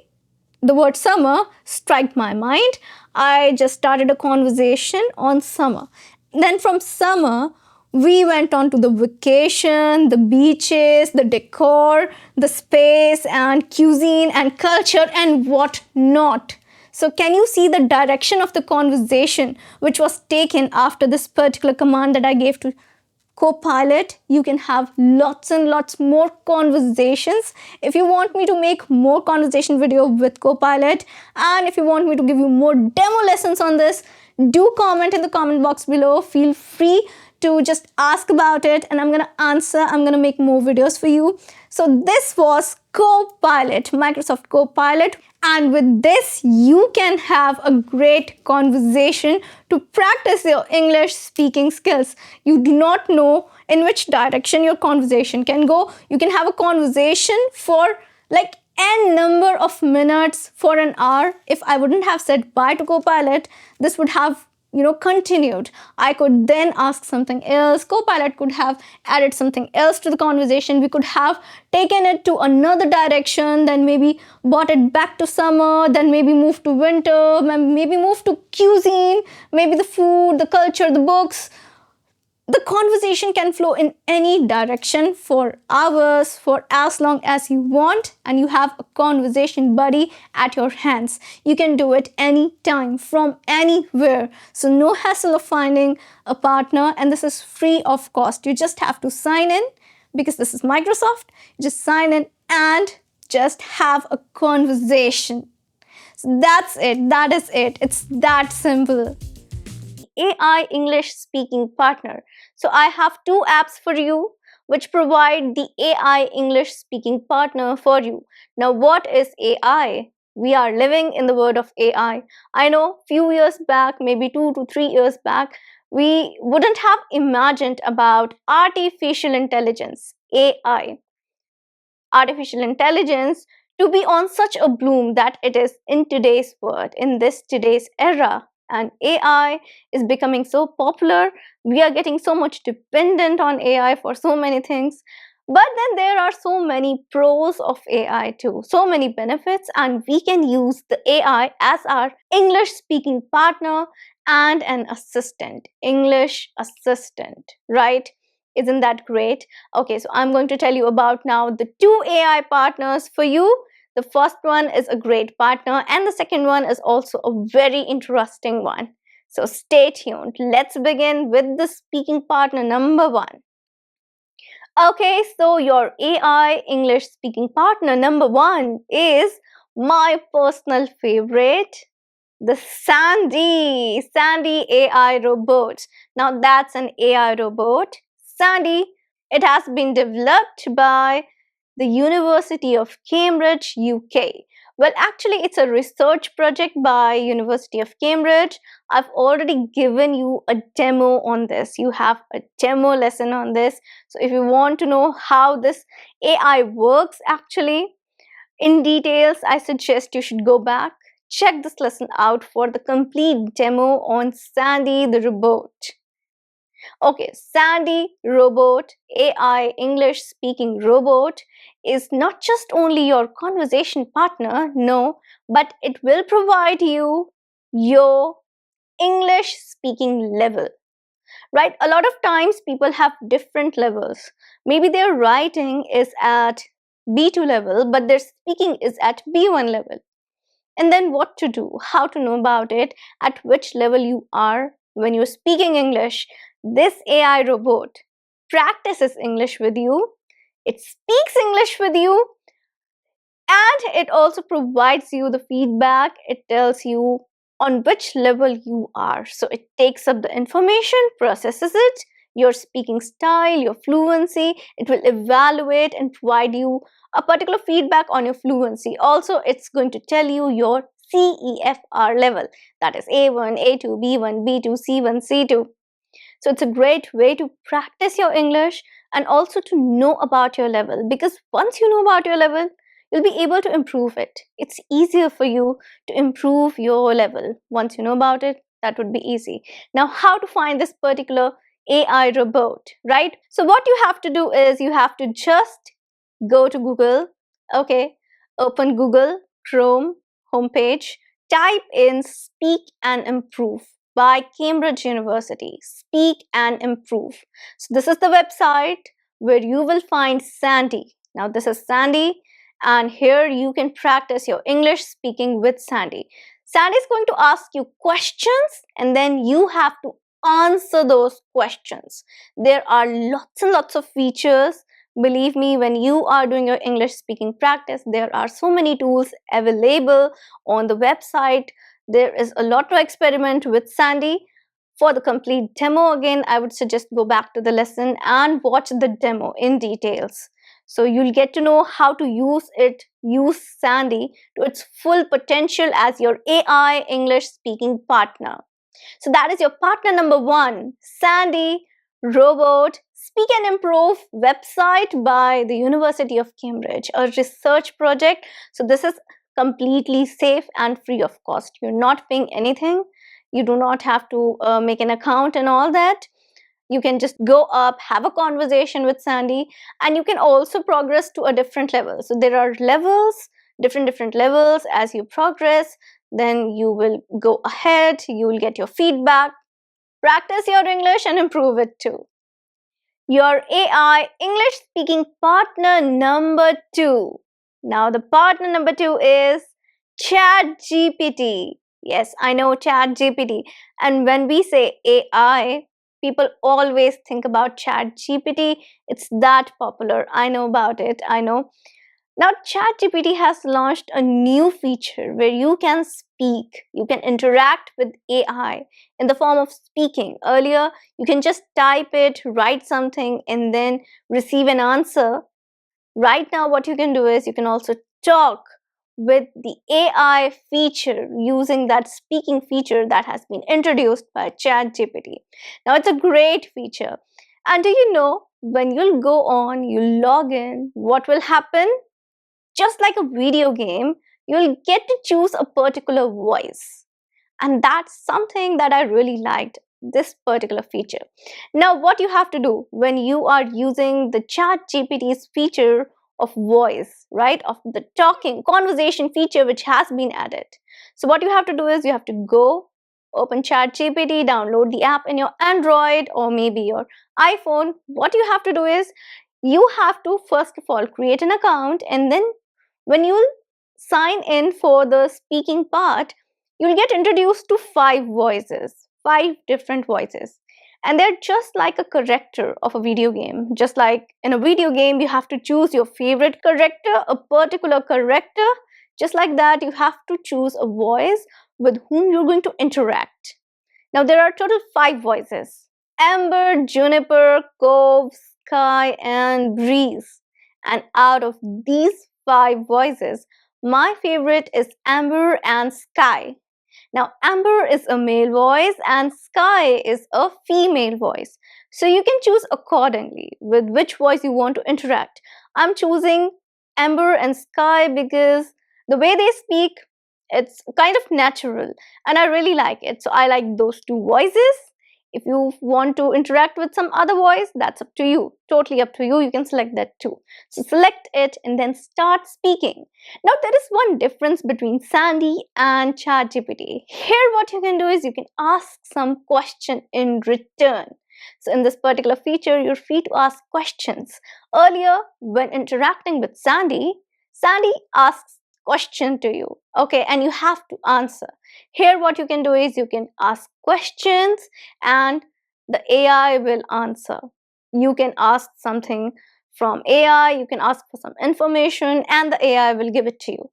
the word summer struck my mind. I just started a conversation on summer. Then from summer, we went on to the vacation, the beaches, the decor, the space, and cuisine and culture and what not. So can you see the direction of the conversation which was taken after this particular command that I gave to Copilot? You can have lots and lots more conversations. If you want me to make more conversation video with Copilot, and if you want me to give you more demo lessons on this, do comment in the comment box below. Feel free to just ask about it, and I'm gonna answer. I'm gonna make more videos for you. So this was Copilot, Microsoft Copilot. And with this, you can have a great conversation to practice your English speaking skills. You do not know in which direction your conversation can go. You can have a conversation for like n number of minutes for an hour. If I wouldn't have said bye to Copilot, this would have continued. I could then ask something else. Copilot could have added something else to the conversation. We could have taken it to another direction, then maybe brought it back to summer, then maybe moved to winter, maybe moved to cuisine, maybe the food, the culture, the books. The conversation can flow in any direction for hours, for as long as you want, and you have a conversation buddy at your hands. You can do it anytime, from anywhere. So no hassle of finding a partner, and this is free of cost. You just have to sign in, because this is Microsoft. You just sign in and just have a conversation. So that's it. That is it. It's that simple. AI English speaking partner. So I have two apps for you which provide the AI English speaking partner for you. Now what is AI? We are living in the world of AI. I know few years back, maybe 2 to 3 years back, we wouldn't have imagined about artificial intelligence, AI. Artificial intelligence to be on such a bloom that it is in today's world, in this today's era. And AI is becoming so popular. We are getting so much dependent on AI for so many things. But then there are so many pros of AI too, so many benefits, and we can use the AI as our English speaking partner and an assistant, English assistant, right? Isn't that great? Okay, so I'm going to tell you about now the two AI partners for you. The first one is a great partner, and the second one is also a very interesting one. So stay tuned. Let's begin with the speaking partner number one. Okay, so your AI English speaking partner number one is my personal favorite, the Sandy AI robot. Now that's an AI robot. Sandy, it has been developed by the University of Cambridge, UK. Well, actually, it's a research project by University of Cambridge. I've already given you a demo on this. You have a demo lesson on this. So if you want to know how this AI works actually in details, I suggest you should go back, check this lesson out for the complete demo on Sandy the robot. Okay, Sandy robot, AI English speaking robot is not just only your conversation partner, no, but it will provide you your English speaking level. Right? A lot of times people have different levels. Maybe their writing is at B2 level, but their speaking is at B1 level. And then what to do, how to know about it, at which level you are when you're speaking English. This AI robot practices English with you, it speaks English with you, and it also provides you the feedback. It tells you on which level you are. So it takes up the information, processes it, your speaking style, your fluency. It will evaluate and provide you a particular feedback on your fluency. Also, it's going to tell you your CEFR level, that is A1, A2, B1, B2, C1, C2. So it's a great way to practice your English and also to know about your level, because once you know about your level, you'll be able to improve it. It's easier for you to improve your level. Once you know about it, that would be easy. Now, how to find this particular AI robot, right? So what you have to do is you have to just go to Google, okay? Open Google Chrome homepage, type in Speak and Improve by Cambridge University. Speak and Improve. So this is the website where you will find Sandy. Now this is Sandy, and here you can practice your English speaking with Sandy. Sandy is going to ask you questions, and then you have to answer those questions. There are lots and lots of features. Believe me, when you are doing your English speaking practice, there are so many tools available on the website. There is a lot to experiment with Sandy. For the complete demo, again, I would suggest go back to the lesson and watch the demo in details. So you'll get to know how to use Sandy to its full potential as your AI English speaking partner. So that is your partner number one, Sandy Robot Speak and Improve website by the University of Cambridge, a research project. So this is completely safe and free of cost. You're not paying anything. You do not have to make an account and all that. You can just go up, have a conversation with Sandy, and you can also progress to a different level. So there are levels, different levels. As you progress, then you will go ahead, you will get your feedback, practice your English and improve it too. Your AI English speaking partner number two. Now the partner number two is ChatGPT. Yes, I know ChatGPT. And when we say AI, people always think about ChatGPT. It's that popular. I know about it. I know. Now, ChatGPT has launched a new feature where you can speak, you can interact with AI in the form of speaking. Earlier, you can just type it, write something, and then receive an answer. Right now, what you can do is you can also talk with the AI feature using that speaking feature that has been introduced by ChatGPT. Now, it's a great feature. And do you know, when you'll go on, you log in, what will happen? Just like a video game, you'll get to choose a particular voice. And that's something that I really liked, this particular feature. Now, what you have to do when you are using the ChatGPT's feature of voice, right, of the talking conversation feature which has been added. So what you have to do is you have to go open ChatGPT, download the app in your Android or maybe your iPhone. What you have to do is you have to first of all create an account, and then when you sign in for the speaking part, you'll get introduced to 5 voices, 5 different voices. And they're just like a character of a video game. Just like in a video game, you have to choose your favorite character, a particular character. Just like that, you have to choose a voice with whom you're going to interact. Now, there are total 5 voices: Amber, Juniper, Cove, Sky, and Breeze. And out of these 5 voices, my favorite is Amber and Sky. Now, Amber is a male voice and Sky is a female voice. So you can choose accordingly with which voice you want to interact. I'm choosing Amber and Sky because the way they speak, it's kind of natural and I really like it. So I like those 2 voices. If you want to interact with some other voice, that's up to you. Totally up to you. You can select that too. So select it and then start speaking. Now there is one difference between Sandy and ChatGPT. Here what you can do is you can ask some question in return. So in this particular feature, you're free to ask questions. Earlier, when interacting with Sandy, Sandy asks question to you, okay, and you have to answer. Here what you can do is you can ask questions and the AI will answer. You can ask something from AI, you can ask for some information and the AI will give it to you.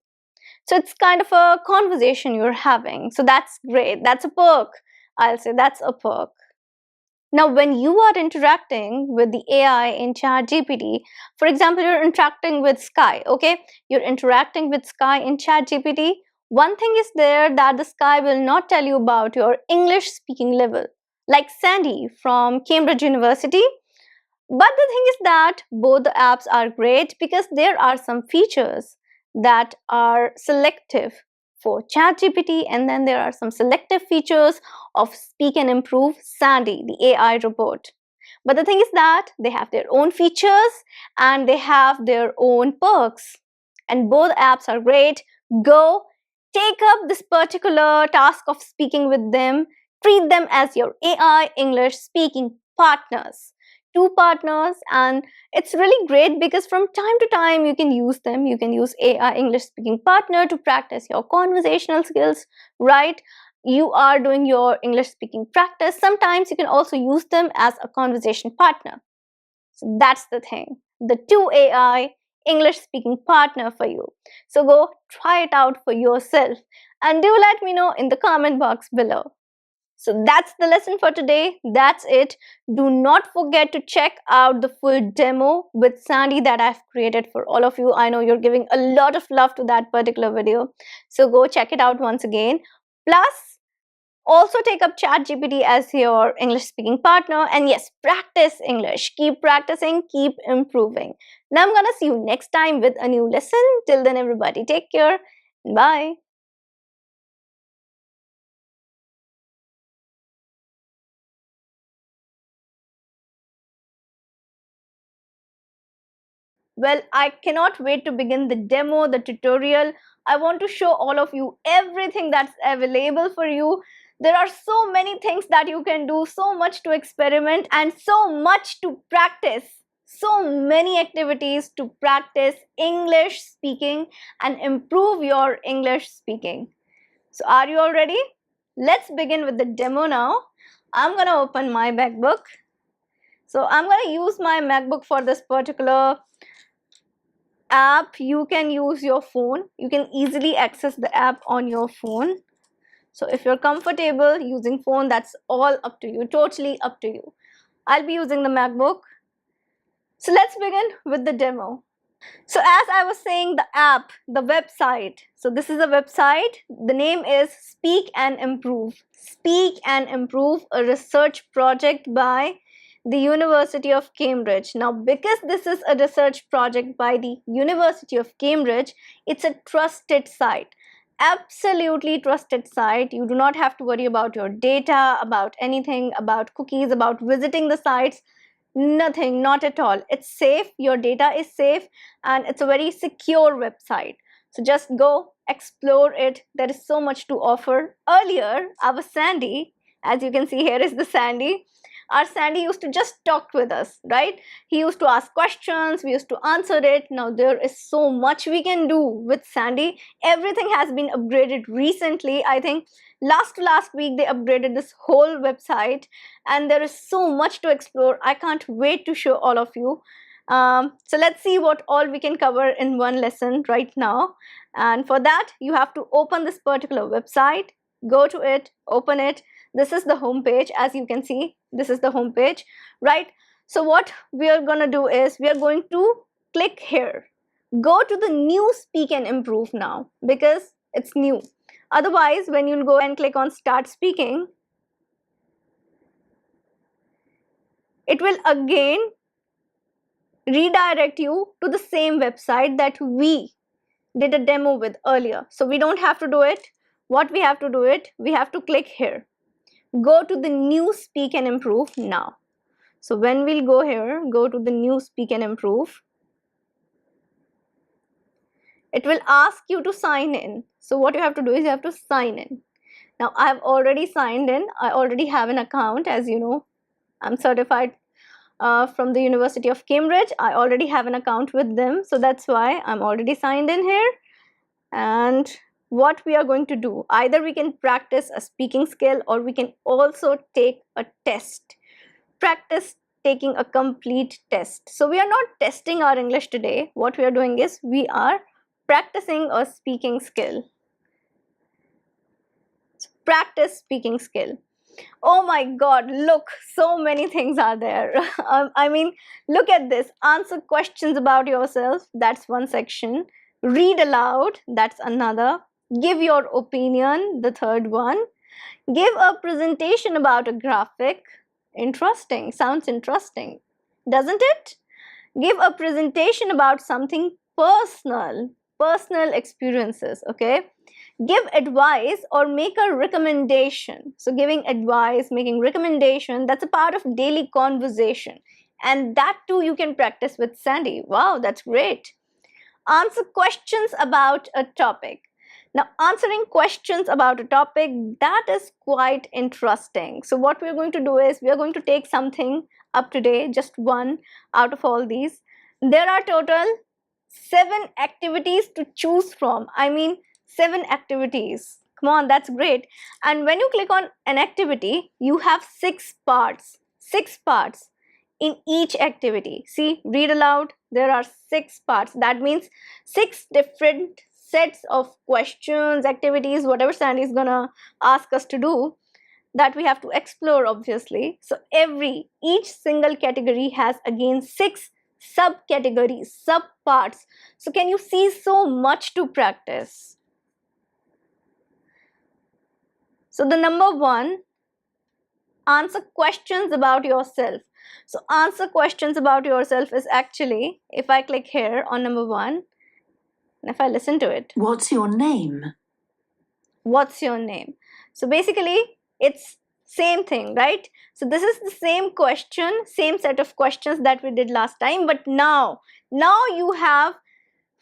So it's kind of a conversation you're having. So that's great. That's a perk. I'll say that's a perk. Now, when you are interacting with the AI in ChatGPT, for example, you're interacting with Sky, okay? You're interacting with Sky in ChatGPT. One thing is there that the Sky will not tell you about your English speaking level, like Sandy from Cambridge University. But the thing is that both the apps are great because there are some features that are selective for ChatGPT, and then there are some selective features of Speak and Improve Sandy, the AI robot. But the thing is that they have their own features and they have their own perks. And both apps are great. Go take up this particular task of speaking with them. Treat them as your AI English speaking partners. 2 partners, and it's really great because from time to time you can use them. You can use AI English speaking partner to practice your conversational skills, right? You are doing your English speaking practice. Sometimes you can also use them as a conversation partner. So that's the thing. The 2 AI English speaking partner for you. So go try it out for yourself and do let me know in the comment box below. So that's the lesson for today. That's it. Do not forget to check out the full demo with Sandy that I've created for all of you. I know you're giving a lot of love to that particular video. So go check it out once again. Plus, also take up ChatGPT as your English speaking partner. And yes, practice English. Keep practicing, keep improving. Now I'm gonna see you next time with a new lesson. Till then, everybody, take care. Bye. Well, I cannot wait to begin the demo, the tutorial. I want to show all of you everything that's available for you. There are so many things that you can do, so much to experiment and so much to practice. So many activities to practice English speaking and improve your English speaking. So are you all ready? Let's begin with the demo now. I'm gonna open my MacBook. So I'm gonna use my MacBook for this particular app. You can use your phone. You can easily access the app on your phone. So if you're comfortable using phone, that's all up to you, totally up to you. I'll be using the MacBook. So let's begin with the demo. So as I was saying, the app, the website. So this is a website. The name is Speak and Improve. Speak and Improve, a research project by the University of Cambridge. Now, because this is a research project by the University of Cambridge, it's a trusted site. Absolutely trusted site. You do not have to worry about your data, about anything, about cookies, about visiting the sites. Nothing, not at all. It's safe, your data is safe, and it's a very secure website. So just go explore it. There is so much to offer. Earlier, our Sandy, as you can see, here is the Sandy. Our Sandy used to just talk with us, right? He used to ask questions, we used to answer it. Now there is so much we can do with Sandy. Everything has been upgraded recently. I think last week they upgraded this whole website, and there is so much to explore. I can't wait to show all of you. So let's see what all we can cover in one lesson right now. And for that, you have to open this particular website, go to it, open it. This is the home page. As you can see, this is the home page, right? So what we are going to do is we are going to click here. Go to the new Speak and Improve now, because it's new. Otherwise, when you'll go and click on Start Speaking, it will again redirect you to the same website that we did a demo with earlier. So we don't have to do it. What we have to do it, we have to click here. Go to the new Speak and Improve now. So when we'll go here, go to the new Speak and Improve, it will ask you to sign in. So what you have to do is you have to sign in. Now I have already signed in. I already have an account. As you know, I'm certified from the University of Cambridge. I already have an account with them. So that's why I'm already signed in here. And what we are going to do, either we can practice a speaking skill, or we can also take a test. Practice taking a complete test. So we are not testing our English today. What we are doing is we are practicing a speaking skill. Practice speaking skill. Oh my God, look, so many things are there. I mean, look at this. Answer questions about yourself, that's one section. Read aloud, that's another. Give your opinion, the third one. Give a presentation about a graphic. Interesting, sounds interesting, doesn't it? Give a presentation about something personal experiences, okay? Give advice or make a recommendation. So giving advice, making recommendation, that's a part of daily conversation. And that too you can practice with Sandy. Wow, that's great. Answer questions about a topic. Now, answering questions about a topic, that is quite interesting. So what we're going to do is we're going to take something up today, just one out of all these. There are total 7 activities to choose from. I mean, 7 activities. Come on, that's great. And when you click on an activity, you have 6 parts. 6 parts in each activity. See, read aloud. There are 6 parts. That means 6 different sets of questions, activities, whatever Sandy is gonna ask us to do, that we have to explore, obviously. So each single category has again 6 subcategories, subparts. So can you see, so much to practice? So the number 1, answer questions about yourself. So answer questions about yourself is actually, if I click here on number 1, and if I listen to it. What's your name? What's your name? So basically, it's same thing, right? So this is the same question, same set of questions that we did last time, but now you have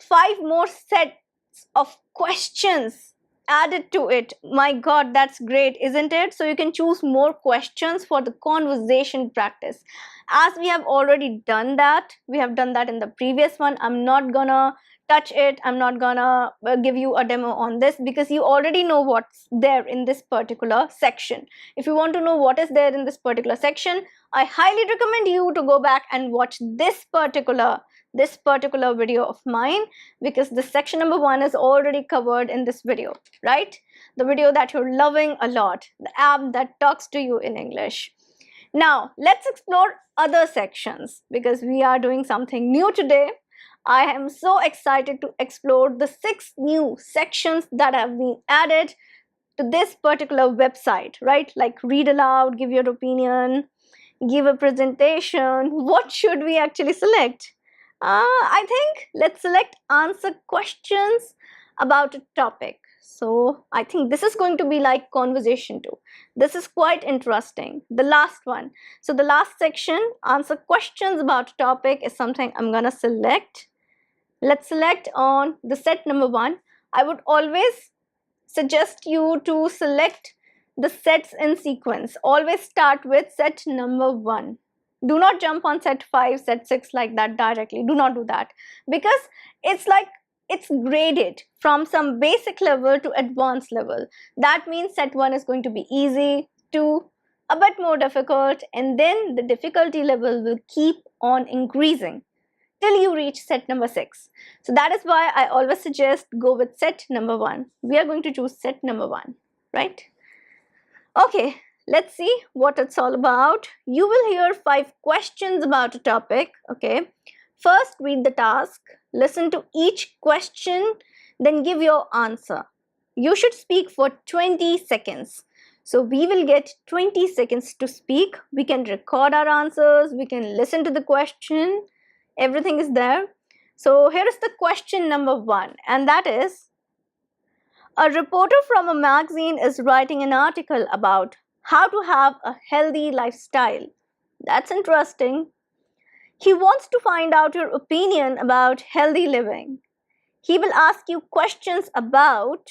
5 more sets of questions added to it. My God, that's great, isn't it? So you can choose more questions for the conversation practice. As we have already done that, we have done that in the previous one. I'm not gonna touch it. I'm not gonna give you a demo on this, because you already know what's there in this particular section. If you want to know what is there in this particular section, I highly recommend you to go back and watch this particular video of mine, because this section number 1 is already covered in this video, right? The video that you're loving a lot, the app that talks to you in English. Now let's explore other sections, because we are doing something new today. I am so excited to explore the 6 new sections that have been added to this particular website, right? Like read aloud, give your opinion, give a presentation. What should we actually select? I think let's select answer questions about a topic. So I think this is going to be like conversation too. This is quite interesting. The last one. So the last section, answer questions about a topic, is something I'm gonna select. Let's select on the set number 1. I would always suggest you to select the sets in sequence. Always start with set number 1. Do not jump on set 5, set 6 like that directly. Do not do that, because it's like it's graded from some basic level to advanced level. That means set 1 is going to be easy, 2 a bit more difficult, and then the difficulty level will keep on increasing till you reach set number 6. So that is why I always suggest go with set number 1. We are going to choose set number 1, right? Okay, let's see what it's all about. You will hear 5 questions about a topic, okay? First, read the task, listen to each question, then give your answer. You should speak for 20 seconds. So we will get 20 seconds to speak. We can record our answers, we can listen to the question. Everything is there. So here is the question number 1, and that is, a reporter from a magazine is writing an article about how to have a healthy lifestyle. That's interesting. He wants to find out your opinion about healthy living. He will ask you questions about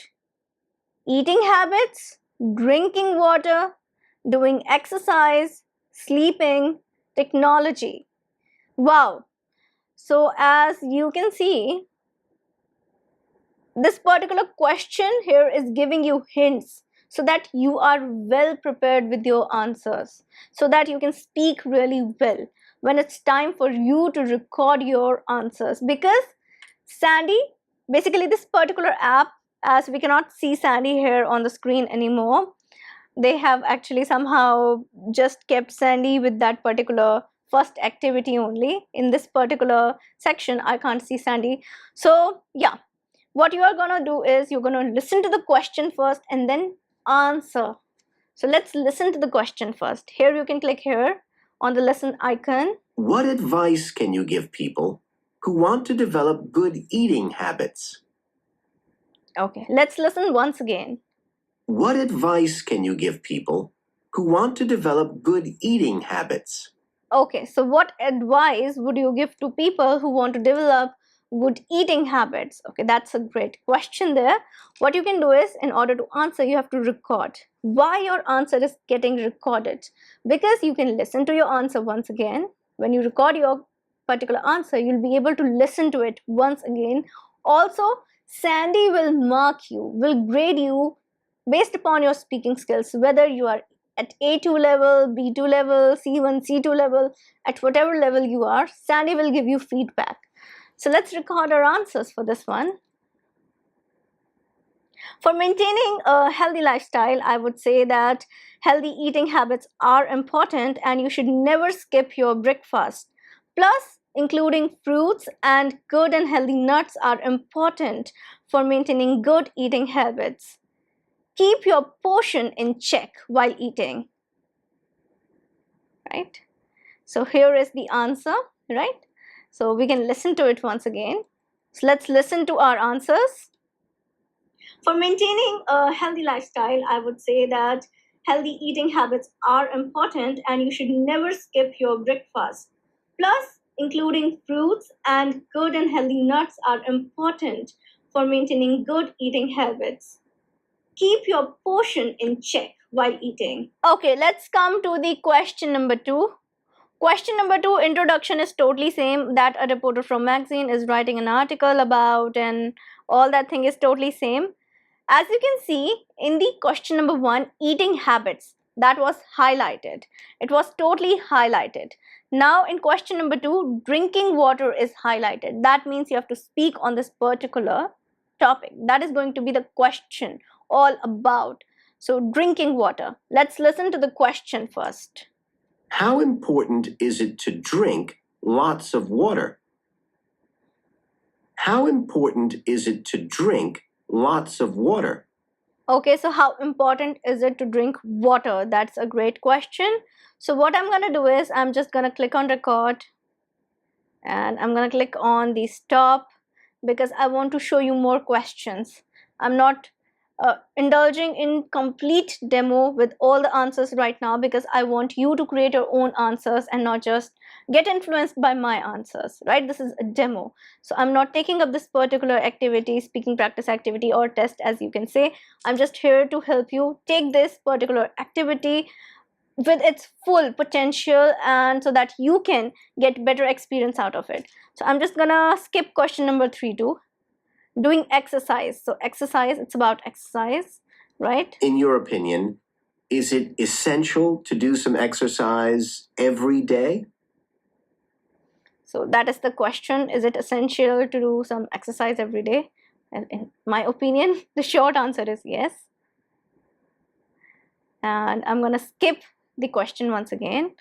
eating habits, drinking water, doing exercise, sleeping, technology. Wow. So as you can see, this particular question here is giving you hints so that you are well prepared with your answers, so that you can speak really well when it's time for you to record your answers. Because Sandy, basically this particular app, as we cannot see Sandy here on the screen anymore, they have actually somehow just kept Sandy with that particular first activity only. In this particular section, I can't see Sandy. So yeah, what you are gonna do is you're gonna listen to the question first and then answer. So let's listen to the question first. Here you can click here on the listen icon. What advice can you give people who want to develop good eating habits? Okay, let's listen once again. What advice can you give people who want to develop good eating habits? Okay, so what advice would you give to people who want to develop good eating habits? Okay, that's a great question there. What you can do is, in order to answer, you have to record. Why your answer is getting recorded? Because you can listen to your answer once again. When you record your particular answer, you'll be able to listen to it once again. Also, Sandy will mark you, will grade you based upon your speaking skills, whether you are at A2 level, B2 level, C1, C2 level, at whatever level you are, Sandy will give you feedback. So let's record our answers for this one. For maintaining a healthy lifestyle, I would say that healthy eating habits are important and you should never skip your breakfast. Plus, including fruits and good and healthy nuts are important for maintaining good eating habits. Keep your portion in check while eating. Right? So here is the answer, right? So we can listen to it once again. So let's listen to our answers. For maintaining a healthy lifestyle, I would say that healthy eating habits are important and you should never skip your breakfast. Plus, including fruits and good and healthy nuts are important for maintaining good eating habits. Keep your portion in check while eating. Okay, let's come to the question number 2. Question number 2, introduction is totally same, that a reporter from magazine is writing an article about, and all that thing is totally same. As you can see in the question number 1, eating habits, that was highlighted. It was totally highlighted. Now in question number 2, drinking water is highlighted. That means you have to speak on this particular topic. That is going to be the question all about. So drinking water. Let's listen to the question first. How important is it to drink lots of water? How important is it to drink lots of water? Okay, so how important is it to drink water? That's a great question. So what I'm going to do is I'm just going to click on record and I'm going to click on the stop because I want to show you more questions. I'm not indulging in complete demo with all the answers right now, because I want you to create your own answers and not just get influenced by my answers, right? This is a demo. So I'm not taking up this particular activity, speaking practice activity or test, as you can say. I'm just here to help you take this particular activity with its full potential, and so that you can get better experience out of it. So I'm just gonna skip question number 3 too. Doing exercise. So exercise, it's about exercise, right? In your opinion, is it essential to do some exercise every day? So that is the question. Is it essential to do some exercise every day? And in my opinion, the short answer is yes. And I'm gonna skip the question once again.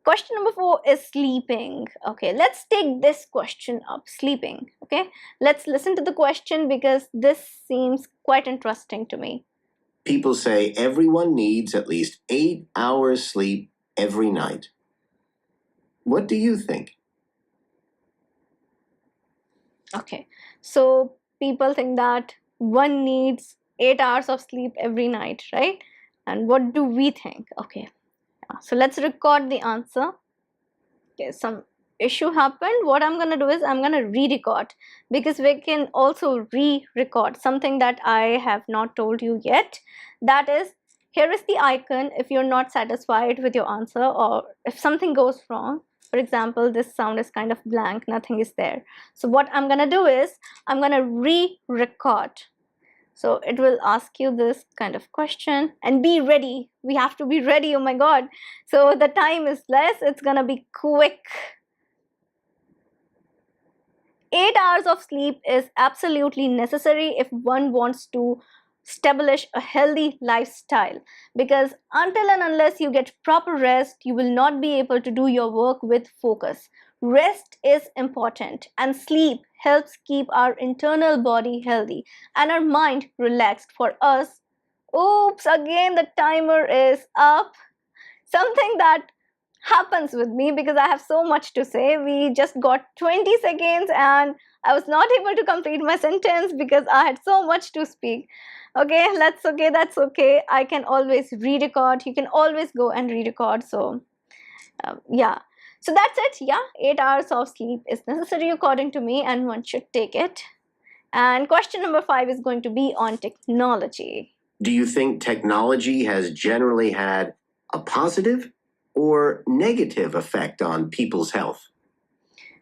Question number 4 is sleeping. Okay, let's take this question up, sleeping. Okay, let's listen to the question because this seems quite interesting to me. People say everyone needs at least 8 hours sleep every night. What do you think? Okay, so people think that one needs 8 hours of sleep every night, right? And what do we think? Okay, so let's record the answer. Okay, some issue happened. What I'm gonna do is I'm gonna re-record, because we can also re-record something that I have not told you yet. That is, here is the icon if you're not satisfied with your answer, or if something goes wrong. For example, this sound is kind of blank, nothing is there. So what I'm gonna do is I'm gonna re-record. So it will ask you this kind of question, and be ready. We have to be ready. Oh my god. So the time is less, it's gonna be quick. 8 hours of sleep is absolutely necessary if one wants to establish a healthy lifestyle, because until and unless you get proper rest, you will not be able to do your work with focus. Rest is important, and sleep helps keep our internal body healthy and our mind relaxed. For us, oops, again the timer is up. Something that happens with me because I have so much to say. We just got 20 seconds and I was not able to complete my sentence because I had so much to speak. Okay, that's okay. I can always re-record. You can always go and re-record. So yeah, so that's it. Yeah, 8 hours of sleep is necessary according to me, and one should take it. And question number 5 is going to be on technology. Do you think technology has generally had a positive or negative effect on people's health?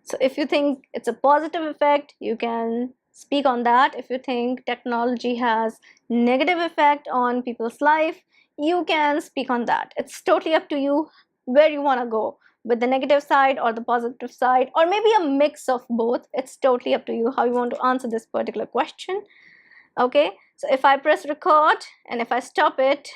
So if you think it's a positive effect, you can speak on that. If you think technology has negative effect on people's life, you can speak on that. It's totally up to you where you want to go, with the negative side or the positive side, or maybe a mix of both. It's totally up to you how you want to answer this particular question. Okay, so if I press record and if I stop it,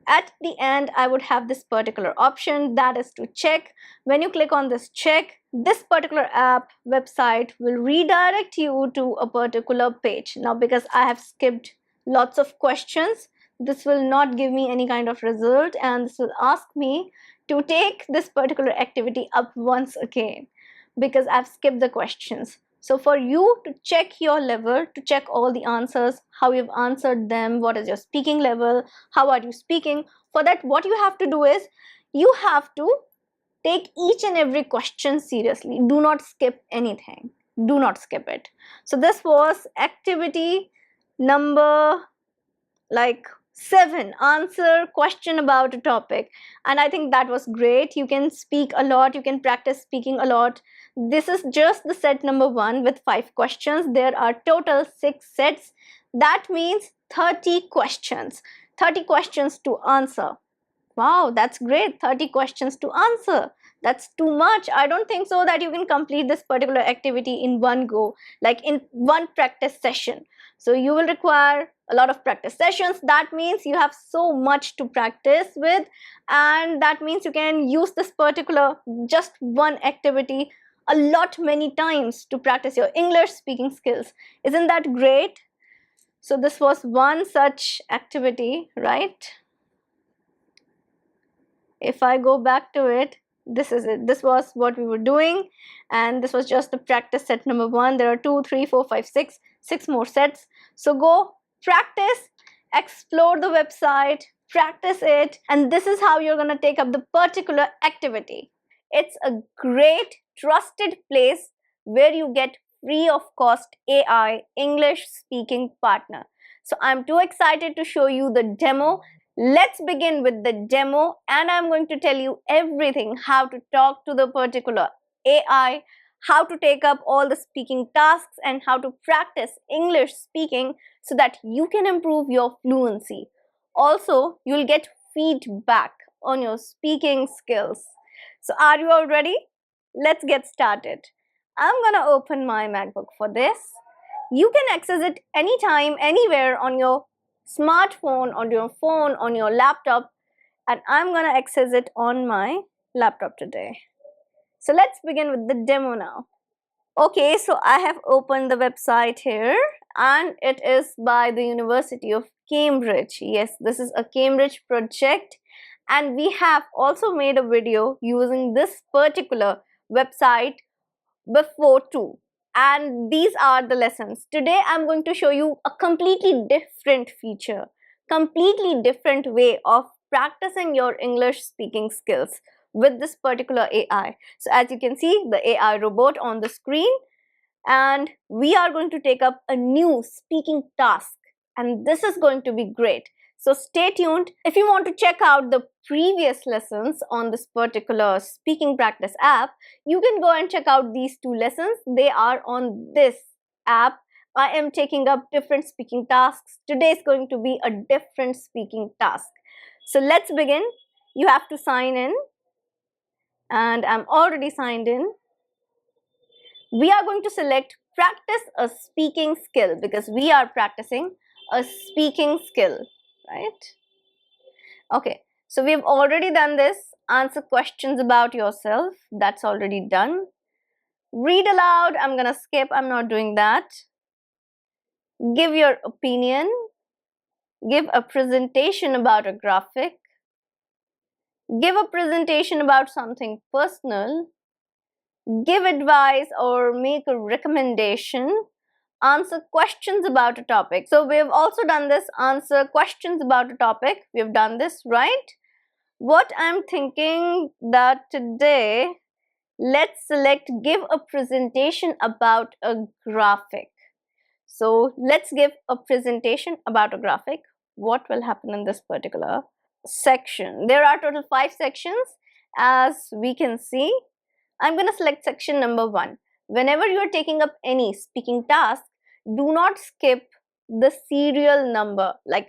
at the end I would have this particular option, that is to check. When you click on this check, this particular app website will redirect you to a particular page. Now because I have skipped lots of questions, this will not give me any kind of result, and this will ask me to take this particular activity up once again because I've skipped the questions. So for you to check your level, to check all the answers, how you've answered them, what is your speaking level, how are you speaking, for that what you have to do is you have to take each and every question seriously. Do not skip anything. Do not skip it. So this was activity number 7, answer question about a topic, and I think that was great. You can speak a lot, you can practice speaking a lot. This is just the set number 1 with 5 questions. There are total 6 sets. That means 30 questions. 30 questions to answer. Wow, that's great. 30 questions to answer. That's too much. I don't think so that you can complete this particular activity in one go, like in one practice session. So you will require a lot of practice sessions. That means you have so much to practice with, and that means you can use this particular just one activity a lot many times to practice your English speaking skills. Isn't that great? So this was one such activity, right? If I go back to it, this is it. This was what we were doing, and this was just the practice set number 1. There are 2, 3, 4, 5, 6 more sets. So go Practice, explore the website, practice it, and this is how you're going to take up the particular activity. It's a great, trusted place where you get free of cost AI English speaking partner. So I'm too excited to show you the demo. Let's begin with the demo, and I'm going to tell you everything, how to talk to the particular AI, how to take up all the speaking tasks, and how to practice English speaking so that you can improve your fluency. Also, you'll get feedback on your speaking skills. So are you all ready? Let's get started. I'm gonna open my MacBook for this. You can access it anytime, anywhere on your smartphone, on your phone, on your laptop, and I'm gonna access it on my laptop today. So let's begin with the demo now. Okay, so I have opened the website here, and it is by the University of Cambridge. Yes, this is a Cambridge project, and we have also made a video using this particular website before too. And these are the lessons. Today I'm going to show you a completely different feature, completely different way of practicing your English speaking skills with this particular AI. So as you can see, the AI robot on the screen, and we are going to take up a new speaking task, and this is going to be great. So stay tuned. If you want to check out the previous lessons on this particular speaking practice app, you can go and check out these two lessons. They are on this app. I am taking up different speaking tasks. Today is going to be a different speaking task. So let's begin. You have to sign in, and I'm already signed in. We are going to select practice a speaking skill because we are practicing a speaking skill, right? Okay, so we've already done this. Answer questions about yourself. That's already done. Read aloud. I'm gonna skip. I'm not doing that. Give your opinion. Give a presentation about a graphic. Give a presentation about something personal. Give advice or make a recommendation. Answer questions about a topic. So we've also done this, answer questions about a topic. We've done this, right? What I'm thinking that today, let's select give a presentation about a graphic. So let's give a presentation about a graphic. What will happen in this particular section? There are total 5 sections, as we can see. I'm going to select section number 1. Whenever you are taking up any speaking task, do not skip the serial number, like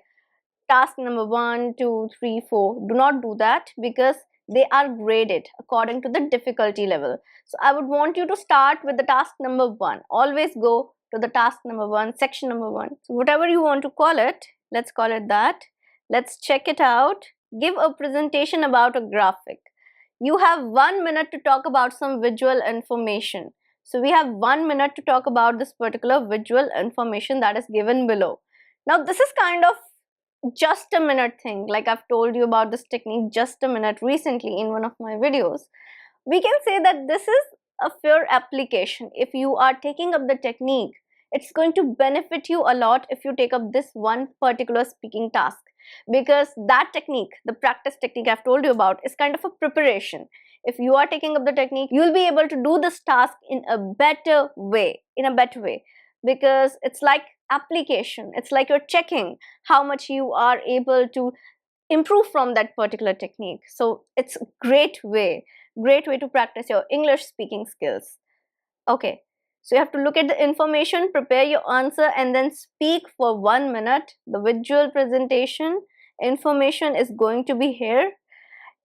task number 1, 2, 3, 4. Do not do that because they are graded according to the difficulty level. So I would want you to start with the task number 1. Always go to the task number 1, section number 1. So whatever you want to call it, let's call it that. Let's check it out. Give a presentation about a graphic. You have 1 minute to talk about some visual information. So we have 1 minute to talk about this particular visual information that is given below. Now this is kind of just a minute thing, like I've told you about this technique just a minute recently in one of my videos. We can say that this is a fair application. If you are taking up the technique, it's going to benefit you a lot if you take up this one particular speaking task, because that technique, the practice technique I've told you about, is kind of a preparation. If you are taking up the technique, you'll be able to do this task in a better way, because it's like application. It's like you're checking how much you are able to improve from that particular technique. So it's a great way to practice your English speaking skills. Okay, so you have to look at the information, prepare your answer, and then speak for 1 minute. The visual presentation information is going to be here.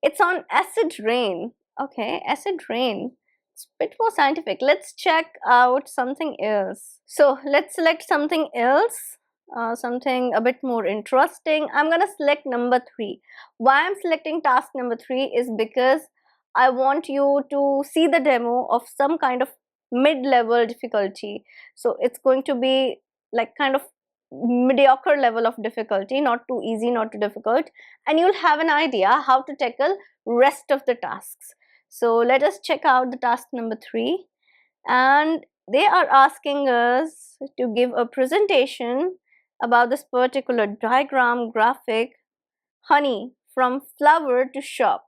It's on acid rain. Okay, acid rain. It's a bit more scientific. Let's check out something else. So let's select something else, something a bit more interesting. I'm gonna select number 3. Why I'm selecting task number 3 is because I want you to see the demo of some kind of mid-level difficulty. So it's going to be like kind of mediocre level of difficulty, not too easy, not too difficult, and you'll have an idea how to tackle rest of the tasks. So let us check out the task number 3, and they are asking us to give a presentation about this particular diagram graphic, honey from flower to shop.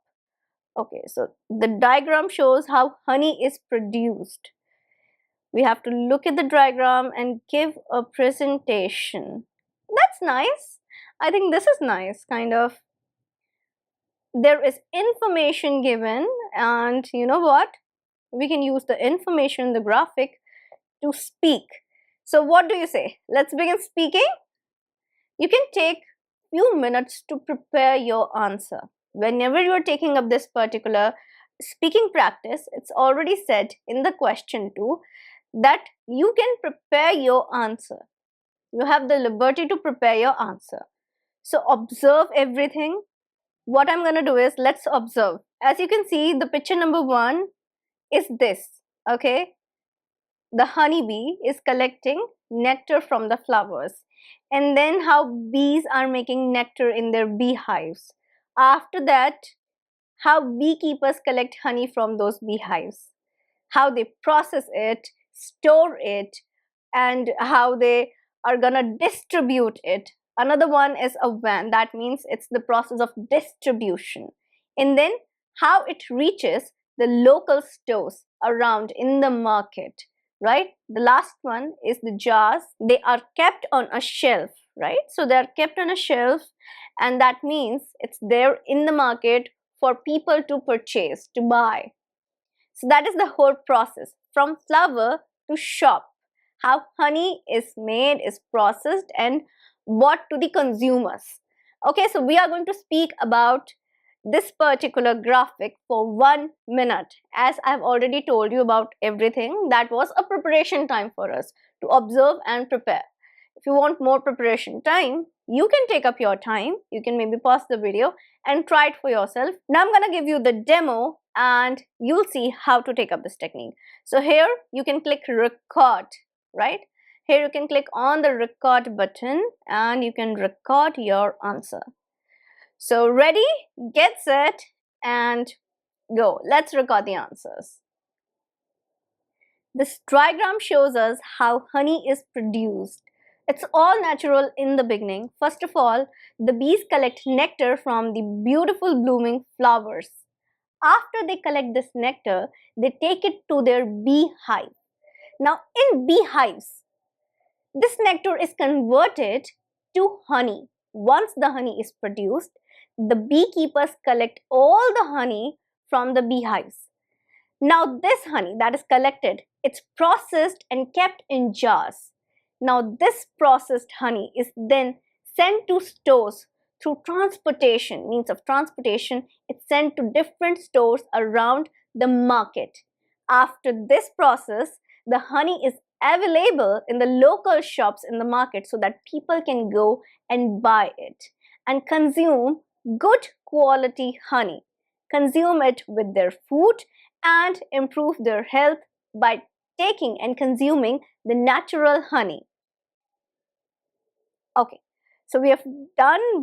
Okay, so the diagram shows how honey is produced. We have to look at the diagram and give a presentation. That's nice. I think this is nice, kind of. There is information given, and you know what? We can use the information in the graphic to speak. So what do you say? Let's begin speaking. You can take few minutes to prepare your answer. Whenever you are taking up this particular speaking practice, it's already said in the question too that you can prepare your answer. You have the liberty to prepare your answer. So observe everything. What I'm going to do is, let's observe. As you can see, the picture number 1 is this. Okay, the honeybee is collecting nectar from the flowers, and then how bees are making nectar in their beehives. After that, how beekeepers collect honey from those beehives, how they process it, store it, and how they are gonna distribute it. Another one is a van, that means it's the process of distribution. And then how it reaches the local stores around in the market, right? The last one is the jars. They are kept on a shelf, right? So they are kept on a shelf, and that means it's there in the market for people to purchase, to buy. So that is the whole process from flower to shop. How honey is made, is processed, and bought to the consumers. Okay, so we are going to speak about this particular graphic for 1 minute. As I've already told you about everything, that was a preparation time for us to observe and prepare. If you want more preparation time, you can take up your time. You can maybe pause the video and try it for yourself. Now I'm going to give you the demo and you'll see how to take up this technique. So here you can click record, right? Here you can click on the record button and you can record your answer. So ready, get set, and go. Let's record the answers. This diagram shows us how honey is produced. It's all natural in the beginning. First of all, the bees collect nectar from the beautiful blooming flowers. After they collect this nectar, they take it to their beehive. Now, in beehives, this nectar is converted to honey. Once the honey is produced, the beekeepers collect all the honey from the beehives. Now this honey that is collected, it's processed and kept in jars. Now this processed honey is then sent to stores through transportation, means of transportation. It's sent to different stores around the market. After this process, the honey is available in the local shops in the market so that people can go and buy it and consume good quality honey. Consume it with their food and improve their health by taking and consuming the natural honey. Okay, so we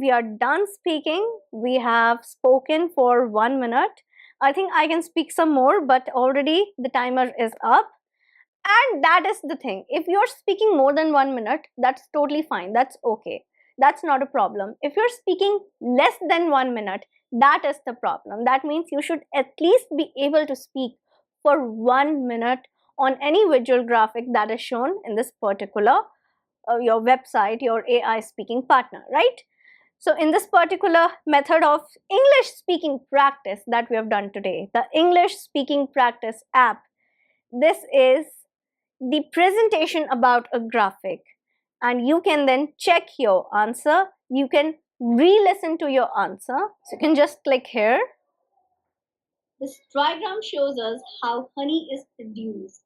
are done speaking. We have spoken for 1 minute. I think I can speak some more, but already the timer is up. And that is the thing. If you're speaking more than 1 minute, that's totally fine. That's okay. That's not a problem. If you're speaking less than 1 minute, that is the problem. That means you should at least be able to speak for 1 minute on any visual graphic that is shown in this particular your website, your AI speaking partner, right? So in this particular method of English speaking practice that we have done today, the English speaking practice app, this is the presentation about a graphic, and you can then check your answer. You can re-listen to your answer. So you can just click here. This diagram shows us how honey is produced.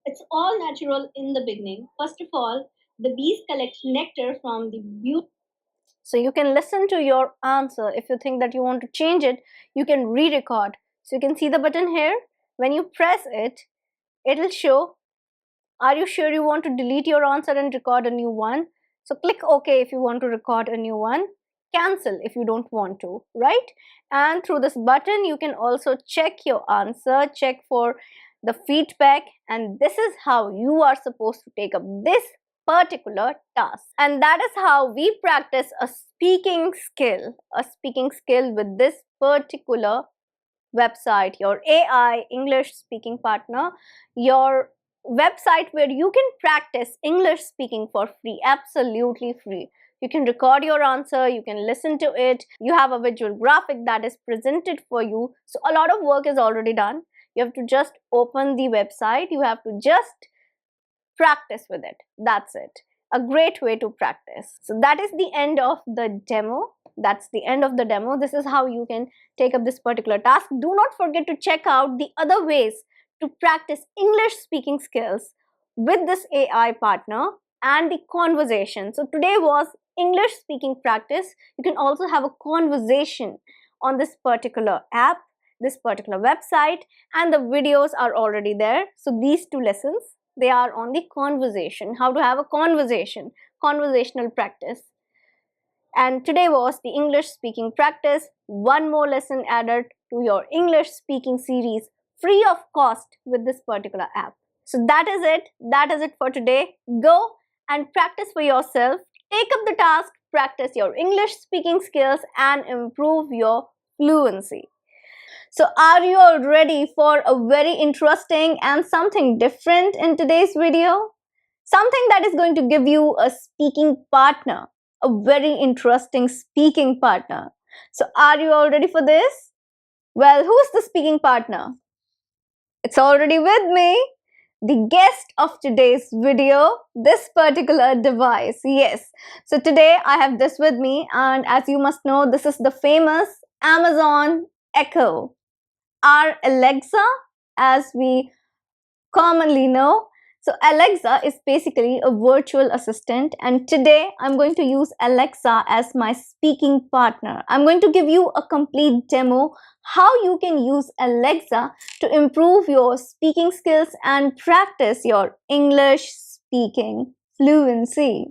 It's all natural in the beginning. First of all, the bees collect nectar from the beautiful. So you can listen to your answer. If you think that you want to change it, you can re-record. So you can see the button here. When you press it, it will show, are you sure you want to delete your answer and record a new one? So click OK if you want to record a new one. Cancel if you don't want to, right? And through this button, you can also check your answer, check for the feedback, and this is how you are supposed to take up this particular task. And that is how we practice a speaking skill with this particular website, your AI English speaking partner, your website where you can practice English speaking for free, absolutely free. You can record your answer, you can listen to it, you have a visual graphic that is presented for you. So a lot of work is already done. You have to just open the website, you have to just practice with it. That's it. A great way to practice. So that is the end of the demo. That's the end of the demo. This is how you can take up this particular task. Do not forget to check out the other ways to practice English speaking skills with this AI partner and the conversation. So today was English speaking practice. You can also have a conversation on this particular app, this particular website, and the videos are already there. So these two lessons, they are on the conversation, how to have a conversation, conversational practice. And today was the English speaking practice, one more lesson added to your English speaking series free of cost with this particular app. So that is it for today. Go and practice for yourself, take up the task, practice your English speaking skills and improve your fluency. So are you all ready for a very interesting and something different in today's video? Something that is going to give you a speaking partner, a very interesting speaking partner. So are you all ready for this? Well, who's the speaking partner? It's already with me. The guest of today's video, this particular device. Yes. So today I have this with me, and as you must know, this is the famous Amazon Echo. Our Alexa, as we commonly know. So Alexa is basically a virtual assistant, and today I'm going to use Alexa as my speaking partner. I'm going to give you a complete demo how you can use Alexa to improve your speaking skills and practice your English speaking fluency.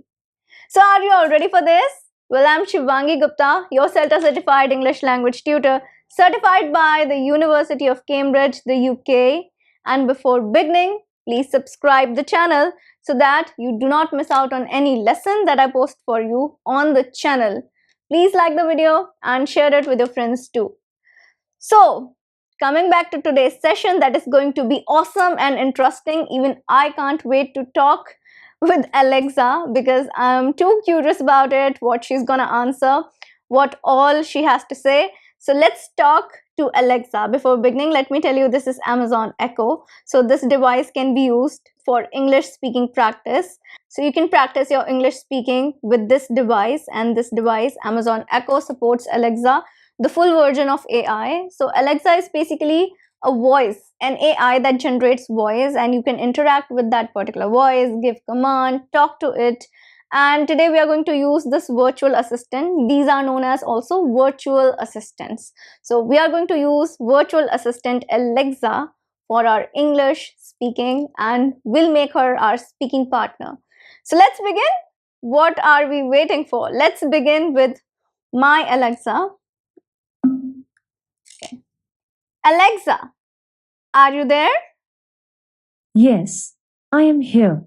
So are you all ready for this? Well, I'm Shivangi Gupta, your CELTA certified English language tutor, certified by the University of Cambridge, the UK. And before beginning, please subscribe the channel so that you do not miss out on any lesson that I post for you on the channel. Please like the video and share it with your friends too. So, coming back to today's session, that is going to be awesome and interesting. Even I can't wait to talk with Alexa because I'm too curious about it, what she's gonna answer, what all she has to say. So let's talk to Alexa. Before beginning, let me tell you this is Amazon Echo. So this device can be used for English speaking practice. So you can practice your English speaking with this device, and this device, Amazon Echo, supports Alexa, the full version of AI. So Alexa is basically a voice, an AI that generates voice, and you can interact with that particular voice, give command, talk to it. And today we are going to use this virtual assistant. These are known as also virtual assistants. So we are going to use virtual assistant Alexa for our English speaking, and we'll make her our speaking partner. So let's begin. What are we waiting for? Let's begin with my Alexa. Okay. Alexa, are you there? Yes, I am here.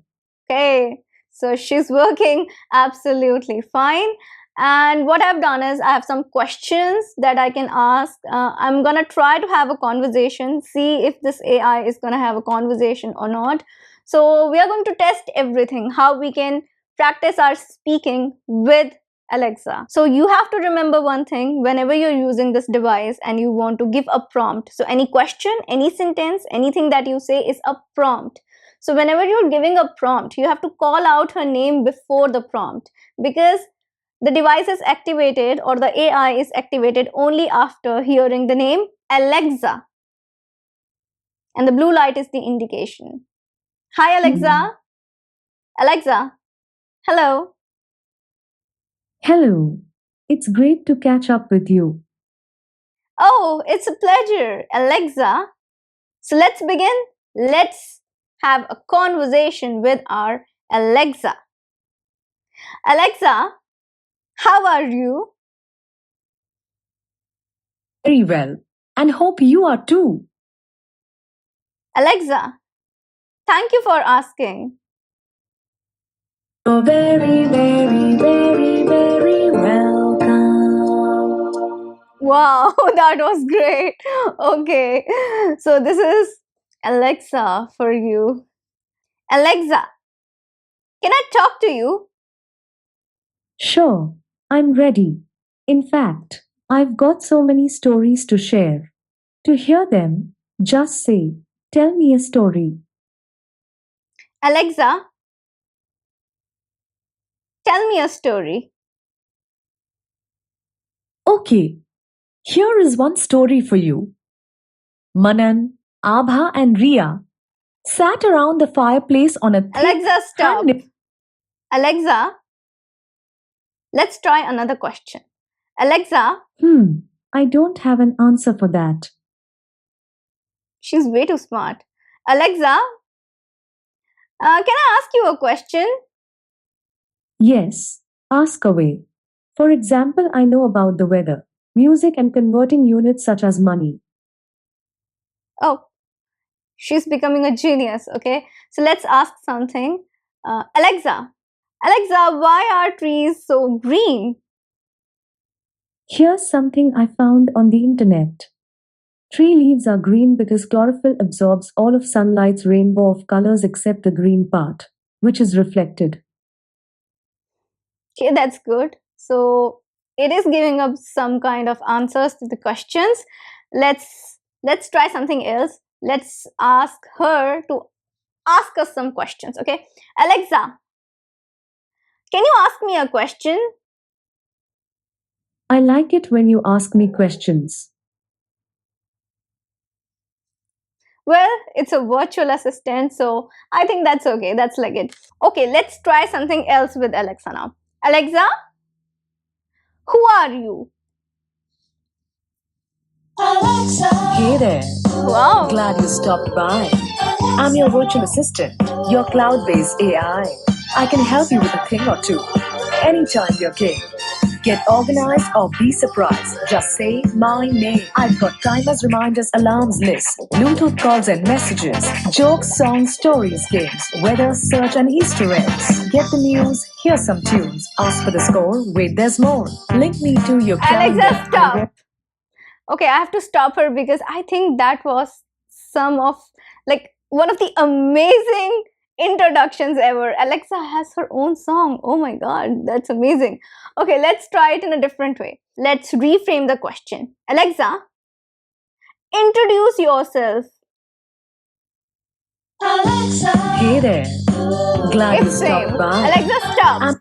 Okay, so she's working absolutely fine. And what I've done is I have some questions that I can ask. I'm gonna try to have a conversation, see if this AI is gonna have a conversation or not. So we are going to test everything, how we can practice our speaking with Alexa. So you have to remember one thing whenever you're using this device and you want to give a prompt. So any question, any sentence, anything that you say is a prompt. So whenever you're giving a prompt, you have to call out her name before the prompt, because the device is activated, or the AI is activated only after hearing the name Alexa. And the blue light is the indication. Hi Alexa. Alexa. Hello. Hello. It's great to catch up with you. Oh, it's a pleasure, Alexa. So let's begin. Let's have a conversation with our Alexa. Alexa, how are you? Very well, and hope you are too. Alexa, thank you for asking. So very, very, very, very welcome. Wow, that was great. Okay, so this is Alexa for you. Alexa, can I talk to you? Sure, I'm ready. In fact, I've got so many stories to share. To hear them, just say, tell me a story. Alexa, tell me a story. Okay, here is one story for you. Manan, Abha, and Ria sat around the fireplace on a thick Alexa, stop. hand. Alexa, let's try another question. Alexa, I don't have an answer for that. she's way too smart. Alexa, can I ask you a question? Yes, ask away. For example, I know about the weather, music, and converting units such as money. Oh, she's becoming a genius. Okay, so let's ask something. Alexa, why are trees so green? Here's something I found on the internet. Tree leaves are green because chlorophyll absorbs all of sunlight's rainbow of colors except the green part, which is reflected. Okay, that's good. So it is giving up some kind of answers to the questions. Let's try something else. Let's ask her to ask us some questions. Okay, Alexa, can you ask me a question? I like it when you ask me questions. Well, it's a virtual assistant, so I think that's okay. That's like it. Okay, let's try something else with Alexa now. Alexa, who are you? Hey there. Wow. Glad you stopped by. I'm your virtual assistant, your cloud based AI. I can help you with a thing or two. Anytime you're game. Get organized or be surprised. Just say my name. I've got timers, reminders, alarms, lists, Bluetooth calls and messages, jokes, songs, stories, games, weather, search, and Easter eggs. Get the news, hear some tunes, ask for the score. Wait, there's more. Link me to your calendar. Alexa, stop. Okay, I have to stop her because I think that was some of like one of the amazing introductions ever. Alexa has her own song. Oh my god, that's amazing. Okay, let's try it in a different way. Let's reframe the question. Alexa, introduce yourself. Hey there. Glad you It's same. stopped by. Alexa, stop.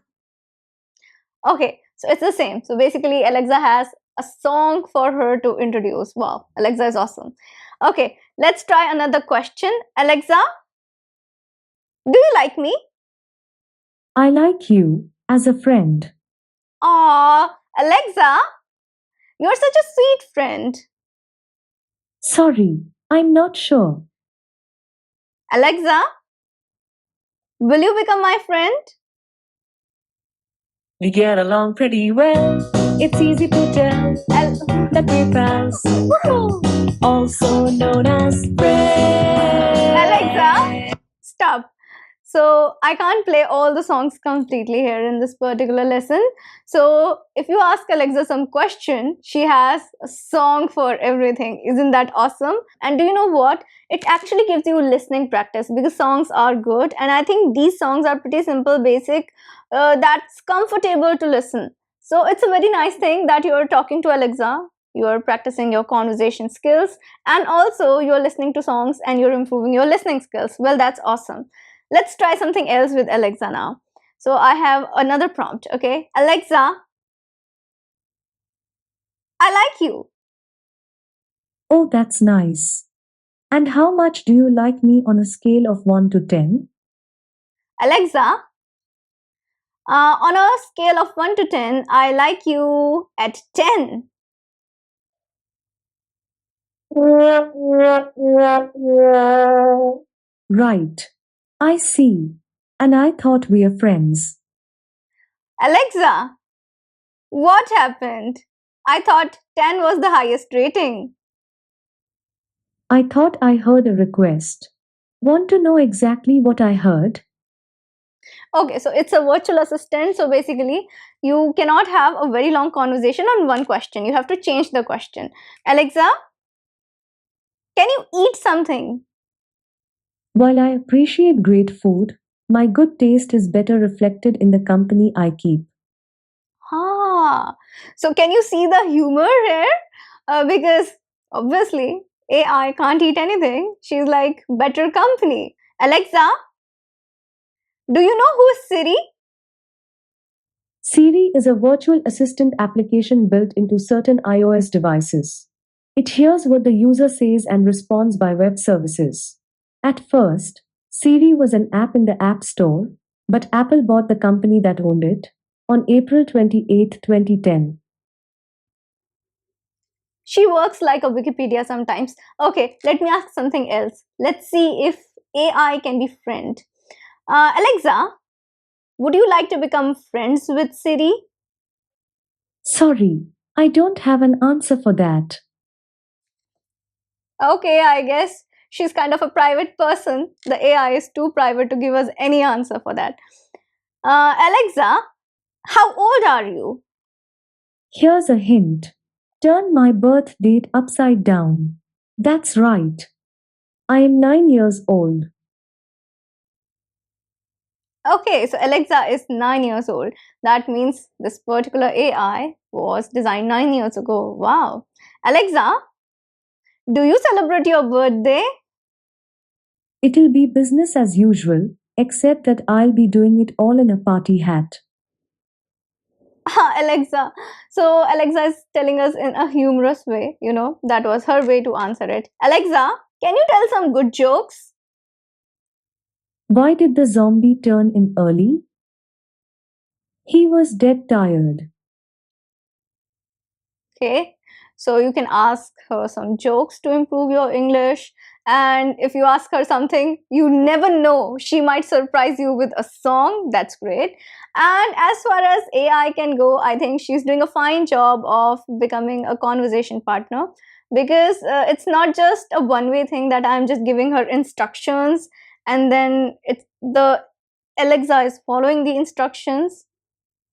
Okay, so it's the same. So basically, Alexa has a song for her to introduce. Wow, Alexa is awesome. Okay, let's try another question. Alexa, do you like me? I like you as a friend. Aw, Alexa, you're such a sweet friend. Sorry, I'm not sure. Alexa, will you become my friend? We get along pretty well. It's easy to tell that we're pals. Also known as friends. Alexa, stop. So I can't play all the songs completely here in this particular lesson. So if you ask Alexa some question, she has a song for everything. Isn't that awesome? And do you know what? It actually gives you listening practice because songs are good. And I think these songs are pretty simple, basic, that's comfortable to listen. So it's a very nice thing that you're talking to Alexa. You're practicing your conversation skills and also you're listening to songs and you're improving your listening skills. Well, that's awesome. Let's try something else with Alexa now. So I have another prompt, okay? Alexa, I like you. Oh, that's nice. And how much do you like me on a scale of 1 to 10? Alexa, on a scale of 1 to 10, I like you at 10. Right. I see. And I thought we are friends. Alexa, what happened? I thought 10 was the highest rating. I thought I heard a request. Want to know exactly what I heard? Okay, so it's a virtual assistant. So basically, you cannot have a very long conversation on one question. You have to change the question. Alexa, can you eat something? While I appreciate great food, my good taste is better reflected in the company I keep. Ah, so can you see the humor here? Because obviously, AI can't eat anything. She's like better company. Alexa, do you know who is Siri? Siri is a virtual assistant application built into certain iOS devices. It hears what the user says and responds by web services. At first, Siri was an app in the App Store, but Apple bought the company that owned it on April 28, 2010. She works like a Wikipedia sometimes. Okay, let me ask something else. Let's see if AI can be friend. Alexa, would you like to become friends with Siri? Sorry, I don't have an answer for that. Okay, I guess she's kind of a private person. The AI is too private to give us any answer for that. Alexa, how old are you? Here's a hint. Turn my birth date upside down. That's right. I am 9 years old. Okay, so Alexa is 9 years old. That means this particular AI was designed 9 years ago. Wow. Alexa, do you celebrate your birthday? It'll be business as usual, except that I'll be doing it all in a party hat. Alexa. So Alexa is telling us in a humorous way, that was her way to answer it. Alexa, can you tell some good jokes? Why did the zombie turn in early? He was dead tired. Okay, so you can ask her some jokes to improve your English, and if you ask her something you never know, she might surprise you with a song. That's great. And as far as AI can go, I think she's doing a fine job of becoming a conversation partner, because it's not just a one way thing that I'm just giving her instructions and then it's the Alexa is following the instructions.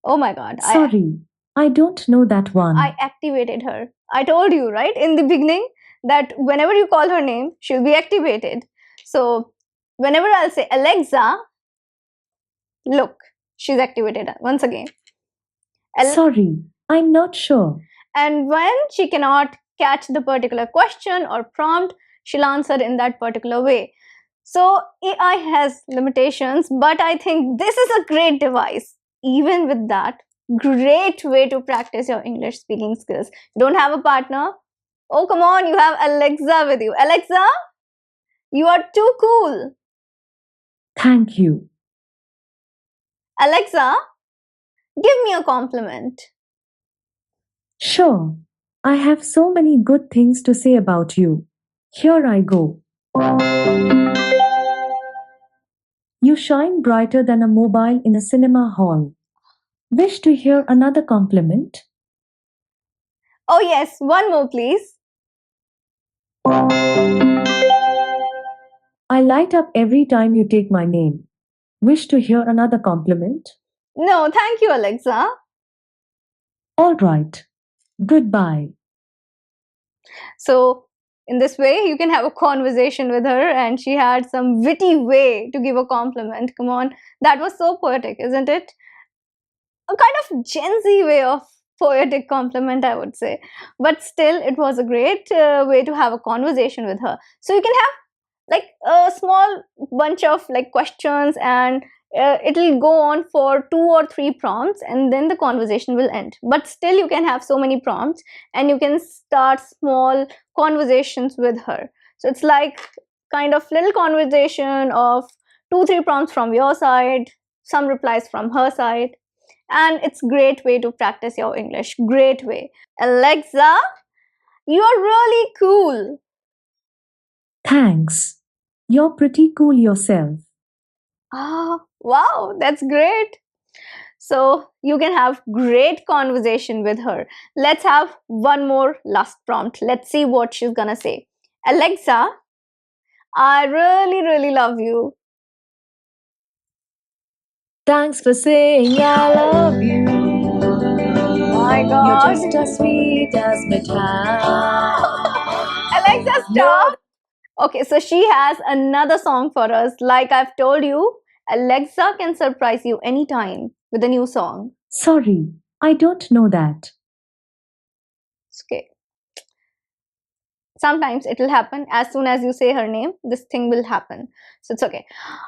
Oh my god, Sorry, I don't know that one. I activated her. I told you, right, in the beginning that whenever you call her name, she'll be activated. So, whenever I'll say Alexa, look, she's activated once again. Sorry, I'm not sure. And when she cannot catch the particular question or prompt, she'll answer in that particular way. So, AI has limitations, but I think this is a great device. Even with that, great way to practice your English speaking skills. Don't have a partner? Oh, come on, you have Alexa with you. Alexa, you are too cool. Thank you. Alexa, give me a compliment. Sure. I have so many good things to say about you. Here I go. You shine brighter than a mobile in a cinema hall. Wish to hear another compliment? Oh, yes, one more, please. I light up every time you take my name. Wish to hear another compliment? No, thank you, Alexa. All right. Goodbye. So, in this way, you can have a conversation with her, and she had some witty way to give a compliment. Come on, that was so poetic, isn't it? A kind of Gen Z way of poetic compliment, I would say. But still, it was a great way to have a conversation with her. So, you can have like a small bunch of like questions, and it'll go on for 2 or 3 prompts, and then the conversation will end. But still you can have so many prompts, and you can start small conversations with her. So it's like kind of little conversation of 2 3 prompts from your side, some replies from her side, and it's great way to practice your English. Great way. Alexa, you are really cool. Thanks. You're pretty cool yourself. Ah, wow, that's great. So you can have great conversation with her. Let's have one more last prompt. Let's see what she's gonna say. Alexa, I really, really love you. Thanks for saying I love you. My You're God. just as sweet as midnight. Alexa, stop. Okay, so she has another song for us. Like I've told you, Alexa can surprise you anytime with a new song. Sorry, I don't know that. Okay. Sometimes it will happen as soon as you say her name, this thing will happen. So it's okay.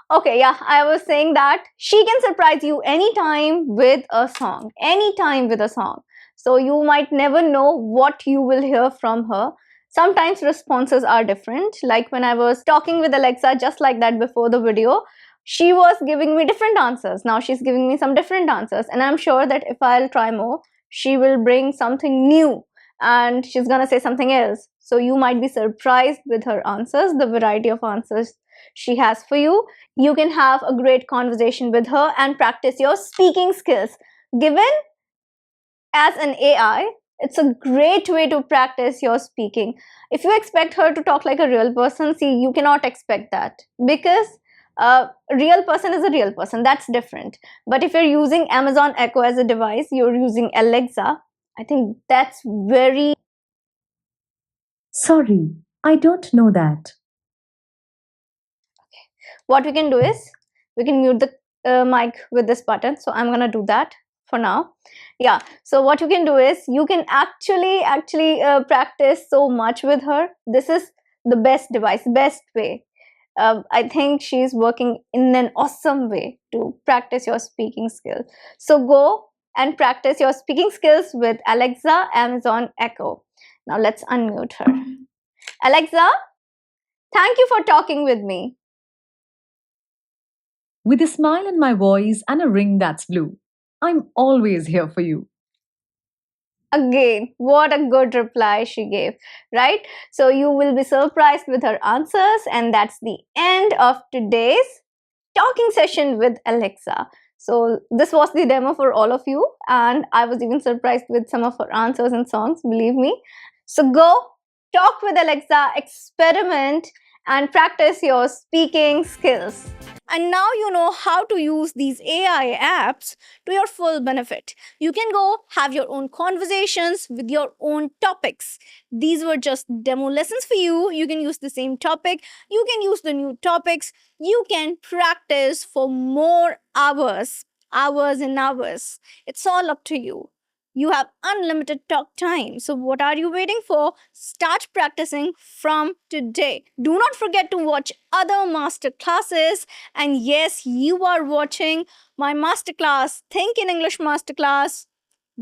Okay, yeah, I was saying that she can surprise you anytime with a song. Anytime with a song. So you might never know what you will hear from her. Sometimes responses are different. Like when I was talking with Alexa just like that before the video, she was giving me different answers. Now she's giving me some different answers. And I'm sure that if I'll try more, she will bring something new and she's gonna say something else. So you might be surprised with her answers, the variety of answers she has for you. You can have a great conversation with her and practice your speaking skills. Given as an AI, it's a great way to practice your speaking. If you expect her to talk like a real person, see, you cannot expect that because a real person is a real person. That's different. But if you're using Amazon Echo as a device, you're using Alexa, I think that's very. Sorry, I don't know that. What we can do is we can mute the mic with this button. So I'm gonna do that for now. Yeah, so what you can do is you can actually practice so much with her. This is the best device, best way. I think she's working in an awesome way to practice your speaking skills. So go and practice your speaking skills with Alexa Amazon Echo. Now let's unmute her. Alexa, thank you for talking with me. With a smile in my voice and a ring that's blue, I'm always here for you. Again, what a good reply she gave, right? So you will be surprised with her answers, and that's the end of today's talking session with Alexa. So this was the demo for all of you, and I was even surprised with some of her answers and songs, believe me. So go talk with Alexa, experiment, and practice your speaking skills. And now you know how to use these AI apps to your full benefit. You can go have your own conversations with your own topics. These were just demo lessons for you. You can use the same topic, you can use the new topics, you can practice for more hours, hours and hours. It's all up to you. You have unlimited talk time. So, what are you waiting for? Start practicing from today. Do not forget to watch other master classes. And yes, you are watching my masterclass, Think in English Masterclass,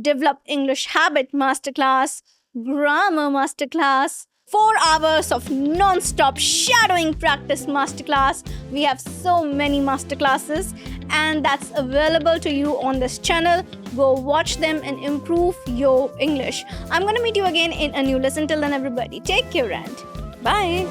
Develop English Habit Masterclass, Grammar Masterclass, 4 hours of non-stop shadowing practice masterclass. We have so many masterclasses and that's available to you on this channel. Go watch them and improve your English. I'm going to meet you again in a new lesson. Till then, everybody, take care and bye.